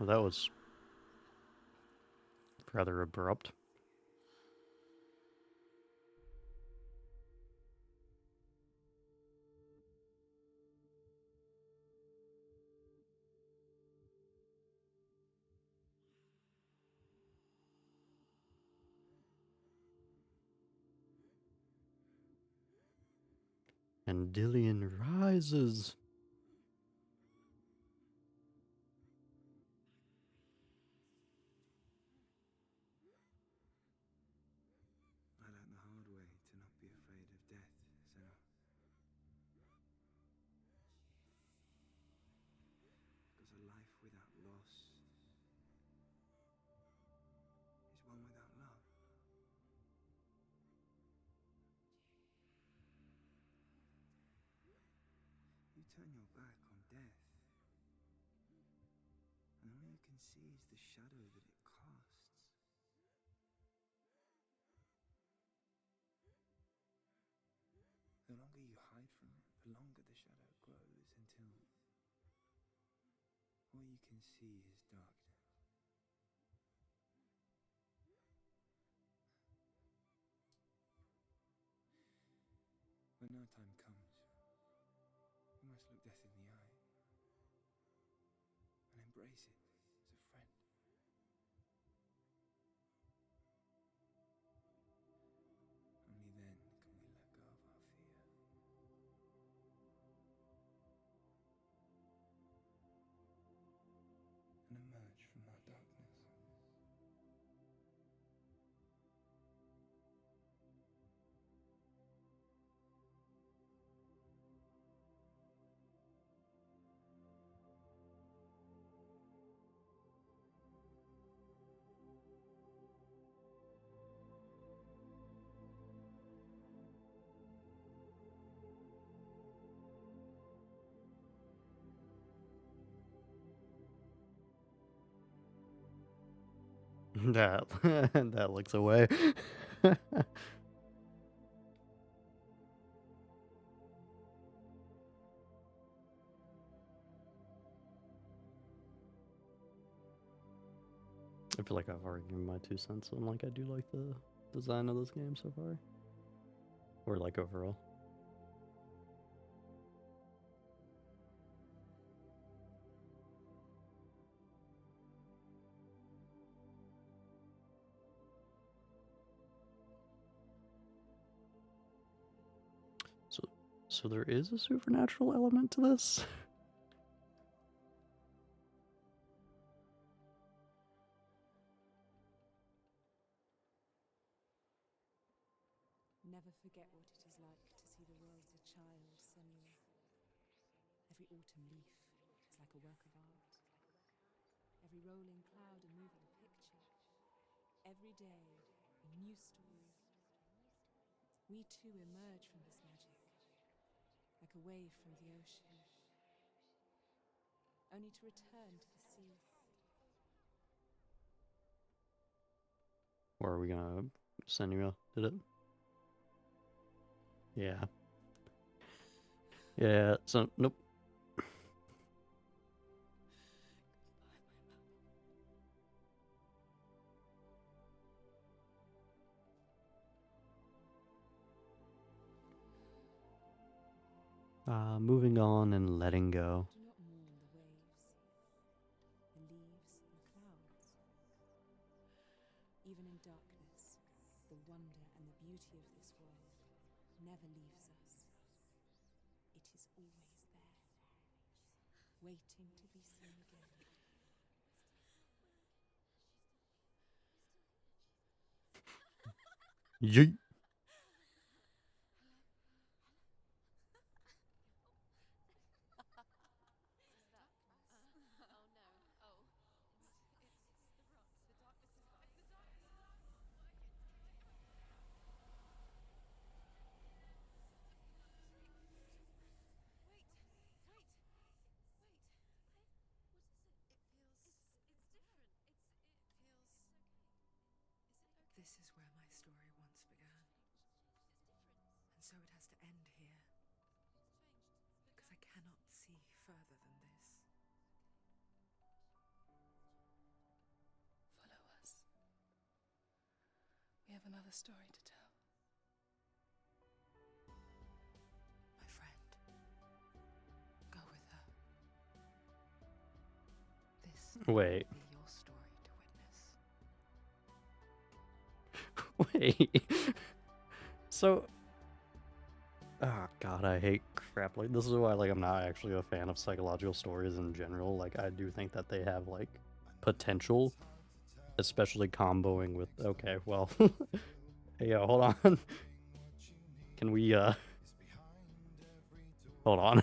Speaker 1: Well, that was rather abrupt. And Dillian rises.
Speaker 6: I learned the hard way to not be afraid of death, Senua. Because a life without loss is one without love. You turn your back on death, and all you can see is the shadow that it casts. The longer you hide from it, the longer the shadow grows until all you can see is darkness. When our time comes, we must look death in the eye and embrace it as a friend. Only then can we let go of our fear and emerge from our darkness.
Speaker 1: That that looks away. I feel like I've already given my 2 cents on like I do like the design of this game so far. Or like overall. So there is a supernatural element to this?
Speaker 5: Never forget what it is like to see the world as a child, Senua. Every autumn leaf is like a work of art. Every rolling cloud a moving picture. Every day, a new story. We too emerge from this magic, like a wave from the ocean, only to return to the sea.
Speaker 1: Or are we gonna Senua did it? Yeah. Yeah, so nope. Moving on and letting go.
Speaker 5: Do not mourn the waves, the leaves, and the clouds. Even in darkness, the wonder and the beauty of this world never leaves us. It is always there, waiting to be seen again.
Speaker 1: Yeet.
Speaker 4: This is where my story once began. And so it has to end here. Because I cannot see further than this.
Speaker 9: another story to tell.
Speaker 4: My friend, go with her. This
Speaker 1: Wait.
Speaker 4: will be your story to witness.
Speaker 1: Wait. So, oh god, I hate crap like this. Is why like I'm not actually a fan of psychological stories in general. Like I do think that they have like potential, especially comboing with okay, well, hey, hold on. Can we hold on?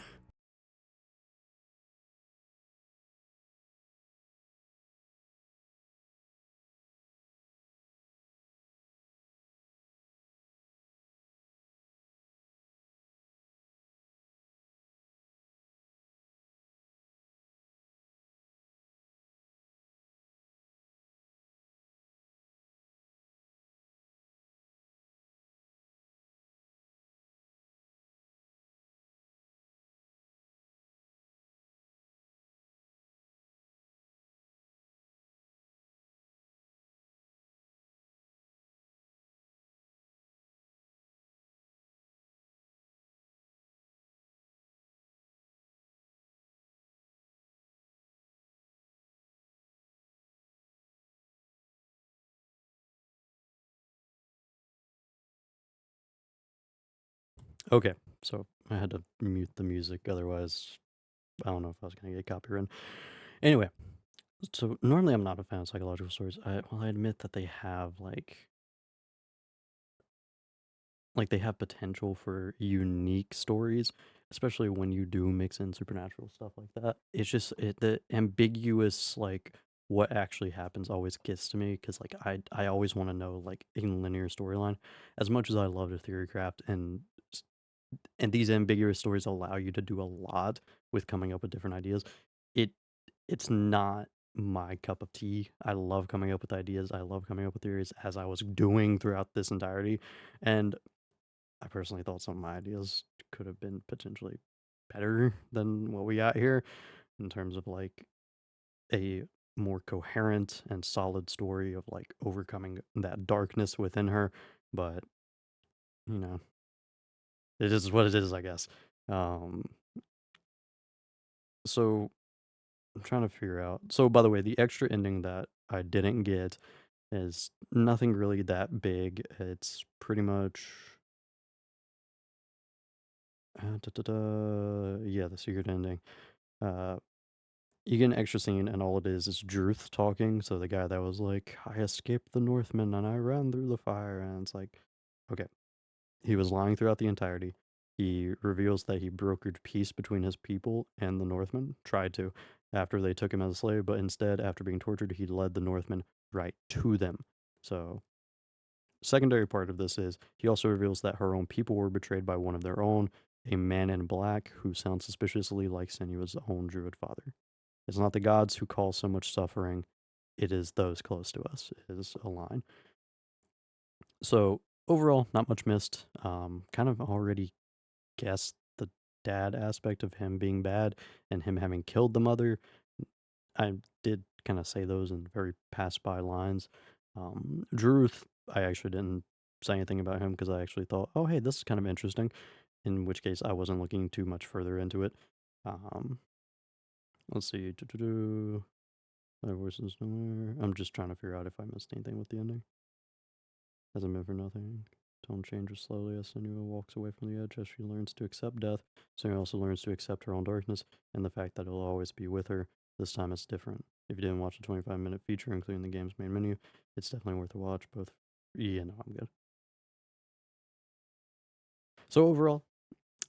Speaker 1: Okay, so I had to mute the music, otherwise I don't know if I was gonna get copyrighted. Anyway, so normally I'm not a fan of psychological stories. I admit that they have like they have potential for unique stories, especially when you do mix in supernatural stuff like that. It's just the ambiguous like what actually happens always gets to me because like I always want to know like a linear storyline as much as I love the theory craft and these ambiguous stories allow you to do a lot with coming up with different ideas. It it's not my cup of tea. I love coming up with ideas. I love coming up with theories as I was doing throughout this entirety. And I personally thought some of my ideas could have been potentially better than what we got here in terms of like a more coherent and solid story of like overcoming that darkness within her. But, you know, it is what it is, I guess. Um, so I'm trying to figure out. So, by the way, the extra ending that I didn't get is nothing really that big. It's pretty much. Yeah, the secret ending. Uh, you get an extra scene, and all it is Druth talking. So the guy that was like, "I escaped the Northmen and I ran through the fire," and it's like, okay, he was lying throughout the entirety. He reveals that he brokered peace between his people and the Northmen, tried to, after they took him as a slave, but instead, after being tortured, he led the Northmen right to them. So, secondary part of this is he also reveals that her own people were betrayed by one of their own, a man in black who sounds suspiciously like Senua's own druid father. It's not the gods who cause so much suffering, it is those close to us, is a line. So, overall, not much missed. Kind of already guessed the dad aspect of him being bad and him having killed the mother. I did kind of say those in very pass by lines. Druth, I actually didn't say anything about him because I actually thought, oh, hey, this is kind of interesting. In which case, I wasn't looking too much further into it. Um, let's see. My voice is nowhere. I'm just trying to figure out if I missed anything with the ending. Hasn't been for nothing. Tone changes slowly as Senua walks away from the edge as she learns to accept death. Senua also learns to accept her own darkness and the fact that it'll always be with her. This time it's different. If you didn't watch the 25-minute feature, including the game's main menu, it's definitely worth a watch. Both. Yeah, no, I'm good. So overall,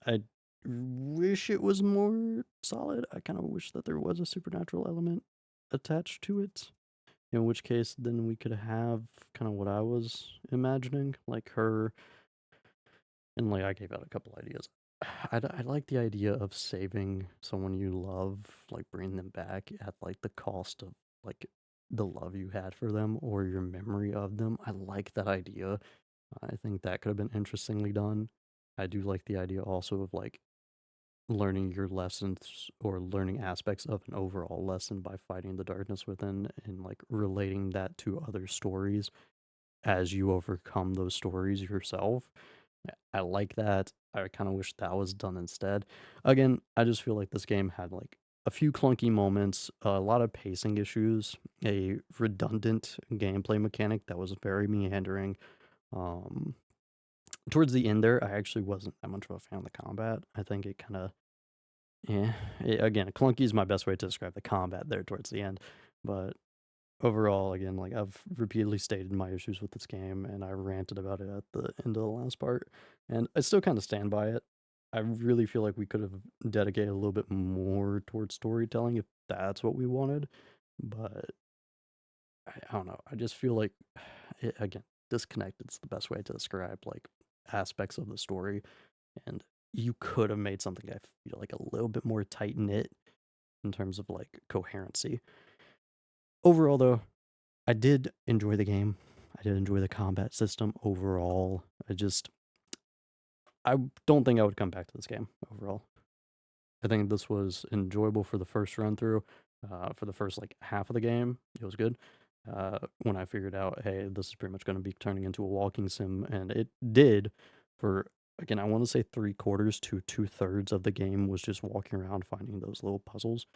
Speaker 1: I wish it was more solid. I kind of wish that there was a supernatural element attached to it. In which case, then we could have kind of what I was imagining, like her. And like I gave out a couple ideas. I like the idea of saving someone you love, like bringing them back at like the cost of like the love you had for them or your memory of them. I like that idea. I think that could have been interestingly done. I do like the idea also of like learning your lessons or learning aspects of an overall lesson by fighting the darkness within and like relating that to other stories. as you overcome those stories yourself. I like that. I kind of wish that was done instead. Again, I just feel like this game had like a few clunky moments, a lot of pacing issues, a redundant gameplay mechanic that was very meandering. Um, Towards the end there, I actually wasn't that much of a fan of the combat. I think it kind of, yeah, again, clunky is my best way to describe the combat there towards the end. But overall, again, like I've repeatedly stated my issues with this game, and I ranted about it at the end of the last part, and I still kind of stand by it. I really feel like we could have dedicated a little bit more towards storytelling if that's what we wanted, but I don't know. I just feel like, again, disconnected is the best way to describe like aspects of the story, and you could have made something I feel like a little bit more tight knit in terms of like coherency. Overall, though, I did enjoy the game. I did enjoy the combat system overall. I don't think I would come back to this game overall. I think this was enjoyable for the first run through. For the first like half of the game, it was good. When I figured out, hey, this is pretty much going to be turning into a walking sim, and it did. For again, I want to say 3/4 to 2/3 of the game was just walking around finding those little puzzles,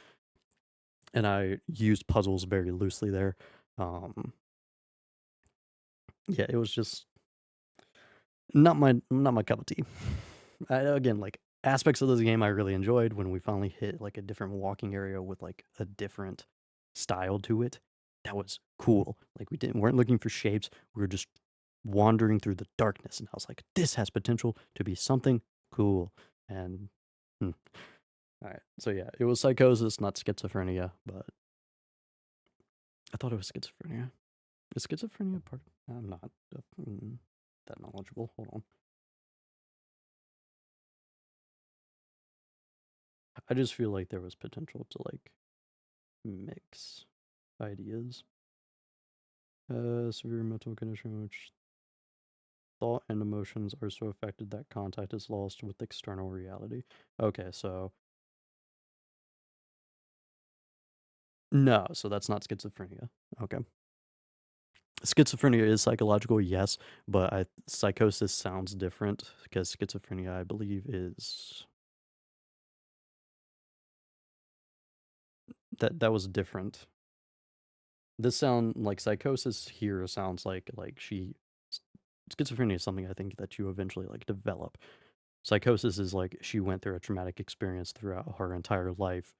Speaker 1: and I used puzzles very loosely there. Um, yeah, it was just not my cup of tea. Again, like aspects of this game I really enjoyed when we finally hit like a different walking area with like a different style to it. That was cool. Like weren't looking for shapes. We were just wandering through the darkness, and I was like, this has potential to be something cool. And all right, so yeah, it was psychosis, not schizophrenia, but I thought it was schizophrenia. Is schizophrenia part? I'm not that knowledgeable. Hold on. I just feel like there was potential to like mix ideas. Severe mental condition in which thought and emotions are so affected that contact is lost with external reality. Okay, so no, so that's not schizophrenia. Okay. Schizophrenia is psychological, yes, but psychosis sounds different because schizophrenia, I believe, is that was different. This sound like psychosis here sounds like schizophrenia is something I think that you eventually like develop. Psychosis is like she went through a traumatic experience throughout her entire life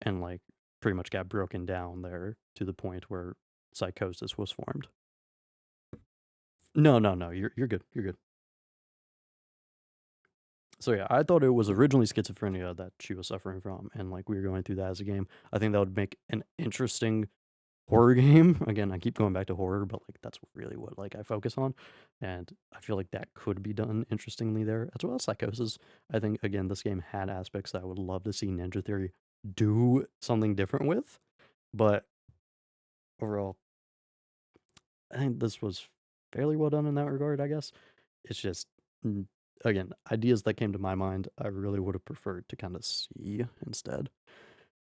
Speaker 1: and like pretty much got broken down there to the point where psychosis was formed. No, you're good. You're good. So yeah, I thought it was originally schizophrenia that she was suffering from, and like we were going through that as a game. I think that would make an interesting horror game. Again, I keep going back to horror, but like that's really what like I focus on, and I feel like that could be done interestingly there as well as psychosis. I think again this game had aspects that I would love to see Ninja Theory do something different with, but overall, I think this was fairly well done in that regard. I guess it's just again ideas that came to my mind. I really would have preferred to kind of see instead.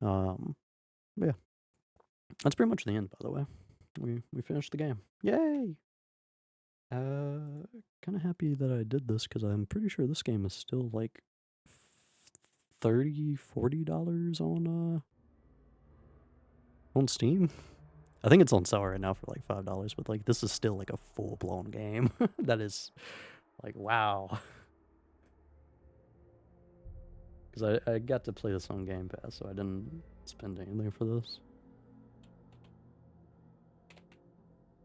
Speaker 1: Um, but yeah, that's pretty much the end. By the way, we finished the game. Yay! Kind of happy that I did this because I'm pretty sure this game is still like $30-$40 on Steam. I think it's on sale right now for like $5, but like this is still like a full blown game. That is like wow. Because I got to play this on Game Pass, so I didn't spend anything for this.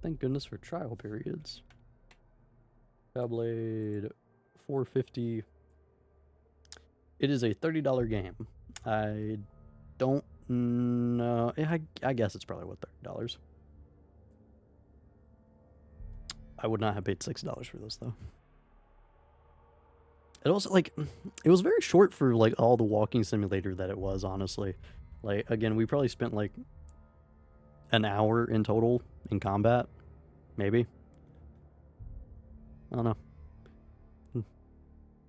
Speaker 1: Thank goodness for trial periods. Hellblade, $4.50. It is a $30 game. I don't know. I guess it's probably what $30. I would not have paid $6 for this though. It also like it was very short for like all the walking simulator that it was. Honestly, like again, we probably spent like an hour in total in combat, maybe. I don't know.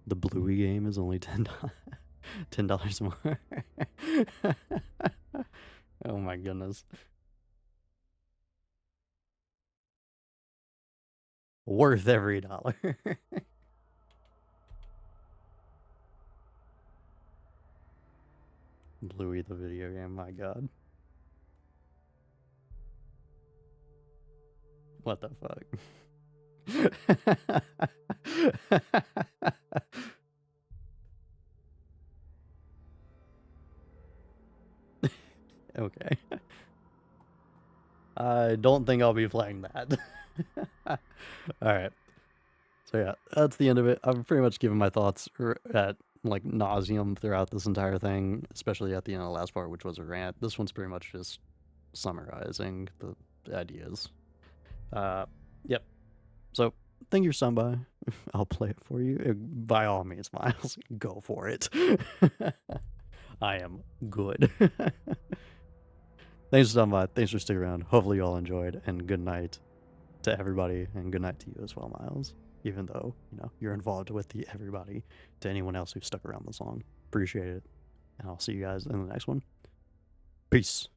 Speaker 1: The Bluey game is only $10 more. Oh my goodness. Worth every dollar. Louis the video game, my god. What the fuck? Okay. I don't think I'll be playing that. Alright. So yeah, that's the end of it. I've pretty much given my thoughts at like nauseum throughout this entire thing, especially at the end of the last part, which was a rant. This one's pretty much just summarizing the ideas. Yep. So thank you, Sunby. I'll play it for you. By all means, Miles, go for it. I am good. Thanks for stopping by. Thanks for sticking around. Hopefully you all enjoyed, and good night to everybody, and good night to you as well, Miles. Even though, you know, you're involved with the everybody, to anyone else who stuck around this long. Appreciate it. And I'll see you guys in the next one. Peace.